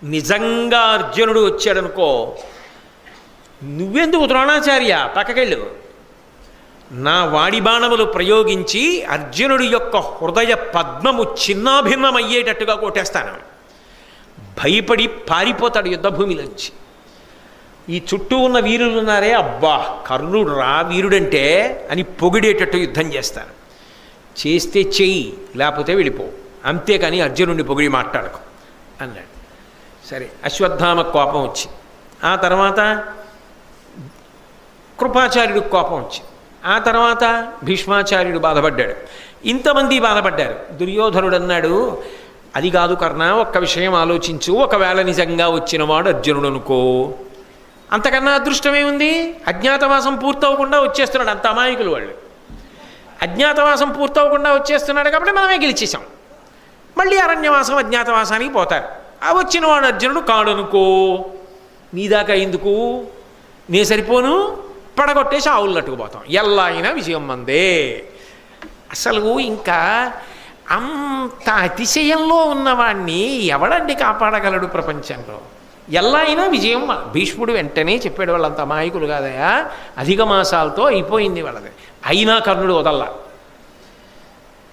నిజంగా అర్జునుడు వచ్చాడనుకో, నువ్వెందుకు ద్రోణాచార్య పక్కకెళ్ళు? నా వాడి బాణములు ప్రయోగించి అర్జునుడి యొక్క హృదయ పద్మము చిన్నాభిన్నమయ్యేటట్టుగా కొట్టేస్తాను. భయపడి పారిపోతాడు యుద్ధభూమిలోంచి. ఈ చుట్టూ ఉన్న వీరులు ఉన్నారే, అబ్బా కర్ణుడు రా వీరుడంటే అని పొగిడేటట్టు యుద్ధం చేస్తాను. చేస్తే చెయ్యి, లేకపోతే వెళ్ళిపో, అంతేకాని అర్జునుడిని పొగిడి మాట్లాడకు అన్నాడు. సరే, అశ్వత్థామ కోపం వచ్చింది. ఆ తర్వాత కృపాచార్యుడికి కోపం వచ్చింది. ఆ తర్వాత భీష్మాచార్యుడు బాధపడ్డాడు. ఇంతమంది బాధపడ్డారు. దుర్యోధనుడు అన్నాడు, అది కాదు కర్ణ, ఒక్క విషయం ఆలోచించు. ఒకవేళ నిజంగా వచ్చినవాడు అర్జునుడు అనుకో, అంతకన్నా అదృష్టమే ఉంది. అజ్ఞాతవాసం పూర్తవకుండా వచ్చేస్తున్నాడు. అంత అమాయకులు వాళ్ళు. అజ్ఞాతవాసం పూర్తవకుండా వచ్చేస్తున్నాడు కాబట్టి మనమే గెలిచేసాం. మళ్ళీ అరణ్యవాసం అజ్ఞాతవాసానికి పోతారు. ఆ వచ్చినవాడు అర్జునుడు కాడనుకో, నీ దాకా ఎందుకు, నే సరిపోను, పడగొట్టేసి ఆవులట్టుకుపోతాం. ఎలా అయినా విజయం మందే. అసలు ఇంకా అంత అతిశయంలో ఉన్నవాడిని ఎవడండి కాపాడగలడు ప్రపంచంలో? ఎలా అయినా విజయం. భీష్ముడు వెంటనే చెప్పాడు, వాళ్ళంత అమాయకులు కాదయా, అధిక మాసాలతో అయిపోయింది వాళ్ళది. అయినా కర్ణుడు వదల్లా.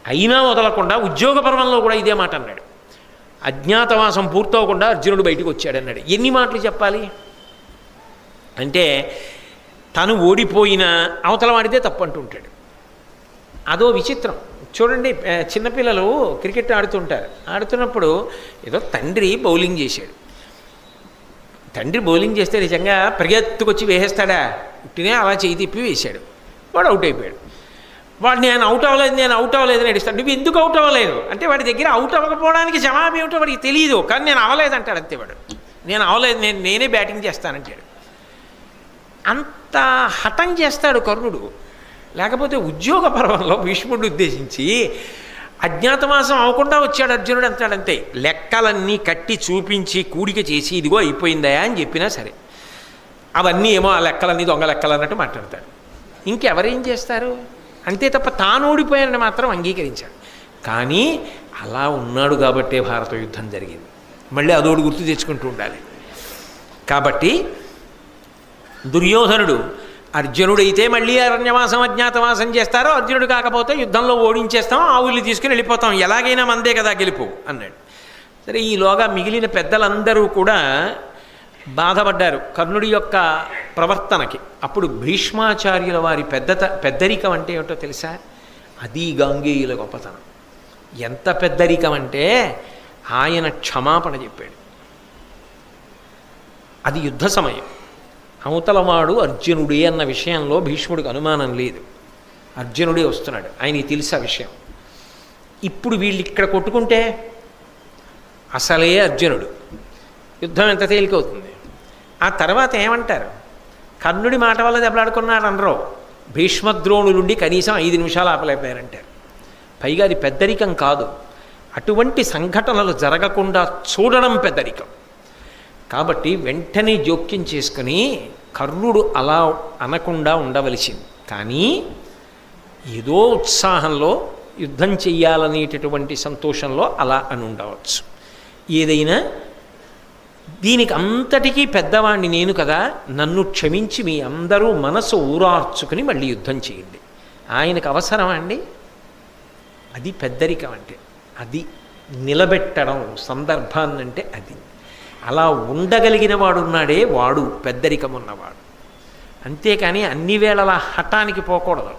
అయినా వదలకుండా ఉద్యోగ పర్వంలో కూడా ఇదే మాట అన్నాడు. అజ్ఞాతవాసం పూర్తవకుండా అర్జునుడు బయటకు వచ్చాడన్నాడు. ఎన్ని మాటలు చెప్పాలి అంటే, తను ఓడిపోయినా అవతల వాడితే తప్పు అంటుంటాడు. అదో విచిత్రం. చూడండి, చిన్నపిల్లలు క్రికెట్ ఆడుతుంటారు. ఆడుతున్నప్పుడు ఏదో తండ్రి బౌలింగ్ చేశాడు. తండ్రి బౌలింగ్ చేస్తే నిజంగా పరిగెత్తుకొచ్చి వేసేస్తాడా? ఉట్టినే అలా చేయి తిప్పి వేశాడు. వాడు అవుట్ అయిపోయాడు. వాడు నేను అవుట్ అవ్వలేదు అని అడుస్తాడు. నువ్వు ఎందుకు అవుట్ అవ్వలేదు అంటే, వాడి దగ్గర అవుట్ అవ్వకపోవడానికి జవాబు ఏమిటో వాడికి తెలియదు. కానీ నేను అవ్వలేదు అంటాడు. అంతే వాడు. నేను అవ్వలేదు, నేనే బ్యాటింగ్ చేస్తానంటాడు. అంత హఠం చేస్తాడు కర్ణుడు. లేకపోతే ఉద్యోగ పర్వంలో భీష్ముడిని ఉద్దేశించి అజ్ఞాతవాసం అవ్వకుండా వచ్చాడు అర్జునుడు అంటాడంతే. లెక్కలన్నీ కట్టి చూపించి కూడిక చేసి ఇదిగో అయిపోయిందా అని చెప్పినా సరే, అవన్నీ ఏమో ఆ లెక్కలన్నీ దొంగ లెక్కలు అన్నట్టు మాట్లాడతాడు. ఇంకెవరేం చేస్తారు? అంతే తప్ప తాను ఓడిపోయానని మాత్రం అంగీకరించాడు. కానీ అలా ఉన్నాడు కాబట్టే భారత యుద్ధం జరిగింది. మళ్ళీ అదోడు గుర్తు తెచ్చుకుంటూ ఉండాలి. కాబట్టి దుర్యోధనుడు అర్జునుడైతే మళ్ళీ అరణ్యవాసం అజ్ఞాతవాసం చేస్తారో, అర్జునుడు కాకపోతే యుద్ధంలో ఓడించేస్తాం, ఆవుల్ని తీసుకుని వెళ్ళిపోతాం, ఎలాగైనా మందే కదా గెలుపు అన్నాడు. సరే, ఈలోగా మిగిలిన పెద్దలందరూ కూడా బాధపడ్డారు కర్ణుడి యొక్క ప్రవర్తనకి. అప్పుడు భీష్మాచార్యుల వారి పెద్దరికం అంటే ఏమిటో తెలుసా? అది గాంగేయుల గొప్పతనం. ఎంత పెద్దరికం అంటే ఆయన క్షమాపణ చెప్పాడు. అది యుద్ధ సమయం. అవతలవాడు అర్జునుడే అన్న విషయంలో భీష్ముడికి అనుమానం లేదు. అర్జునుడే వస్తున్నాడు, ఆయనకి తెలుసు ఆ విషయం. ఇప్పుడు వీళ్ళు ఇక్కడ కొట్టుకుంటే అసలే అర్జునుడు, యుద్ధం ఎంత తేలికవుతుంది. ఆ తర్వాత ఏమంటారు? కర్ణుడి మాట వల్ల దెబ్బలాడుకున్నాడు అనరు. భీష్మద్రోణులుండి కనీసం 5 నిమిషాలు ఆపలేకపోయారంటారు. పైగా అది పెద్దరికం కాదు, అటువంటి సంఘటనలు జరగకుండా చూడడం పెద్దరికం. కాబట్టి వెంటనే జోక్యం చేసుకుని కర్ణుడు అలా అనకుండా ఉండవలసింది. కానీ ఏదో ఉత్సాహంలో యుద్ధం చెయ్యాలనేటటువంటి సంతోషంలో అలా అని ఉండవచ్చు. ఏదైనా దీనికి అంతటికీ పెద్దవాణ్ణి నేను కదా, నన్ను క్షమించి మీ అందరూ మనసు ఊరార్చుకుని మళ్ళీ యుద్ధం చేయండి. ఆయనకు అవసరం అండి. అది పెద్దరికం అంటే, అది నిలబెట్టడం సందర్భాన్నంటే అది. అలా ఉండగలిగిన వాడున్నాడే వాడు పెద్దరికం ఉన్నవాడు. అంతేకాని అన్ని వేళలా హఠానికి పోకూడదు.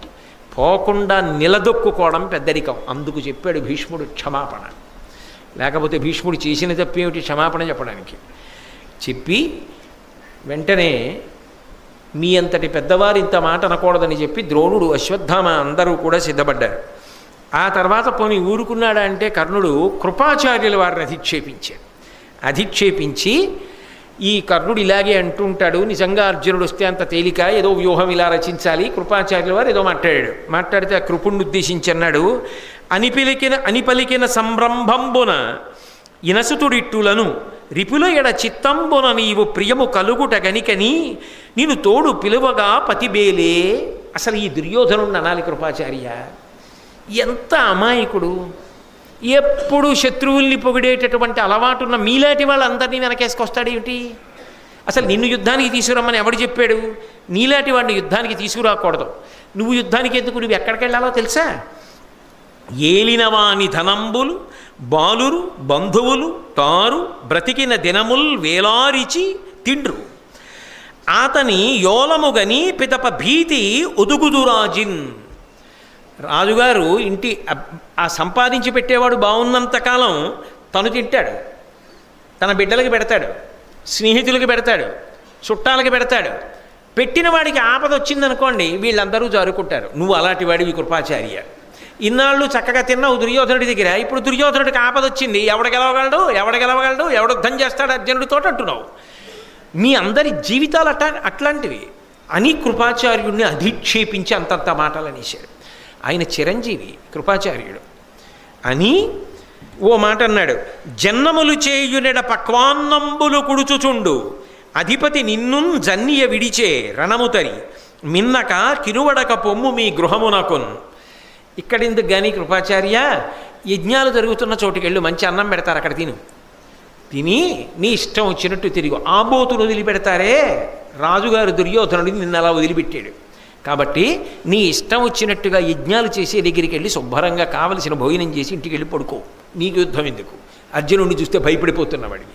పోకుండా నిలదొక్కుకోవడం పెద్దరికం. అందుకు చెప్పాడు భీష్ముడు క్షమాపణ. లేకపోతే భీష్ముడు చేసిన తప్పేమిటి క్షమాపణ చెప్పడానికి? చెప్పి వెంటనే మీ అంతటి పెద్దవారు ఇంత మాట అనకూడదని చెప్పి ద్రోణుడు, అశ్వత్థామ అందరూ కూడా సిద్ధపడ్డారు. ఆ తర్వాత పోనీ ఊరుకున్నాడా అంటే కర్ణుడు కృపాచార్యుల వారిని అధిక్షేపించాడు. అధిక్షేపించి ఈ కర్ణుడు ఇలాగే అంటుంటాడు, నిజంగా అర్జునుడు వస్తే అంత తేలిక, ఏదో వ్యూహం ఇలా రచించాలి. కృపాచార్యుల వారు ఏదో మాట్లాడితే ఆ కృపుణ్ణి ఉద్దేశించి అన్నాడు, అనిపలికిన సంరంభంబున ఇనసుతుడిట్టులను రిపుల ఎడ చిత్తంబున నీవు ప్రియము కలుగుట గనికని నేను తోడు పిలువగా పతిబేలే. అసలు ఈ దుర్యోధనుడు అనాలి కృపాచార్య. ఎంత అమాయకుడు! ఎప్పుడు శత్రువుల్ని పొగిడేటటువంటి అలవాటున్న మీలాంటి వాళ్ళందరినీ వెనకేసుకొస్తాడేమిటి? అసలు నిన్ను యుద్ధానికి తీసుకురమ్మని ఎవడు చెప్పాడు? నీలాంటి వాడిని యుద్ధానికి తీసుకురాకూడదు. నువ్వు యుద్ధానికి ఎందుకు, నువ్వు ఎక్కడికి వెళ్ళాలో తెలుసా? ఏలినవాని ధనంబులు బాలురు బంధువులు తారు బ్రతికిన దినముల్ వేలారిచి తిండ్రు ఆతని యోలముగని పిదప భీతి ఒదుగుదురాజిన్. రాజుగారు ఇంటి ఆ సంపాదించి పెట్టేవాడు బాగున్నంతకాలం తను తింటాడు, తన బిడ్డలకి పెడతాడు, స్నేహితులకి పెడతాడు, చుట్టాలకి పెడతాడు. పెట్టిన వాడికి ఆపద వచ్చిందనుకోండి వీళ్ళందరూ జారుకుంటారు. నువ్వు అలాంటి వాడివి కృపాచార్య. ఇన్నాళ్ళు చక్కగా తిన్నావు దుర్యోధనుడి దగ్గర, ఇప్పుడు దుర్యోధనుడికి ఆపద వచ్చింది, ఎవడు గెలవగలడు, ఎవడు యుద్ధం చేస్తాడు అర్జునుడితో అంటున్నావు. మీ అందరి జీవితాలు అట్లాంటివి అని కృపాచార్యుడిని అధిక్షేపించి అంతంత మాటలు అనేశాడు. ఆయన చిరంజీవి కృపాచార్యుడు అని ఓ మాట అన్నాడు. జన్నములు చేయునెడ పక్వాన్నంబులు కుడుచుచుండు అధిపతి నిన్నున్ జన్నియ విడిచే రణముతరి మిన్నక కినువడక పొమ్ము మీ గృహమునకున్. ఇక్కడెందుకు కానీ కృపాచార్య, యజ్ఞాలు జరుగుతున్న చోటుకెళ్ళు, మంచి అన్నం పెడతారు, అక్కడ తిని నీ ఇష్టం వచ్చినట్టు తిరిగి. ఆబోతులు వదిలిపెడతారే, రాజుగారు దుర్యోధనుడిని నిన్న అలా వదిలిపెట్టాడు. కాబట్టి నీ ఇష్టం వచ్చినట్టుగా యజ్ఞాలు చేసే దగ్గరికి వెళ్ళి శుభ్రంగా కావలసిన భోజనం చేసి ఇంటికి వెళ్ళి పడుకో. నీకు యుద్ధం ఎందుకు? అర్జునుడిని చూస్తే భయపడిపోతున్నవాడికి.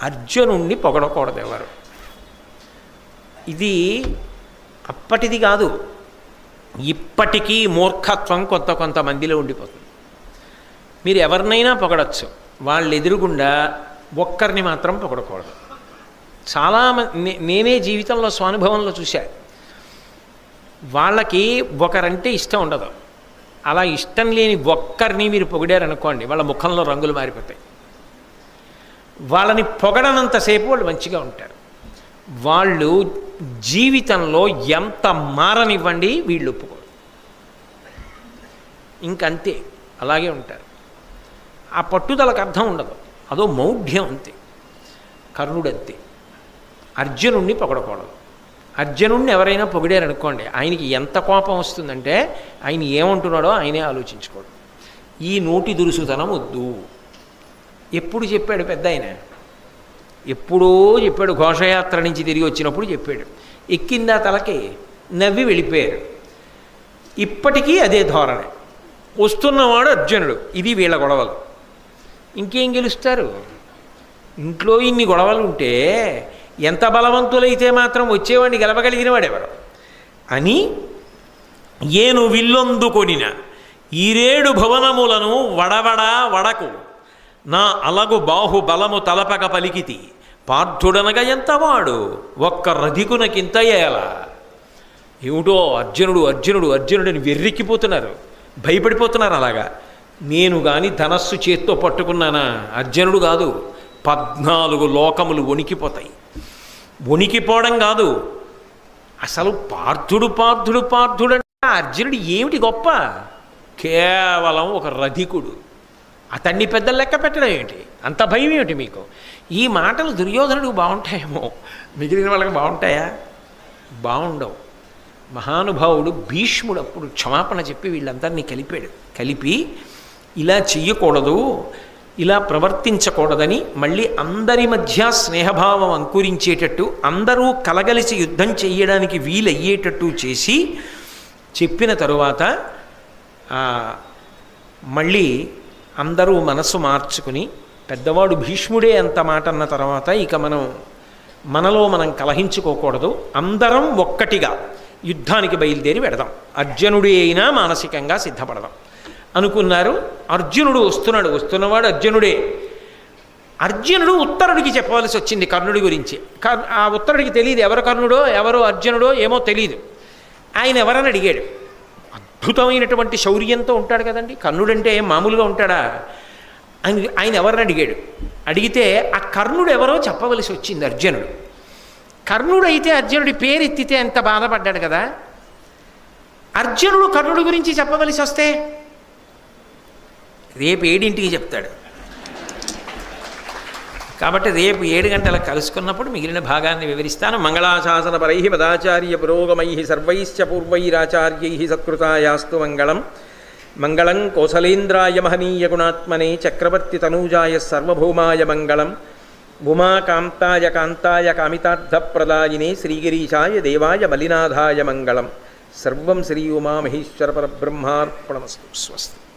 అర్జునుడిని పొగడకూడదు ఎవరు. ఇది అప్పటిది కాదు, ఇప్పటికీ మూర్ఖత్వం కొంతమందిలో ఉండిపోతుంది. మీరు ఎవరినైనా పొగడచ్చు, వాళ్ళు ఎదురుగుండా ఒక్కరిని మాత్రం పొగడకూడదు. చాలామంది నేనే జీవితంలో స్వానుభవంలో చూశాను. వాళ్ళకి ఒకరంటే ఇష్టం ఉండదు. అలా ఇష్టం లేని ఒక్కరిని మీరు పొగిడారనుకోండి, వాళ్ళ ముఖంలో రంగులు మారిపోతాయి. వాళ్ళని పొగడనంతసేపు వాళ్ళు మంచిగా ఉంటారు. వాళ్ళు జీవితంలో ఎంత మారనివ్వండి వీళ్ళు ఒప్పుకోరు, ఇంకంతే, అలాగే ఉంటారు. ఆ పట్టుదలకు అర్థం ఉండదు, అదో మౌఢ్యం అంతే. కర్ణుడు అంతే. అర్జునుడిని పొగడకూడదు. అర్జునుడిని ఎవరైనా పొగిడారనుకోండి, ఆయనకి ఎంత కోపం వస్తుందంటే ఆయన ఏమంటున్నాడో ఆయనే ఆలోచించుకోడు. ఈ నోటి దురుసుతనం వద్దు. ఎప్పుడు చెప్పాడు పెద్ద ఆయన? ఎప్పుడో చెప్పాడు. ఘోషయాత్ర నుంచి తిరిగి వచ్చినప్పుడు చెప్పాడు. ఎక్కిందా తలకి, నవ్వి వెళ్ళిపోయారు. ఇప్పటికీ అదే ధోరణి. వస్తున్నవాడు అర్జునుడు. ఇది వీళ్ళ గొడవలు. ఇంకేం గెలుస్తారు? ఇంట్లో ఇన్ని గొడవలు ఉంటే ఎంత బలవంతులైతే మాత్రం వచ్చేవాడిని గెలవగలిగిన వాడెవరు అని ఏను విల్లొందుకొనిన ఈరేడు భవనములను వడకు నా అలగు బాహు బలము తలపక పలికితి పార్థుడనగా ఎంతవాడు ఒక్క రధికునకింత ఏలా. ఏమిటో అర్జునుడని వెర్రెక్కిపోతున్నారు, భయపడిపోతున్నారు. అలాగా నేను కానీ ధనస్సు చేత్తో పట్టుకున్నానా? అర్జునుడు కాదు, 14 లోకములు వణికిపోతాయి. వణికిపోవడం కాదు, అసలు పార్థుడు అంటే అర్జునుడు ఏమిటి గొప్ప? కేవలం ఒక రధికుడు. అతన్ని పెద్ద లెక్క పెట్టడం ఏమిటి? అంత భయం ఏమిటి మీకు? ఈ మాటలు దుర్యోధనుడికి బాగుంటాయేమో, మిగిలిన వాళ్ళకి బాగుంటాయా? బాగుండవు. మహానుభావుడు భీష్ముడు అప్పుడు క్షమాపణ చెప్పి వీళ్ళందరినీ కలిపి ఇలా చెయ్యకూడదు, ఇలా ప్రవర్తించకూడదని మళ్ళీ అందరి మధ్య స్నేహభావం అంకురించేటట్టు, అందరూ కలగలిసి యుద్ధం చెయ్యడానికి వీలయ్యేటట్టు చేసి చెప్పిన తరువాత మళ్ళీ అందరూ మనసు మార్చుకుని, పెద్దవాడు భీష్ముడే అంత మాట అన్న తర్వాత ఇక మనలో మనం కలహించుకోకూడదు, అందరం ఒక్కటిగా యుద్ధానికి బయలుదేరి పెడదాం, అర్జునుడి అయినా మానసికంగా సిద్ధపడదాం అనుకున్నారు. అర్జునుడు వస్తున్నవాడు అర్జునుడే. అర్జునుడు ఉత్తరుడికి చెప్పవలసి వచ్చింది కర్ణుడి గురించి. ఆ ఉత్తరుడికి తెలియదు ఎవరు కర్ణుడో ఎవరు అర్జునుడో ఏమో తెలియదు. ఆయన ఎవరని అడిగాడు. అద్భుతమైనటువంటి శౌర్యంతో ఉంటాడు కదండి కర్ణుడంటే, మామూలుగా ఉంటాడా? ఆయన ఎవరిని అడిగాడు. అడిగితే ఆ కర్ణుడు ఎవరో చెప్పవలసి వచ్చింది అర్జునుడు. కర్ణుడు అయితే అర్జునుడి పేరు ఎత్తితే ఎంత బాధపడ్డాడు కదా. అర్జునుడు కర్ణుడి గురించి చెప్పవలసి వస్తే రేపు 7ంటికి చెప్తాడు. కాబట్టి రేపు 7 గంటలకు కలుసుకున్నప్పుడు మిగిలిన భాగాన్ని వివరిస్తాను. మంగళాశాసన పరై పదాచార్య పురోగమై సర్వైశ్చ పూర్వైరాచార్యై సత్కృతాయాస్తు మంగళం. మంగళం కోసలేంద్రాయ మహనీయ గుణాత్మనే చక్రవర్తి తనూజాయ సర్వభౌమాయ మంగళం. ఉమాకాంతాయ కాంతాయ కామితార్థప్రదాయినే శ్రీగిరీశాయ దేవాయ మలినాథాయ మంగళం. సర్వం శ్రీ ఉమామహేశ్వర పరబ్రహ్మార్పణమస్తు. స్వస్తి.